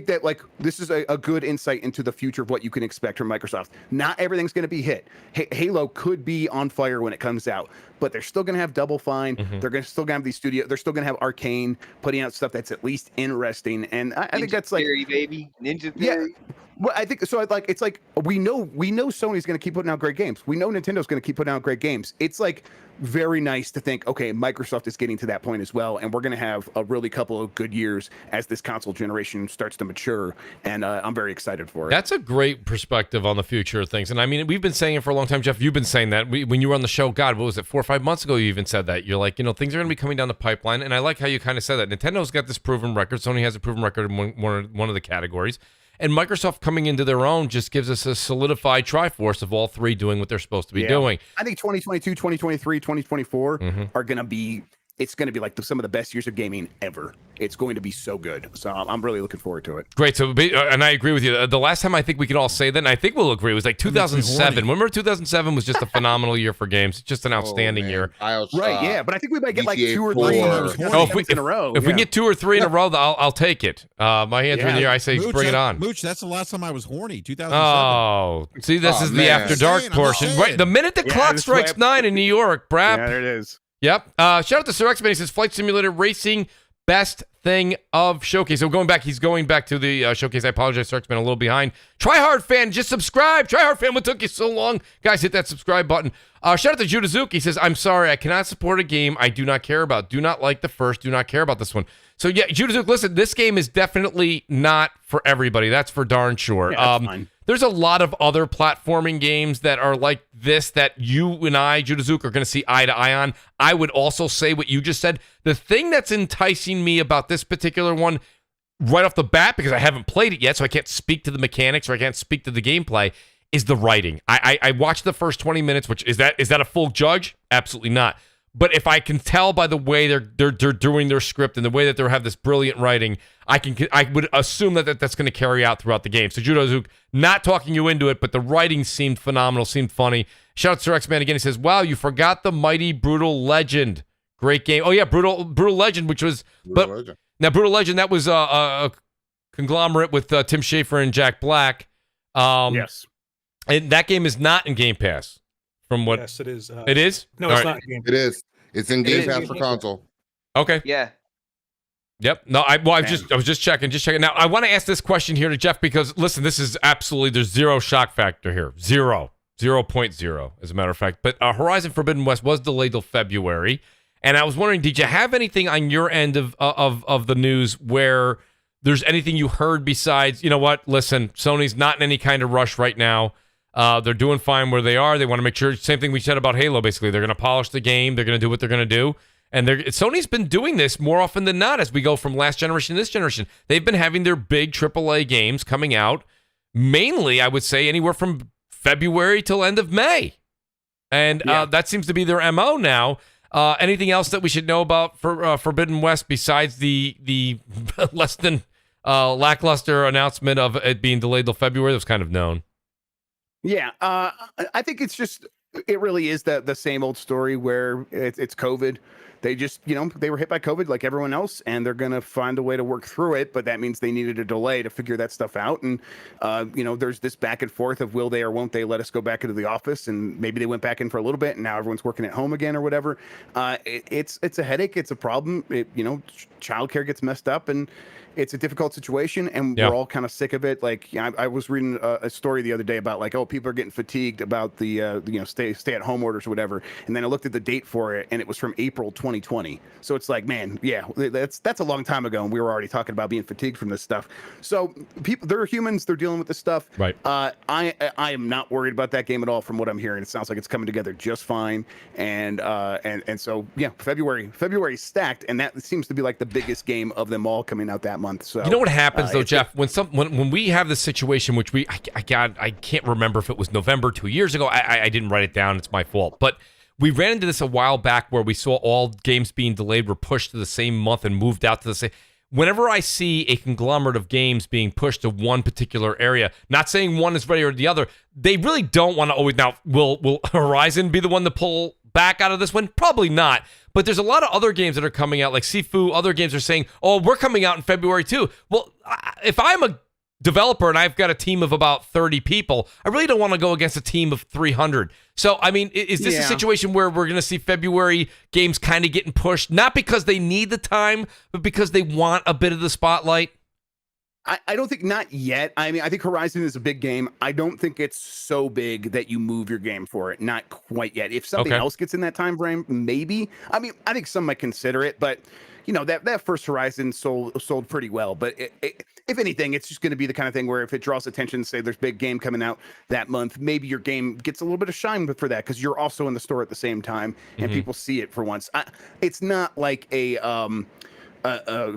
that like this is a good insight into the future of what you can expect from Microsoft. Not everything's going to be hit. Halo could be on fire when it comes out, but they're still going to have Double Fine. They're still going to have these studios. They're still going to have Arcane putting out stuff that's at least interesting. And I think that's like Theory, baby. Ninja Theory. Yeah. Well, I think so. It's like we know Sony's going to keep putting out great games. We know Nintendo's going to keep putting out great games. It's like very nice to think, okay, Microsoft is getting to that point as well, and we're going to have a really couple of good years as this console generation starts to mature, and I'm very excited for it. That's a great perspective on the future of things, and I mean, we've been saying it for a long time, Jeff. You've been saying that when you were on the show. God, what was it, 4 or 5 months ago? You even said that. You're like, things are going to be coming down the pipeline, and I like how you kind of said that. Nintendo's got this proven record. Sony has a proven record in one of the categories. And Microsoft coming into their own just gives us a solidified triforce of all three doing what they're supposed to be doing. I think 2022, 2023, 2024 are going to be, it's going to be like some of the best years of gaming ever. It's going to be so good. So I'm really looking forward to it. Great. So, and I agree with you. The last time I think we could all say that, and I think we'll agree, was like 2007. Remember 2007 was just a phenomenal year for games. Just an outstanding year. Right, yeah. But I think we might get like 2 or 3 in a row. If we can get 2 or 3 in a row, I'll take it. My hands are in the air. I say, Mooch, bring it on. Mooch, that's the last time I was horny, 2007. Oh, see, this is the after dark portion. Right, the minute the clock strikes 9 in New York, BRAP. Yeah, there it is. Yep. Shout out to Sir X-Man. He says, Flight Simulator Racing, best thing of Showcase. So he's going back to the Showcase. I apologize, Sir X-Man, a little behind. Tryhard fan, just subscribe. Tryhard fan, what took you so long? Guys, hit that subscribe button. Shout out to JudaZuk. He says, I'm sorry, I cannot support a game I do not care about. Do not like the first, do not care about this one. So yeah, JudaZuk, listen, this game is definitely not for everybody. That's for darn sure. Yeah, that's fine. There's a lot of other platforming games that are like this that you and I, JudaZuk, are going to see eye to eye on. I would also say what you just said. The thing that's enticing me about this particular one right off the bat, because I haven't played it yet, so I can't speak to the mechanics or I can't speak to the gameplay, is the writing. I watched the first 20 minutes, which is that a full judge? Absolutely not. But if I can tell by the way they're doing their script and the way that they have this brilliant writing, I would assume that's going to carry out throughout the game. So JudaZuk, not talking you into it, but the writing seemed phenomenal, seemed funny. Shout out to Sir X-Man again. He says, "Wow, you forgot the mighty Brutal Legend, great game." Oh yeah, Brutal Legend, which was now Brutal Legend, that was a conglomerate with Tim Schafer and Jack Black. Yes, and that game is not in Game Pass. From what? Yes, it is. It is? No, it's not in Game Pass. It is. It's in Game Pass for console. Okay. Yeah. Yep. No, I was just checking. Now, I want to ask this question here to Jeff because, listen, this is absolutely, there's zero shock factor here. 0.0, as a matter of fact. But Horizon Forbidden West was delayed till February. And I was wondering, did you have anything on your end of the news where there's anything you heard besides, you know what, listen, Sony's not in any kind of rush right now. They're doing fine where they are. They want to make sure, same thing we said about Halo, basically. They're going to polish the game. They're going to do what they're going to do. And Sony's been doing this more often than not as we go from last generation to this generation. They've been having their big AAA games coming out, mainly, I would say, anywhere from February till end of May. And that seems to be their MO now. Anything else that we should know about for Forbidden West besides the less than lackluster announcement of it being delayed till February? That was kind of known. Yeah, I think it really is the same old story where it's COVID. They just, they were hit by COVID like everyone else, and they're going to find a way to work through it. But that means they needed a delay to figure that stuff out. And, there's this back and forth of will they or won't they let us go back into the office? And maybe they went back in for a little bit and now everyone's working at home again or whatever. It's a headache. It's a problem. Childcare gets messed up and it's a difficult situation, and we're all kind of sick of it. Like, I was reading a story the other day about like, oh, people are getting fatigued about the stay at home orders or whatever. And then I looked at the date for it, and it was from April 2020. So it's like, man, that's a long time ago, and we were already talking about being fatigued from this stuff. So people, they're humans, they're dealing with this stuff. Right. I am not worried about that game at all. From what I'm hearing, it sounds like it's coming together just fine. And so February stacked, and that seems to be like the biggest game of them all coming out that month. So you know what happens though, Jeff, when we have this situation, which I can't remember if it was November 2 years ago. I didn't write it down. It's my fault. But we ran into this a while back where we saw all games being delayed were pushed to the same month and moved out to the same. Whenever I see a conglomerate of games being pushed to one particular area, not saying one is ready or the other, they really don't want to always. Now, will Horizon be the one to pull back out of this one? Probably not. But there's a lot of other games that are coming out, like Sifu. Other games are saying, oh, we're coming out in February too. Well, if I'm a developer and I've got a team of about 30 people, I really don't want to go against a team of 300. So, I mean, is this a situation where we're going to see February games kind of getting pushed, not because they need the time, but because they want a bit of the spotlight? I don't think, not yet. I mean, I think Horizon is a big game. I don't think it's so big that you move your game for it. Not quite yet. If something else gets in that time frame, maybe. I mean, I think some might consider it, but that first Horizon sold pretty well. But if anything, it's just going to be the kind of thing where if it draws attention, say there's big game coming out that month, maybe your game gets a little bit of shine for that because you're also in the store at the same time and people see it for once. It's not like a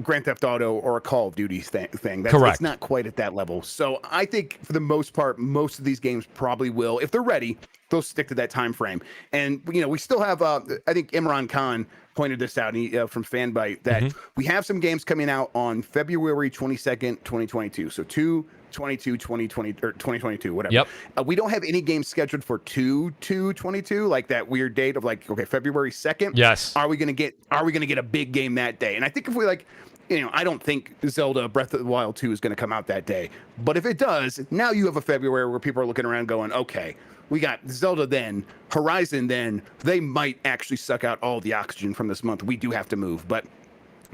Grand Theft Auto or a Call of Duty thing. Correct. It's not quite at that level. So I think for the most part, most of these games probably will, if they're ready, they'll stick to that time frame. And we still have, I think Imran Khan pointed this out from Fanbyte that we have some games coming out on February 22nd, 2022. So 2020 or 2022, whatever. Yep. We don't have any games scheduled for 2/2/22, like that weird date of like, okay, February 2nd. Yes. Are we gonna get a big game that day? And I think if we I don't think Zelda Breath of the Wild 2 is going to come out that day. But if it does, now you have a February where people are looking around going, okay, we got Zelda then, Horizon then. They might actually suck out all the oxygen from this month. We do have to move. But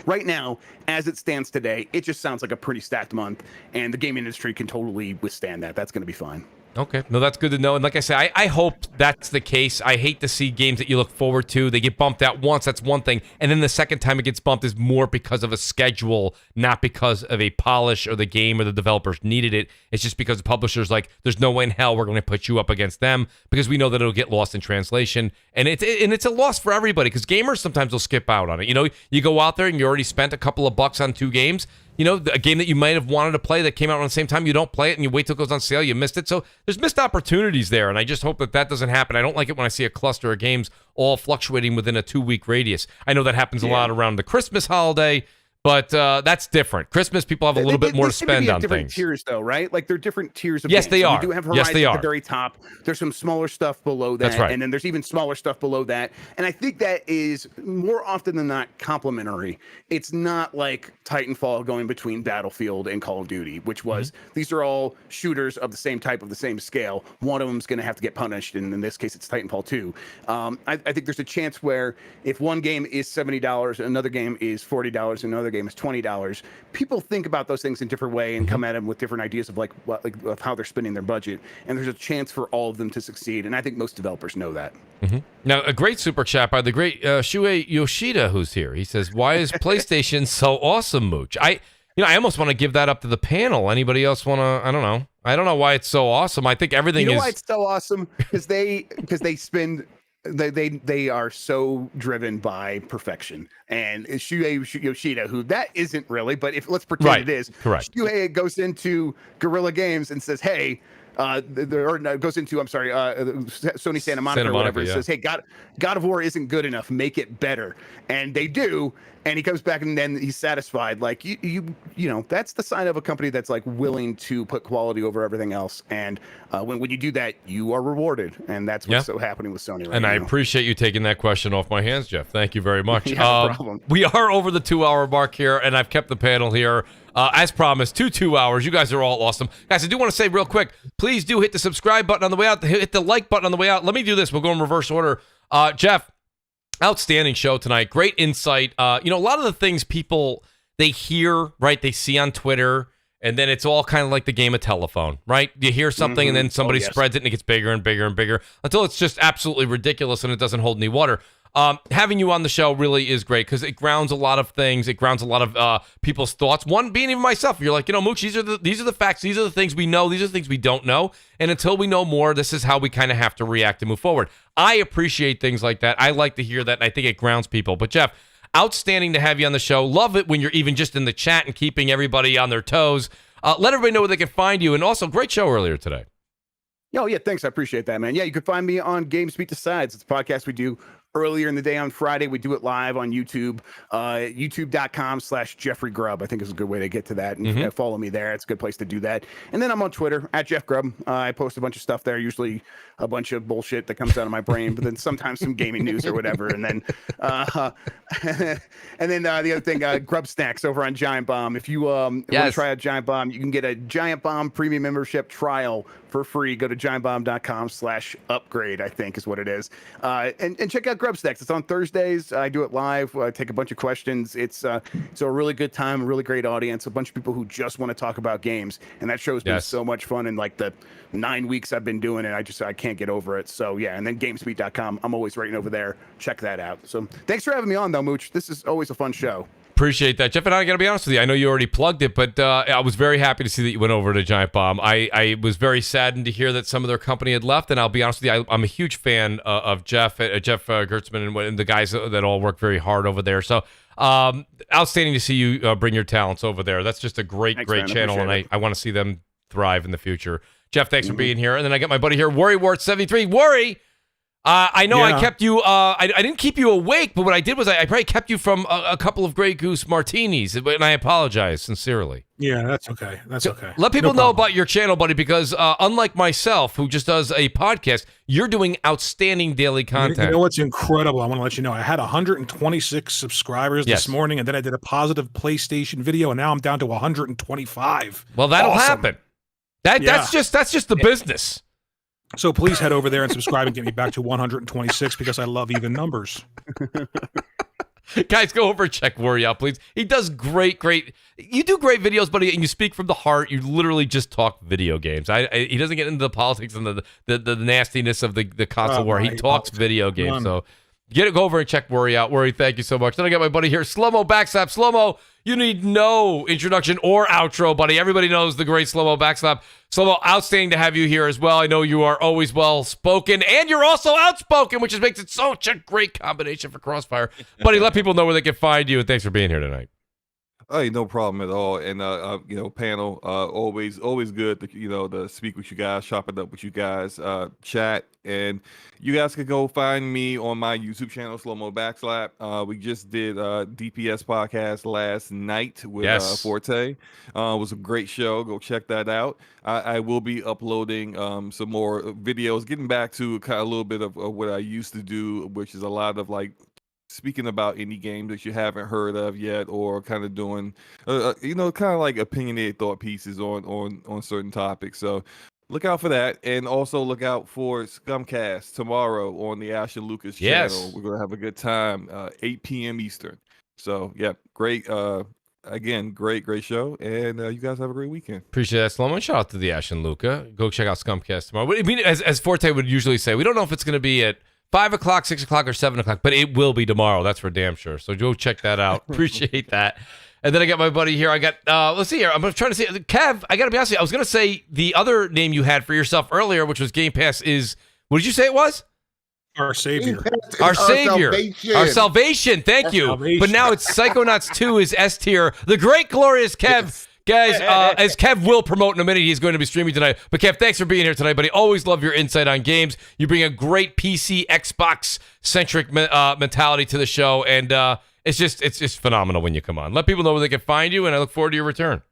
right now, as it stands today, it just sounds like a pretty stacked month. And the game industry can totally withstand that. That's going to be fine. Okay. No, that's good to know. And like I say, I hope that's the case. I hate to see games that you look forward to. They get bumped out once. That's one thing. And then the second time it gets bumped is more because of a schedule, not because of a polish or the game or the developers needed it. It's just because the publisher's like, there's no way in hell we're going to put you up against them because we know that it'll get lost in translation. And it's a loss for everybody because gamers sometimes will skip out on it. You go out there and you already spent a couple of bucks on 2 games. A game that you might have wanted to play that came out around the same time, you don't play it and you wait till it goes on sale, you missed it. So there's missed opportunities there, and I just hope that doesn't happen. I don't like it when I see a cluster of games all fluctuating within a 2-week radius. I know that happens a lot around the Christmas holiday, but that's different. Christmas, people have a little bit more to spend on different things. Tiers, though, right? Like they're different tiers of yes, games. they So are. we do have Horizon at the very top. There's some smaller stuff below that, That's right. and then there's even smaller stuff below that. And I think that is more often than not complementary. It's not like Titanfall going between Battlefield and Call of Duty, which was these are all shooters of the same type, of the same scale. One of them's going to have to get punished, and in this case, it's Titanfall 2. I think there's a chance where if one game is $70, another game is $40, another game is $20. People think about those things in different way and come at them with different ideas of of how they're spending their budget. And there's a chance for all of them to succeed. And I think most developers know that. Now, a great super chat by the great Shuei Yoshida, who's here. He says, "Why is PlayStation so awesome, Mooch?" I almost want to give that up to the panel. Anybody else want to? I don't know. I don't know why it's so awesome. I think everything is. Why it's so awesome? Because they spend. They are so driven by perfection, and Shuei Yoshida, who that isn't really, but let's pretend it is. Correct. Shuei goes into Guerrilla Games and says, "Hey, goes into Sony Santa Monica or whatever. It says, hey, God of War isn't good enough, make it better. And they do. And he comes back and then he's satisfied. Like you know, that's the sign of a company that's like willing to put quality over everything else. And when you do that, you are rewarded. And that's what's so happening with Sony right now. And I appreciate you taking that question off my hands, Jeff. Thank you very much. No problem. We are over the 2-hour mark here, and I've kept the panel here as promised to 2 hours. You guys are all awesome. Guys, I do want to say real quick, please do hit the subscribe button on the way out, hit the like button on the way out. Let me do this. We'll go in reverse order. Jeff, outstanding show tonight. Great insight. A lot of the things people, they hear, right, they see on Twitter, and then it's all kind of like the game of telephone, right? You hear something, and then somebody spreads it, and it gets bigger and bigger and bigger until it's just absolutely ridiculous, and it doesn't hold any water. Having you on the show really is great because it grounds a lot of things. It grounds a lot of people's thoughts. One being even myself. You're like, Mooch, these are the facts. These are the things we know. These are the things we don't know. And until we know more, this is how we kind of have to react and move forward. I appreciate things like that. I like to hear that, and I think it grounds people. But Jeff, outstanding to have you on the show. Love it when you're even just in the chat and keeping everybody on their toes. Let everybody know where they can find you. And also, great show earlier today. Oh, yeah, thanks. I appreciate that, man. Yeah, you can find me on Games Beat Decides. It's a podcast we do earlier in the day on Friday. We do it live on YouTube, youtube.com/Jeffrey Grubb. I think is a good way to get to that. And follow me there. It's a good place to do that. And then I'm on Twitter @JeffGrubb. I post a bunch of stuff there, usually a bunch of bullshit that comes out of my brain, but then sometimes some gaming news or whatever. And then the other thing, Grub Snacks over on Giant Bomb. If you want to try out Giant Bomb, you can get a Giant Bomb premium membership trial for free. Go to giantbomb.com/upgrade, I think is what it is. And check out Grub Snacks. It's on Thursdays. I do it live. I take a bunch of questions. It's a really good time, a really great audience, a bunch of people who just want to talk about games. And that show's been so much fun in like the 9 weeks I've been doing it. I can't get over it. So yeah, and then gamesbeat.com. I'm always writing over there. Check that out. So thanks for having me on though, Mooch. This is always a fun show. Appreciate that, Jeff. And I got to be honest with you, I know you already plugged it, but I was very happy to see that you went over to Giant Bomb. I was very saddened to hear that some of their company had left, and I'll be honest with you, I'm a huge fan of Jeff Gertzman and the guys that all work very hard over there. So outstanding to see you bring your talents over there. That's just a great channel, and I want to see them thrive in the future. Jeff, thanks for being here. And then I got my buddy here, WorryWart73. Worry! I know I kept you, I didn't keep you awake, but what I did was I probably kept you from a couple of Grey Goose martinis, and I apologize sincerely. Yeah, that's okay. That's okay. Let people know about your channel, buddy, because unlike myself, who just does a podcast, you're doing outstanding daily content. You know what's incredible? I want to let you know. I had 126 subscribers this morning, and then I did a positive PlayStation video, and now I'm down to 125. Well, that'll happen. That's just the business. So please head over there and subscribe and get me back to 126 because I love even numbers. Guys, go over and check Worry out, please. He does great. You do great videos, buddy, and you speak from the heart. You literally just talk video games. He doesn't get into the politics and the nastiness of the console war. He talks video games. So go over and check Worry out. Worry, thank you so much. Then I got my buddy here, Slow-Mo Backslap. Slow-Mo, you need no introduction or outro, buddy. Everybody knows the great Slow-Mo Backslap. Slow-Mo, outstanding to have you here as well. I know you are always well-spoken, and you're also outspoken, which makes it such a great combination for Crossfire. Buddy, let people know where they can find you, and thanks for being here tonight. Hey, no problem at all. And panel, always good to to speak with you guys, chop it up with you guys, chat, and you guys can go find me on my YouTube channel, Slow-Mo Backslap. We just did DPS podcast last night with Forte. It was a great show. Go check that out. I will be uploading some more videos, getting back to kind of a little bit of what I used to do, which is a lot of like speaking about indie games that you haven't heard of yet, or kind of doing, kind of like opinionated thought pieces on certain topics. So look out for that, and also look out for Scumcast tomorrow on the Ash and Lucas channel. We're gonna have a good time, 8 p.m. Eastern. So yeah, great. Again, great show, and you guys have a great weekend. Appreciate that, Slow-Mo. Shout out to the Ash and Luca. Go check out Scumcast tomorrow. I mean, as Forte would usually say, we don't know if it's going to be at 5 o'clock, 6 o'clock, or 7 o'clock, but it will be tomorrow. That's for damn sure. So go check that out. Appreciate that. And then I got my buddy here. I got, let's see here. I'm trying to see. Kev, I got to be honest with you. I was going to say the other name you had for yourself earlier, which was Game Pass, is, what did you say it was? Our Savior. Our Savior. Our salvation. Thank you. Salvation. But now it's Psychonauts 2 is S tier. The great, glorious Kev. Guys, as Kev will promote in a minute, he's going to be streaming tonight. But Kev, thanks for being here tonight, buddy. Always love your insight on games. You bring a great PC, Xbox-centric mentality to the show, and it's just phenomenal when you come on. Let people know where they can find you, and I look forward to your return.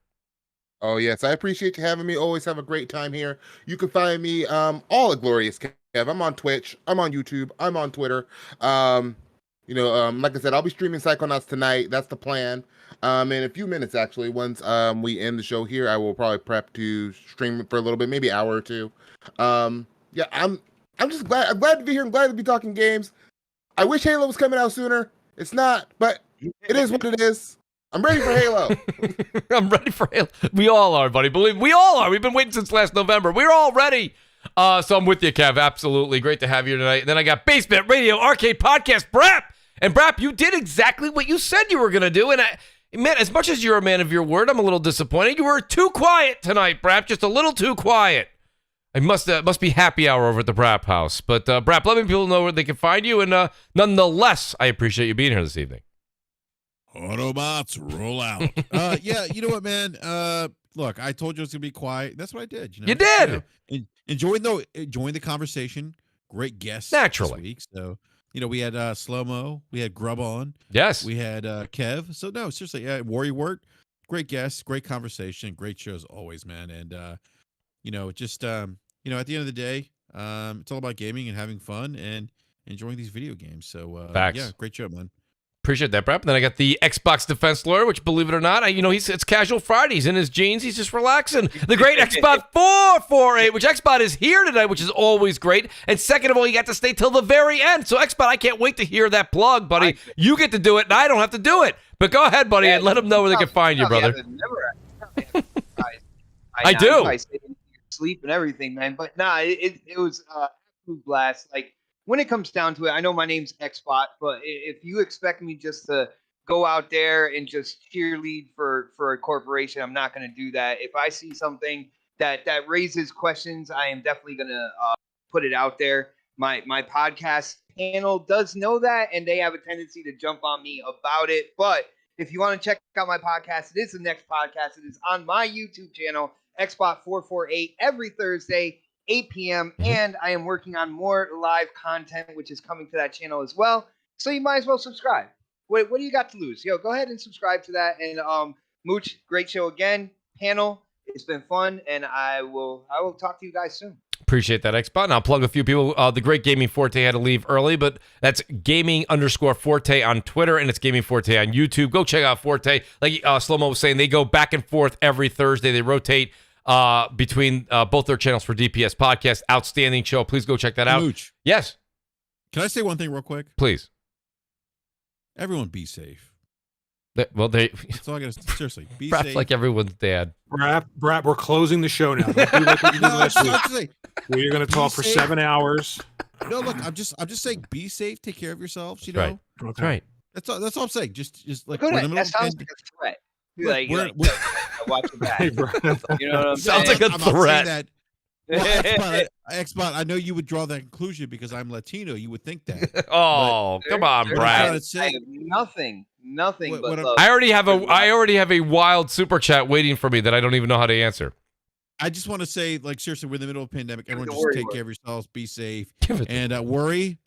Oh, yes. I appreciate you having me. Always have a great time here. You can find me all at Glorious Kev. I'm on Twitch. I'm on YouTube. I'm on Twitter. Like I said, I'll be streaming Psychonauts tonight. That's the plan. In a few minutes, actually, once we end the show here, I will probably prep to stream for a little bit, maybe an hour or two. I'm just glad. I'm glad to be here. I'm glad to be talking games. I wish Halo was coming out sooner. It's not, but it is what it is. I'm ready for Halo. I'm ready for Halo. We all are, buddy. Believe me, we all are. We've been waiting since last November. We're all ready. So I'm with you, Kev. Absolutely. Great to have you tonight. And then I got Basement Radio Arcade Podcast, BRAP. And BRAP, you did exactly what you said you were going to do. And man, as much as you're a man of your word, I'm a little disappointed. You were too quiet tonight, BRAP. Just a little too quiet. It must be happy hour over at the BRAP house. But BRAP, let me people know where they can find you. And nonetheless, I appreciate you being here this evening. Autobots, roll out. Yeah, you know what, man? Look, I told you it was gonna be quiet. That's what I did. You did. Enjoying the conversation. Great guests naturally this week. So we had Slow-Mo, we had Grub on. Yes, we had Kev. So no, seriously, Warrior Wort, great guests, great conversation, great shows always, man. And at the end of the day, it's all about gaming and having fun and enjoying these video games. So yeah, great show, man. Appreciate that, BRAP. Then I got the Xbox defense lawyer, which, believe it or not, it's casual Friday. He's in his jeans. He's just relaxing. The great Xbox 448, which Xbox is here tonight, which is always great. And second of all, you got to stay till the very end. So Xbox, I can't wait to hear that plug, buddy. You get to do it, and I don't have to do it. But go ahead, buddy, and let them know where they can find you, brother. I do. I stay in sleep and everything, man. But it was a blast. Like, when it comes down to it, I know my name's Xbot, but if you expect me just to go out there and just cheerlead for a corporation, I'm not going to do that. If I see something that raises questions, I am definitely going to put it out there. My podcast panel does know that, and they have a tendency to jump on me about it. But if you want to check out my podcast, it is the next podcast. It is on my YouTube channel, Xbot448, every Thursday, 8 p.m. And I am working on more live content, which is coming to that channel as well. So you might as well subscribe. What do you got to lose? Go ahead and subscribe to that. And Mooch, great show again. Panel, it's been fun, and I will talk to you guys soon. Appreciate that, Xbot. And I'll plug a few people. The Great Gaming Forte had to leave early, but that's gaming_Forte on Twitter, and it's Gaming Forte on YouTube. Go check out Forte. Like Slow-Mo was saying, they go back and forth every Thursday. They rotate between both their channels for DPS Podcast. Outstanding show. Please go check that out. Mooch. Yes. Can I say one thing real quick? Please. Everyone be safe. That's all I got to seriously be safe. Like everyone's dad. BRAP, we're closing the show now. Don't do like what you did last week. We're going to talk for 7 hours. No, look, I'm just saying, be safe. Take care of yourselves. You know, right. Okay. That's right. That's all I'm saying. Just like that sounds like a threat. Watch your back. You know what I'm saying? Sounds like a threat. That. Well, Xbot, I know you would draw that conclusion because I'm Latino. You would think that. Oh, come on, Brad. I have nothing but love. I already have a wild super chat waiting for me that I don't even know how to answer. I just want to say, like, seriously, we're in the middle of a pandemic. Everyone just take care of yourselves, be safe, and worry.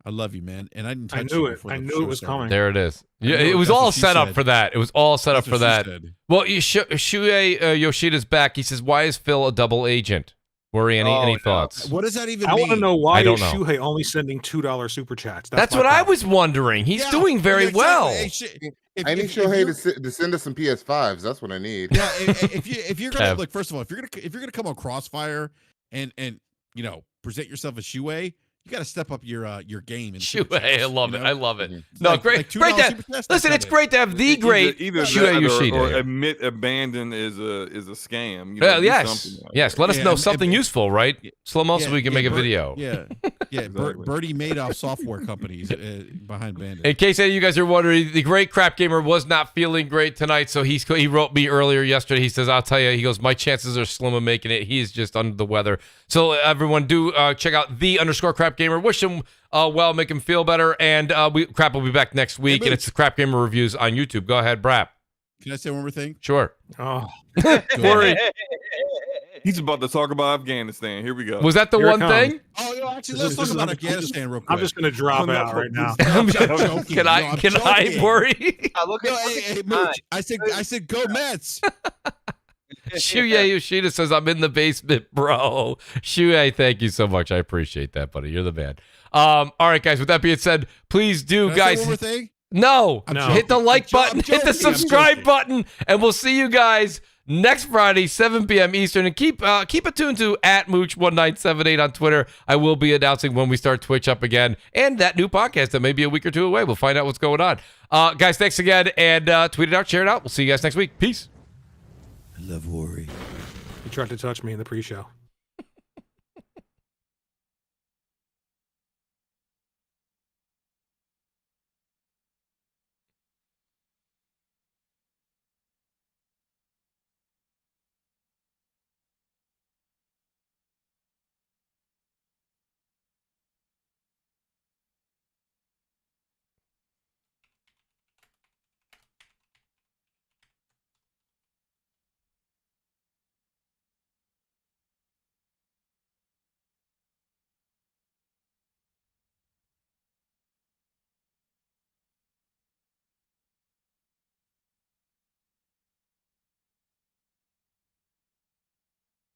I love you, man. And I didn't touch you before I knew it was coming. There it is. Yeah, it was all set up for that. It was all set up for that. Well, Shuei Yoshida's back. He says, "Why is Phil a double agent?" Worry, any thoughts? What does that even mean? I want to know why is Shuhei only sending $2 super chats. That's what I was wondering. He's doing very well. I need Shuhei to send us some PS5s. That's what I need. Yeah, if you're gonna look, first of all, if you're gonna come on Crossfire and present yourself as Shuhei, you got to step up your game. Shuhei, I love it. I love it. Mm-hmm. No, great to have. Listen, it's great to have the great Shuhei Yoshida. Or admit abandon is a scam. Yes. Let us know something useful, right? Slow-mo so we can make a video. Yeah. Exactly. Birdie Madoff software companies behind Bandit. In case any of you guys are wondering, the great Crap Gamer was not feeling great tonight, so he wrote me earlier yesterday. He says, "I'll tell you," he goes, "my chances are slim of making it. He is just under the weather." So everyone do check out _Crap Gamer. Wish him well, make him feel better, and Crap will be back next week, and it's the Crap Gamer reviews on YouTube. Go ahead, BRAP. Can I say one more thing? Sure. Oh, Worry. He's about to talk about Afghanistan. Here we go. Was that the Here it one comes. thing? Oh, no, actually, let's talk about Afghanistan real quick. I'm just going to drop out right now. I'm joking. Can I? No, I'm Can I joking. worry? Look No, at hey, Mooch, I said go Mets. Shuya Yoshida says, I'm in the basement, bro. Shuya, thank you so much. I appreciate that, buddy. You're the man. All right, guys. With that being said, please do, Can I say guys. one more thing? No. No. Hit the like I'm button, hit the joking. I'm subscribe joking. button, and we'll see you guys next Friday, 7 p.m. Eastern. And keep attuned to @Mooch1978 on Twitter. I will be announcing when we start Twitch up again and that new podcast that may be a week or two away. We'll find out what's going on. Guys, thanks again, and tweet it out, share it out. We'll see you guys next week. Peace. I love worry. You tried to touch me in the pre-show.